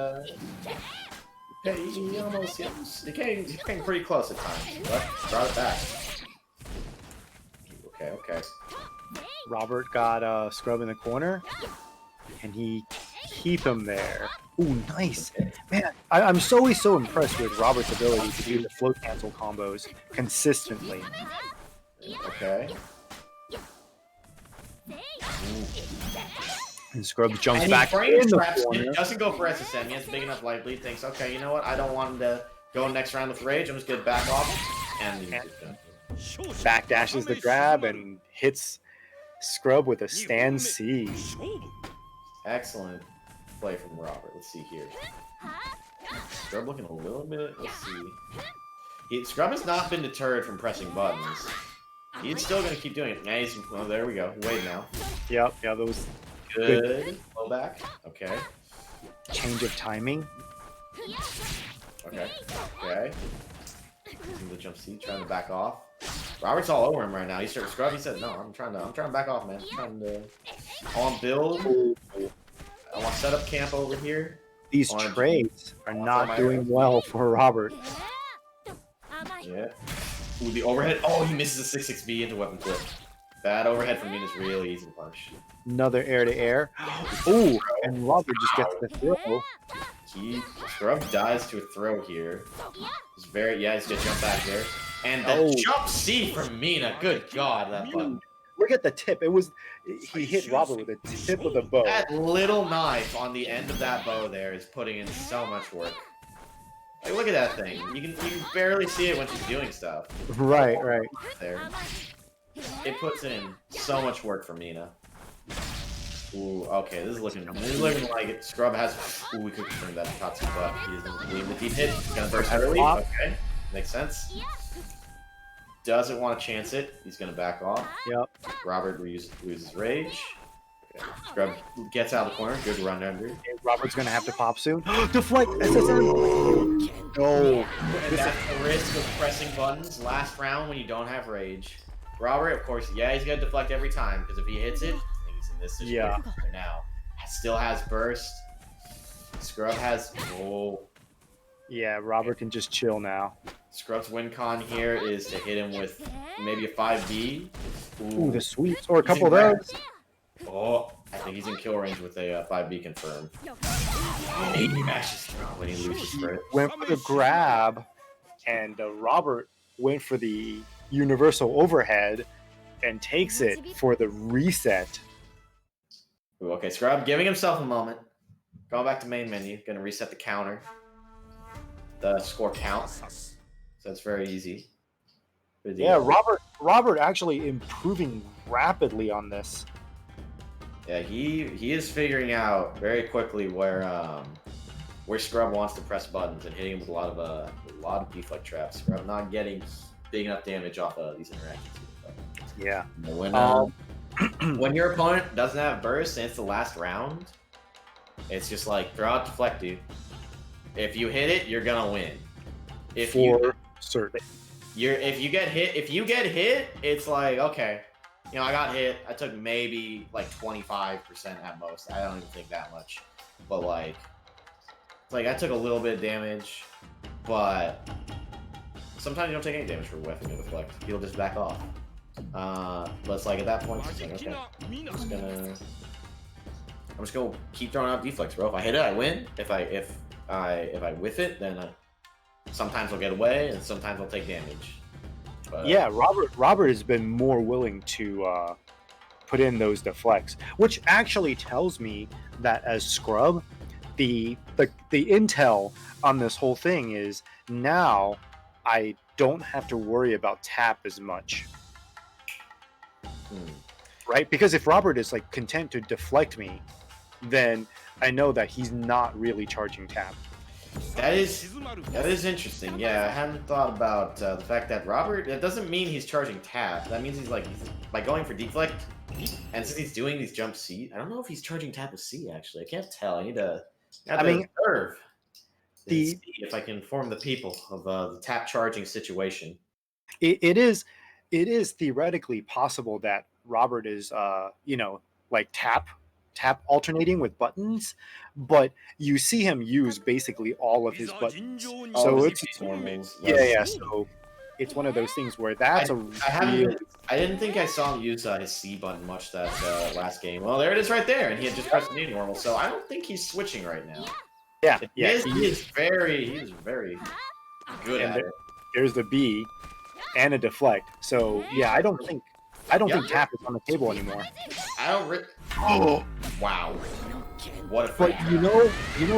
he almost he came pretty close at times, but brought it back. Okay. Robert got Scrub in the corner. Can he keep him there? Ooh, nice. Man, I'm always so impressed with Robert's ability to do the float cancel combos consistently. Okay. And Scrubs jumps And back he in frame the traps, corner. doesn't go for SSM. He has big enough light lead. Thinks, okay, you know what? I don't want him to go next round with rage. I'm just gonna back off. And he's just gonna... Backdashes the grab and hits Scrub with a stand C. Excellent play from Robert. Let's see here. Scrub looking a little bit. Let's see. Scrub has not been deterred from pressing buttons. He's still gonna keep doing it. Yeah, well, there we go. Wait now. Yep, yeah, those Good. Low back. Okay. change of timing. Okay. Okay. The jump C, trying to back off. Robert's all over him right now. He started Scrub. He said, "No, I'm trying to back off, man. I want build. I want set up camp over here." These trades are not doing well for Robert. Yeah. Ooh, the overhead. Oh, he misses a 6-6B into weapon flip. That overhead from Mina's really easy to punish. Another air to air. Ooh, and Robert just gets the throw. Scrub dies to a throw here. He's he's gonna jump back there. And the jump C from Mina. Good God, that button. Look at the tip. He hit Robert with the tip of the bow. That little knife on the end of that bow there is putting in so much work. Like, look at that thing. You can barely see it when she's doing stuff. Right. There. It puts in so much work for Mina. Ooh, okay, this is looking like it. Scrub has. Ooh, we could turn that Tatsu, but he doesn't believe the deep hit. He's gonna burst early. Okay, makes sense. Doesn't want to chance it. He's gonna back off. Yep. Robert loses rage. Okay. Scrub gets out of the corner. Good run under. Okay, Robert's gonna have to pop soon. Deflect SSM. No. And that's the risk of pressing buttons last round when you don't have rage. Robert, of course, he's gonna deflect every time because if he hits it, he's in this situation right now. Still has burst. Scrub has. Oh. Yeah, Robert can just chill now. Scrub's win con here is to hit him with maybe a 5B. Ooh, the sweeps or a couple of those. Oh, I think he's in kill range with a 5B confirmed. He mashes when he loses for it. Went for the grab, and Robert went for the universal overhead and takes it for the reset. Ooh, okay, Scrub giving himself a moment. Going back to main menu, gonna reset the counter. The score count. So it's very easy. Yeah, Robert actually improving rapidly on this. Yeah, he is figuring out very quickly where Scrub wants to press buttons and hitting him with a lot of deflect traps. Scrub not getting big enough damage off of these interactions. Yeah. When your opponent doesn't have burst and it's the last round, it's just like throw out deflect, dude. If you hit it, you're gonna win. If you get hit, it's like, okay, you know, I got hit. I took maybe like 25% at most. I don't even think that much, but like, it's like I took a little bit of damage, but sometimes you don't take any damage for whiffing a deflect. He'll just back off. But it's like at that point, it's like, okay, I'm just gonna keep throwing out deflects, bro. If I hit it, I win. If I whiff it, then sometimes I'll get away, and sometimes I'll take damage. But, yeah, Robert has been more willing to put in those deflects, which actually tells me that as Scrub, the intel on this whole thing is now I don't have to worry about tap as much. Right? Because if Robert is like content to deflect me, then I know that he's not really charging tap. That is interesting. Yeah, I hadn't thought about the fact that Robert. That doesn't mean he's charging tap. That means he's by going for deflect, and since he's doing these jump C, I don't know if he's charging tap with C. Actually, I can't tell. I need to. Observe. See if I can inform the people of the tap charging situation. It is theoretically possible that Robert is like tap alternating with buttons, but you see him use basically all of his buttons. So it's normals. yeah. So it's one of those things where that's I didn't think I saw him use his C button much that last game. Well, there it is right there, and he had just pressed the normal, so I don't think he's switching right now. yeah. He is very good at it. There's the B and a deflect. So yeah, I don't think tap is on the table anymore. Oh wow! What a But fake. you know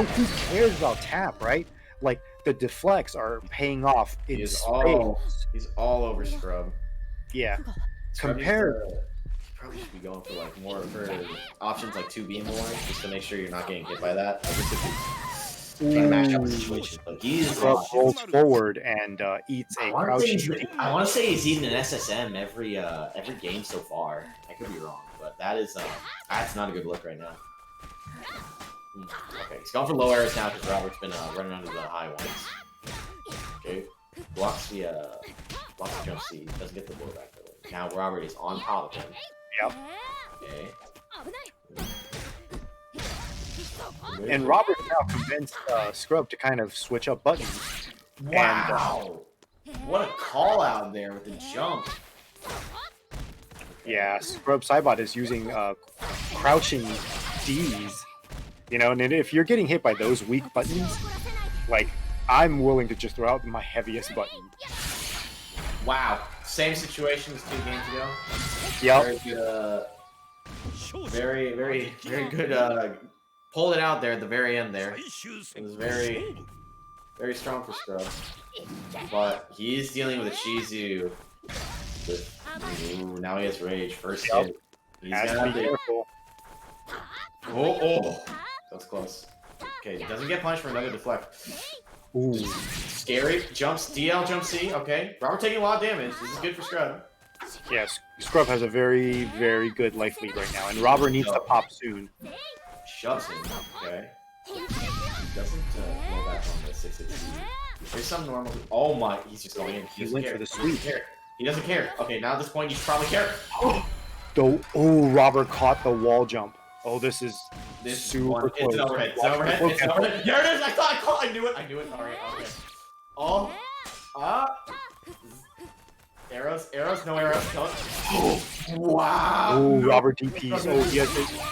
who cares about tap, right? Like the deflects are paying off in He's spades. all over Scrub. Yeah. Scrub Compared. He probably should be going for like more for options like 2B more, just to make sure you're not getting hit by that. Like, this could be trying to match up the situation, but he's Scrub rolls forward and eats a crouching. I want to say he's eaten an SSM every game so far. I could be wrong, but that's not a good look right now. Okay, he's going for low airs now because Robert's been running under the high ones. Okay, blocks the jump C, doesn't get the blowback though. Now Robert is on top of him. Yep. Okay. And Robert now convinced Scrub to kind of switch up buttons. Wow! What a call out there with the jump. Yeah, Scrub Cybot is using crouching Ds. You know, and if you're getting hit by those weak buttons, like, I'm willing to just throw out my heaviest button. Wow. Same situation as 2 games ago. Yep. Very good. Pulled it out there at the very end there. It was very strong for Scrub. But he's dealing with a Shizu. Ooh, now he has rage. First hit. He's Has to be careful. Oh. That's close. Okay, he doesn't get punished for another deflect. Ooh. Scary. Jumps. DL jump C. Okay. Robert taking a lot of damage. This is good for Scrub. Yes, Scrub has a very, very good life lead right now, and Robert needs to pop soon. Shoves him. Okay. He doesn't blow back on the 6-6. There's some normal. Oh my. He's just going in. He went for the sweep. He doesn't care. Okay, now at this point, you should probably care. Robert caught the wall jump. Oh, this is super close. It's an overhead. It's overhead. It's overhead. There it is. I knew it. I knew it. All right. Okay. Oh. Arrows. No arrows. Wow. Oh, Robert DPs. Oh, yes.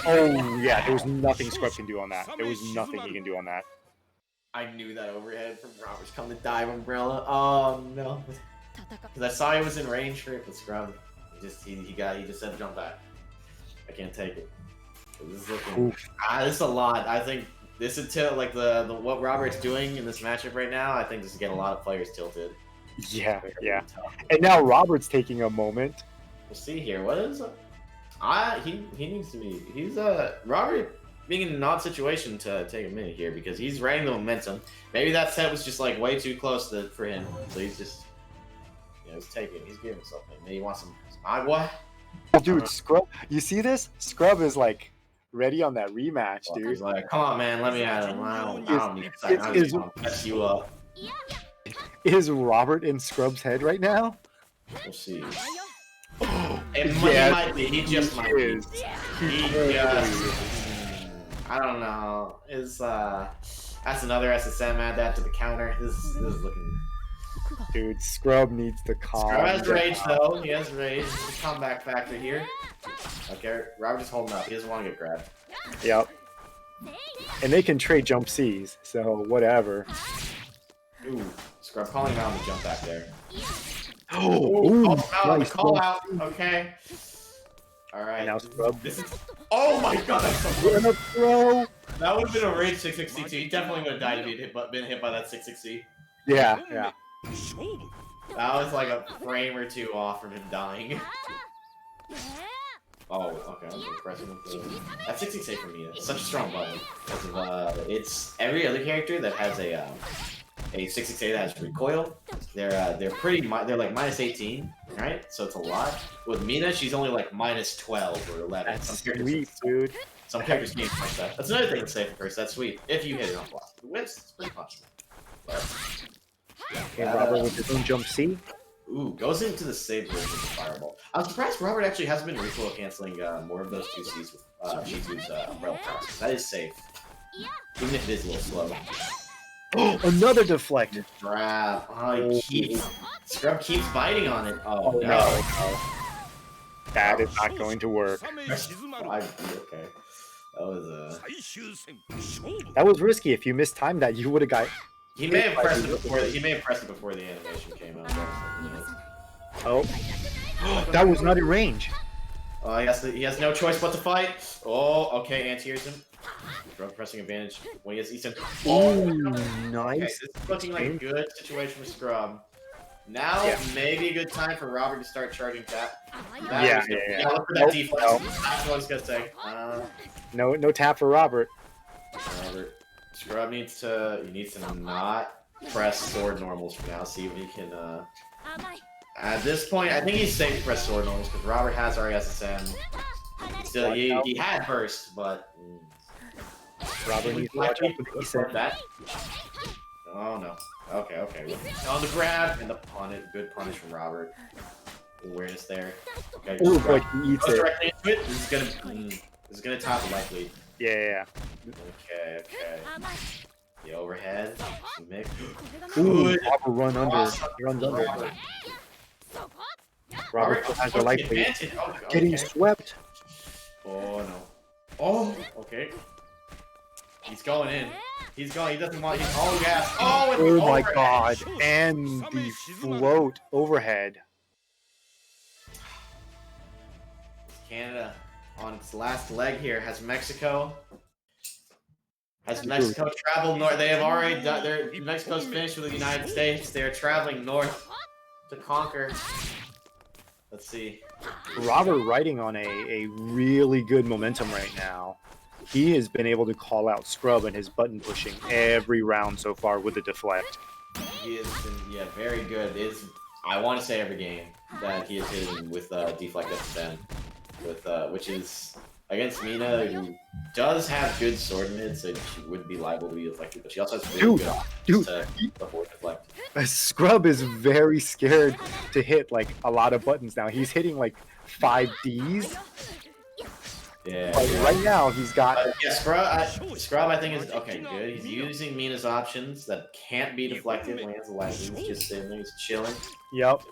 Oh, yeah. There was nothing Scrub can do on that. There was nothing he can do on that. I knew that overhead from Robert's coming to dive umbrella. Oh no. Because I saw he was in range for it, but Scrub. He just said jump back. I can't take it. This is looking. This is a lot. I think this is like the what Robert's doing in this matchup right now. I think this is getting a lot of players tilted. Yeah. And now Robert's taking a moment. We'll see here. What is? He needs to be. He's Robert being in an odd situation to take a minute here because he's riding the momentum. Maybe that set was just like way too close for him, so he's just he's giving himself. Maybe he wants some agua. Oh, dude, Scrub. You see this? Scrub is like ready on that rematch, dude. He's like, come on, man, let me at him. I don't need to I just want to mess you up. Is Robert in Scrub's head right now? We'll see. He might be. He just might be. I don't know. That's another SSM. Add that to the counter. This is looking. Dude, Scrub needs to calm. Scrub has rage though. He has rage. There's a comeback factor here. Okay, Robert just holding up. He doesn't want to get grabbed. Yep. And they can trade jump Cs, so whatever. Ooh, Scrub calling him out on the jump back there. Nice call out. Okay. All right. Now Scrub. Oh my God! That's so throw. That would have been a rage 660 too. He definitely would have died if he'd been hit by that 660. Yeah. That was like a frame or two off from him dying. Oh, okay. I was impressed with that 668 for me is such a strong button because of it's every other character that has a 668 that has recoil. They're like minus 18, right? So it's a lot. With Mina, she's only like minus 12 or 11. That's sweet, dude. Some characters can't punch that. That's another thing to say for Curse. That's sweet if you hit it on block. It's pretty possible. Okay, Robert with his own jump C. Ooh, goes into the save version of the Fireball. I'm surprised Robert actually hasn't been recoil canceling more of those 2Cs with Shizu's Umbrella Cross. That is safe. Even if it is a little slow. Another deflect. Grab. Oh, Scrub keeps biting on it. Oh, Oh, no. no. That is not going to work. Okay. That was That was risky. If you mistimed that, you would have got. He may have pressed it before. He may have pressed it before the animation came out. Oh, that was not in range. He has no choice but to fight. Oh, okay. Anti-hears him. Scrub pressing advantage when he has Ethan. Oh, Okay, nice. this is looking like a good situation for Scrub. Now, maybe a good time for Robert to start charging tap. Yeah. Look for that deflex. No. That's what I was gonna say. No tap for Robert. Robert. Scrub needs to not press sword normals for now. See if he can. At this point, I think he's safe to press sword normals because Robert has RSSM. Still, he had burst, but Robert needs to watch out for decent. that. Oh no. Okay. On the grab and the punish. Good punish from Robert. Awareness there. Okay. Oh, but he eats Goes it. directly into it. This is gonna top the life lead. Yeah. Okay. The overhead. Mix. Ooh, Robert run under. Awesome. He runs under. Robert. Robert still has the life lead. advantage. Oh, Getting okay. swept. Oh no. Oh, okay. He's going in. He's going. He doesn't want. He's all gas. Oh, and Oh the my overhead. god. And the float overhead. Canada on its last leg here has Mexico. Has Mexico traveled north? They have already done. Mexico's finished with the United States. They are traveling north to conquer. Let's see. Robert riding on a really good momentum right now. He has been able to call out Scrub and his button pushing every round so far with the deflect. He has been, very good. I want to say every game that he has hit with deflect SSM, which is against Mina, who does have good sword mid, so she would be liable to be deflected, but she also has really good to avoid deflect. Scrub is very scared to hit like a lot of buttons now. He's hitting like 5 Ds. Yeah. But right now he's got. Scrub I think is okay. Good. He's using Mina's options that can't be deflected when he has a light. He's just sitting there. He's chilling. Yep.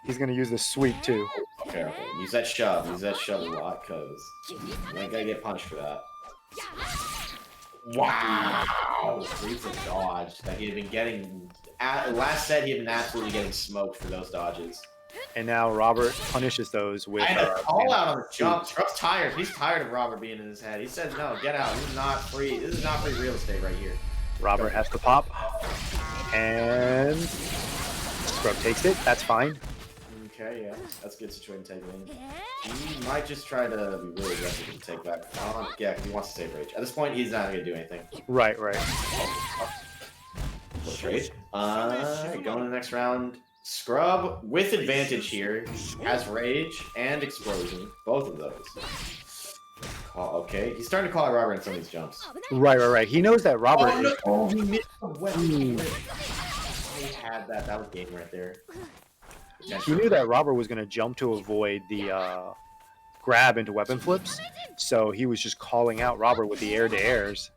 He's gonna use the sweep too. Okay. Use that shove. Use that shove a lot, cause you ain't gonna get punished for that. Wow. Reads a dodge that he had been getting. Last set he had been absolutely getting smoked for those dodges. And now Robert punishes those with. And a call out on the jump. Scrub's tired. He's tired of Robert being in his head. He says, "No, get out. This is not free. This is not free real estate right here." Robert has to pop, and Scrub takes it. That's fine. Okay, yeah, that's a good situation to take it in. He might just try to be really aggressive and take back. Yeah, because he wants to save rage. At this point, he's not gonna do anything. Right. We'll trade. Going to the next round. Scrub with advantage here has rage and explosion, both of those. Okay, he's starting to call out Robert in some of these jumps. Right. He knows that Robert. He missed the weapon. He had that. That was game right there. He knew that Robert was gonna jump to avoid the grab into weapon flips, so he was just calling out Robert with the air-to-airs.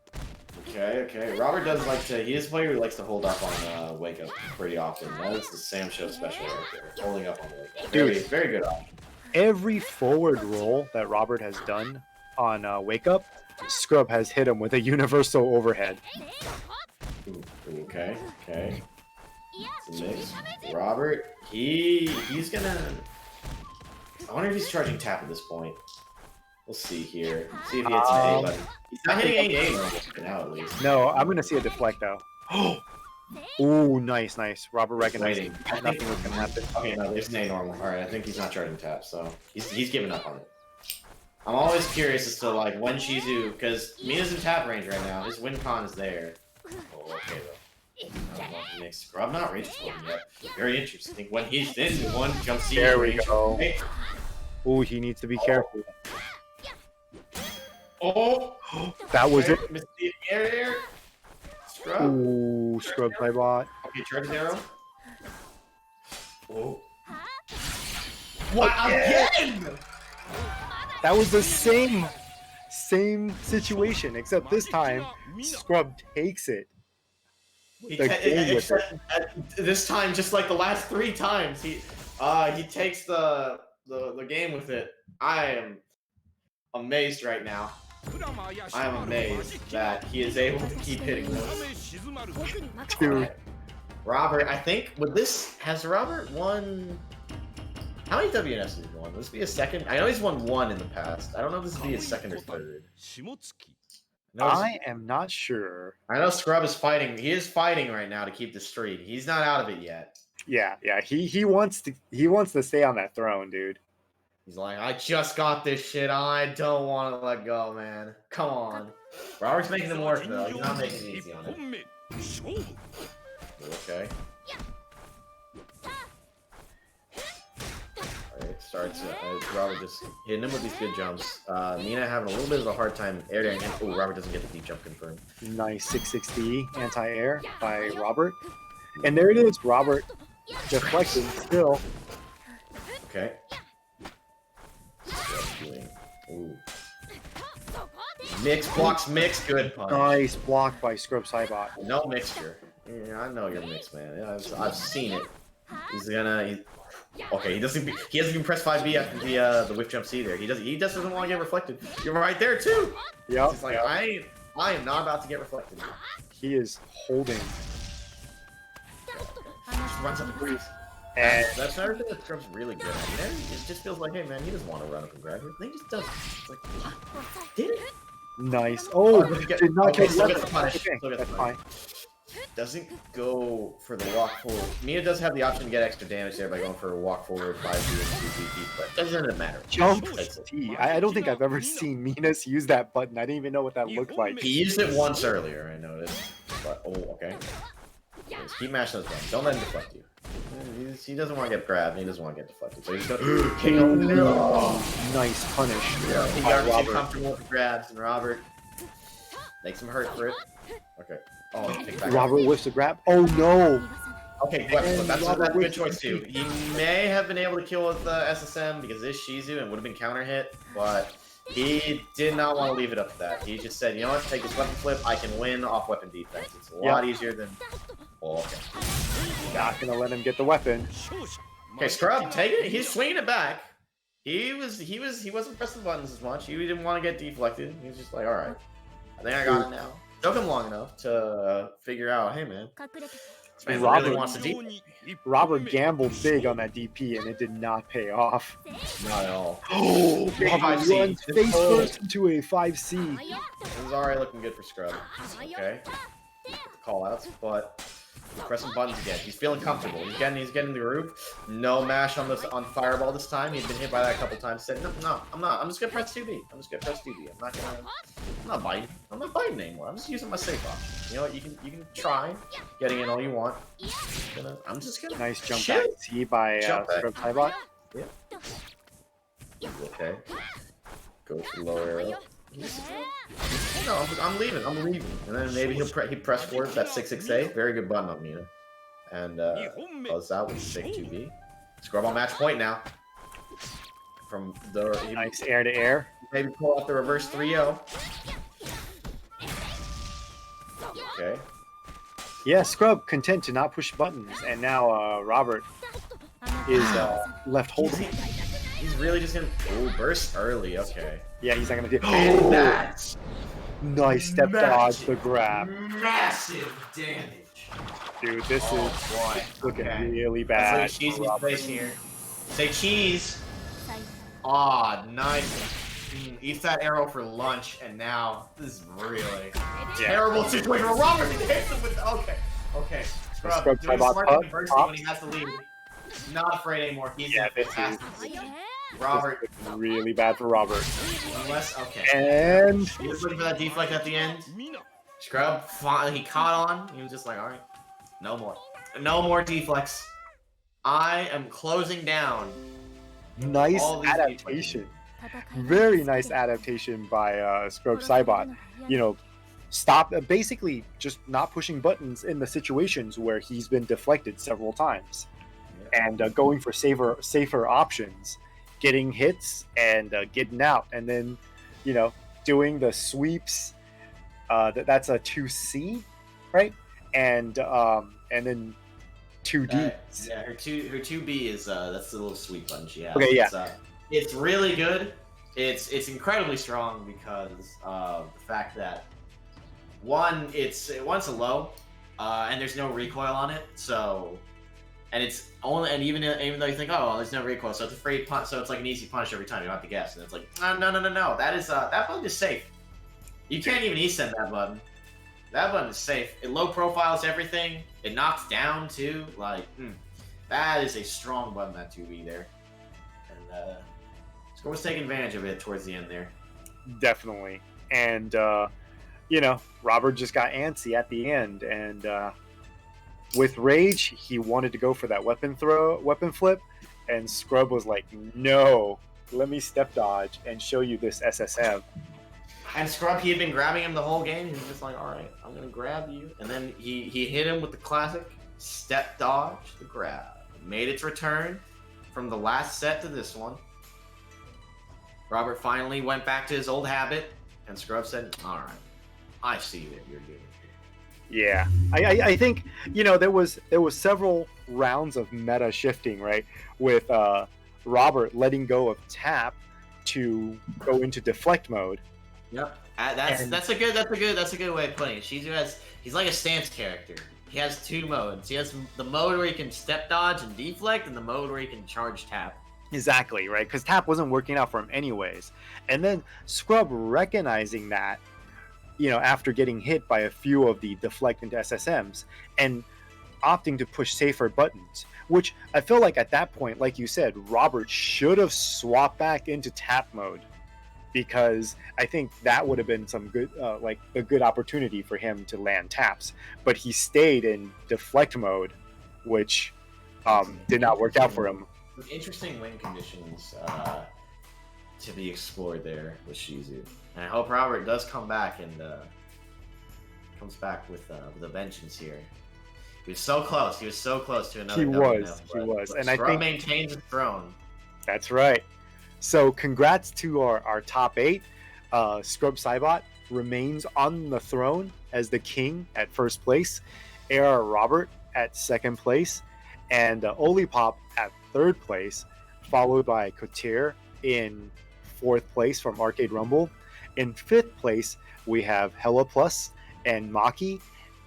Okay. Robert does like to. He is a player who likes to hold up on wake up pretty often. That is the Sam Show special right there. Holding up on the wake up. Very good option. Every forward roll that Robert has done on wake up, Scrub has hit him with a universal overhead. Ooh, okay. It's a mix. Robert, he's gonna. I wonder if he's charging tap at this point. We'll see here. See if he hits an A button. He's not hitting A for now, at least. No, I'm gonna see a deflect though. Ooh, nice. Robert recognized Waiting. nothing was gonna happen. Okay, no, there's an A normal. All right, I think he's not charging tap, so he's giving up on it. I'm always curious as to like when Shizu, because Mina's in tap range right now. His win con is there. Oh, okay though. Next Scrub not reached him yet. Very interesting. When he's in one jump C There we range. go. Hey. Ooh, he needs to be careful. Oh, That was it. Missed the air. Scrub. Ooh, Scrub play bot. Okay, charge arrow. Oh. What again? That was the same Same situation, except this time Scrub takes it. This time, just like the last 3 times, he takes the game with it. I am amazed right now. I am amazed that he is able to keep hitting those. Dude. Robert, I think has Robert won? How many WNFs has he won? Will this be a second? I know he's won 1 in the past. I don't know if this will be his second or third. I am not sure. I know Scrub is fighting. He is fighting right now to keep the streak. He's not out of it yet. Yeah. He wants to stay on that throne, dude. He's like, I just got this shit. I don't want to let go, man. Come on. Robert's making him work though. He's not making it easy on him. Okay. Alright, starts. Robert just hitting him with these good jumps. Mina having a little bit of a hard time air. Oh, Robert doesn't get the deep jump confirmed. Nice 660 anti-air by Robert. And there it is, Robert deflecting still. Okay. Ooh. Mix blocks mix, good punch. Nice block by Scrub Cybot. No mixture. Yeah, I know you're mixed, man. Yeah, I've seen it. Okay, he doesn't even press 5B after the whip jump C there. He just doesn't want to get reflected. You're right there too. Yep. It's like I am not about to get reflected. He is holding. Just runs up the breeze. And That's another thing that Scrub's really good at. You know, it just feels like, hey man, he doesn't want to run up and grab it. He just doesn't. It's like, did it? nice. Oh, did not Okay, get still left. gets the punish. Okay, Still gets that's the fine. punish. Doesn't go for the walk forward. Mina does have the option to get extra damage there by going for a walk forward 5B and 2BP, but it doesn't matter. Jump T. I don't think I've ever seen Minas use that button. I didn't even know what that looked like. He used it once earlier, I noticed. But okay. Just keep mashing those buttons. Don't let him deflect you. He doesn't want to get grabbed. And he doesn't want to get deflected. So he's going. King of no. Nice punish. Yeah, he by got too Robert. comfortable with the grabs, and Robert makes him hurt for it. Okay. Oh, take back. Robert whiffs the grab. Oh no! Okay, but And that's Robert a good whiffs choice too. He may have been able to kill with SSM because this Shizu and would have been counter hit, but he did not want to leave it up to that. He just said, you know what, take this weapon flip. I can win off weapon defense. It's a lot easier than. Oh, okay. Not gonna let him get the weapon. Okay, Scrub, take it. He's swinging it back. He wasn't pressing the buttons as much. He didn't want to get deflected. He was just like, all right, I think I got it now. Took him long enough to figure out, hey man, this man really wants to DP. Robert gambled big on that DP and it did not pay off. Not at all. Oh, Big Robert 5C. runs face first into a 5C. This is already looking good for Scrub. Okay. Call outs, but he's pressing buttons again. He's feeling comfortable. He's getting the groove. No mash on Fireball this time. He'd been hit by that a couple times. Said, no, I'm not. I'm just gonna press 2B. I'm not biting. I'm not biting anymore. I'm just using my safe option. You know what? You can try getting in all you want. I'm just gonna Nice jump chill. back T by Jump back. Scrub Cybot. Okay. Go for low arrow. No, I'm leaving. And then maybe he press forward that 6-6A. Very good button on Mina. And close out with 6-2B. Scrub on match point now. From the Nice air to air. maybe pull out the reverse 3-0. Okay. Yeah, Scrub content to not push buttons, and now Robert is left holding. He's really just gonna burst early. Okay. Yeah, he's not gonna do. Oh, that's Nice step dodge the grab, massive damage. dude. This is boy. looking Okay. really bad. That's really cheesy for Robert. place here. Say cheese. Ah, nice. Eats that arrow for lunch, and now this is really terrible situation. Robert hits him with okay. Scrub Scrub doing Cybot smart up, diversity up. when he has to lead. Not afraid anymore. He's Yeah, in a this fantastic is- position. Robert, This is really bad for Robert. unless okay. And He was looking for that deflect at the end. Scrub, he caught on. He was just like, all right, no more deflects. I am closing down. nice All these adaptation. Very nice adaptation by Scrub Cybot. You know, stop basically just not pushing buttons in the situations where he's been deflected several times, and going for safer options, getting hits and getting out, and then doing the sweeps. That's a 2C, right? And then 2D. Yeah, her 2B is that's the little sweep button she has. Okay, yeah. It's really good. It's incredibly strong because of the fact that one, it's a low, and there's no recoil on it. So, and it's only, and even though you think, oh, there's no recoil, so it's a free punch, so it's like an easy punch every time. You don't have to guess, and it's like, no. That is that button is safe. You can't even e-send that button. That button is safe. It low profiles everything. It knocks down too. Like, that is a strong button, that 2B there. And Score was taking advantage of it towards the end there. Definitely. And Robert just got antsy at the end, and with rage, he wanted to go for that weapon flip, and Scrub was like, "No, let me step dodge and show you this SSM." And Scrub, he had been grabbing him the whole game. He was just like, all right, I'm going to grab you. And then he hit him with the classic step dodge, the grab. It made its return from the last set to this one. Robert finally went back to his old habit, and Scrub said, all right, I see what you're doing. Yeah, I think there was several rounds of meta shifting, right, with Robert letting go of tap to go into deflect mode. Yep, that's a good way of putting it. He's like a stance character. He has two modes. He has the mode where he can step dodge and deflect, and the mode where he can charge tap. Exactly, right? Because tap wasn't working out for him anyways. And then Scrub recognizing that, after getting hit by a few of the deflect into SSMs, and opting to push safer buttons, which I feel like at that point, like you said, Robert should have swapped back into tap mode, because I think that would have been some good, a good opportunity for him to land taps. But he stayed in deflect mode, which did not work out for him. Interesting win conditions to be explored there with Shizu. And I hope Robert does come back and comes back with a vengeance here. He was so close. He was so close to another. He was. And I think maintains the throne. That's right. So congrats to our top 8. Scrub Cybot remains on the throne as the king at first place. AR Robert at second place. And Olipop at third place, followed by Cotier in fourth place from Arcade Rumble. In fifth place, we have Hella Plus and Maki.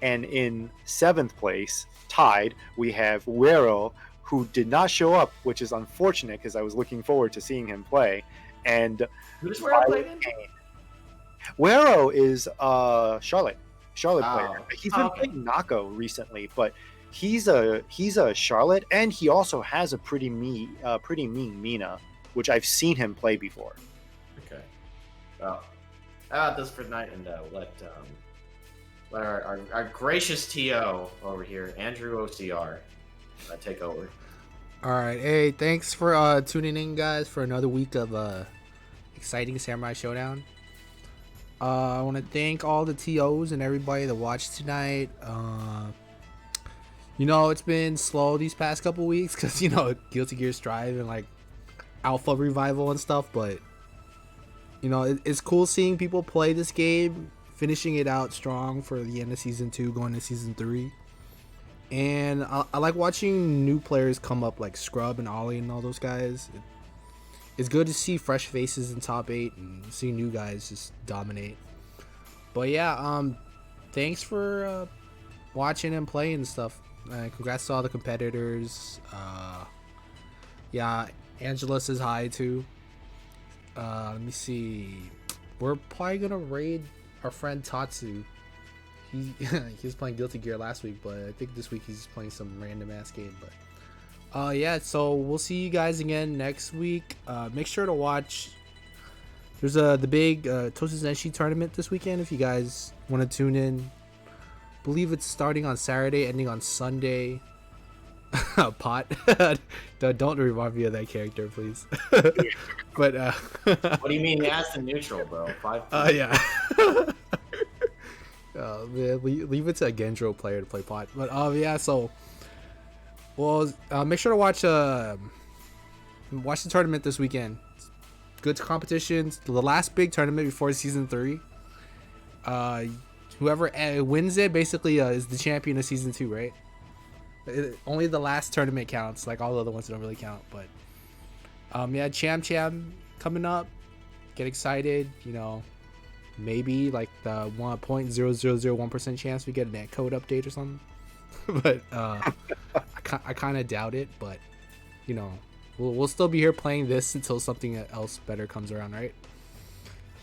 And in seventh place, tied, we have Wero, who did not show up, which is unfortunate because I was looking forward to seeing him play. And who does Wero play again? Wero is Charlotte player. He's been playing Nako recently, but he's a Charlotte, and he also has a pretty mean Mina, which I've seen him play before. Okay. Well, how about this for tonight, and let our gracious TO over here, Andrew OCR, take over. All right, hey, thanks for tuning in, guys, for another week of exciting Samurai Showdown. I want to thank all the TOs and everybody that watched tonight. It's been slow these past couple weeks because Guilty Gear Strive and Alpha Revival and stuff, but it's cool seeing people play this game, finishing it out strong for the end of season 2, going to season 3. And I like watching new players come up, like Scrub and Ollie and all those guys. It's good to see fresh faces in top 8 and see new guys just dominate. But yeah, thanks for watching and playing and stuff. Congrats to all the competitors. Yeah, Angela says hi too. Let me see. We're probably gonna raid our friend Tatsu. He was playing Guilty Gear last week, but I think this week he's playing some random ass game. But yeah, so we'll see you guys again next week. Make sure to watch. There's the big Tosu Zenshi tournament this weekend if you guys want to tune in. Believe it's starting on Saturday, ending on Sunday. Pot. Don't remind me of that character, please. But what do you mean? He asked in neutral, bro. 5. Yeah. Oh man, leave it to a Gendro player to play Pot. But yeah, so make sure to watch the tournament this weekend. good competitions. The last big tournament before season 3. Whoever wins it basically is the champion of season 2, right? Only the last tournament counts. Like all the other ones don't really count. But yeah, Cham coming up. Get excited. You know, maybe like the 1.0001% chance we get a netcode update or something. But I kind of doubt it. But you know, we'll still be here playing this until something else better comes around, right?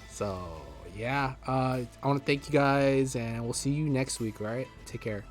So yeah, I want to thank you guys, and we'll see you next week. All right, take care.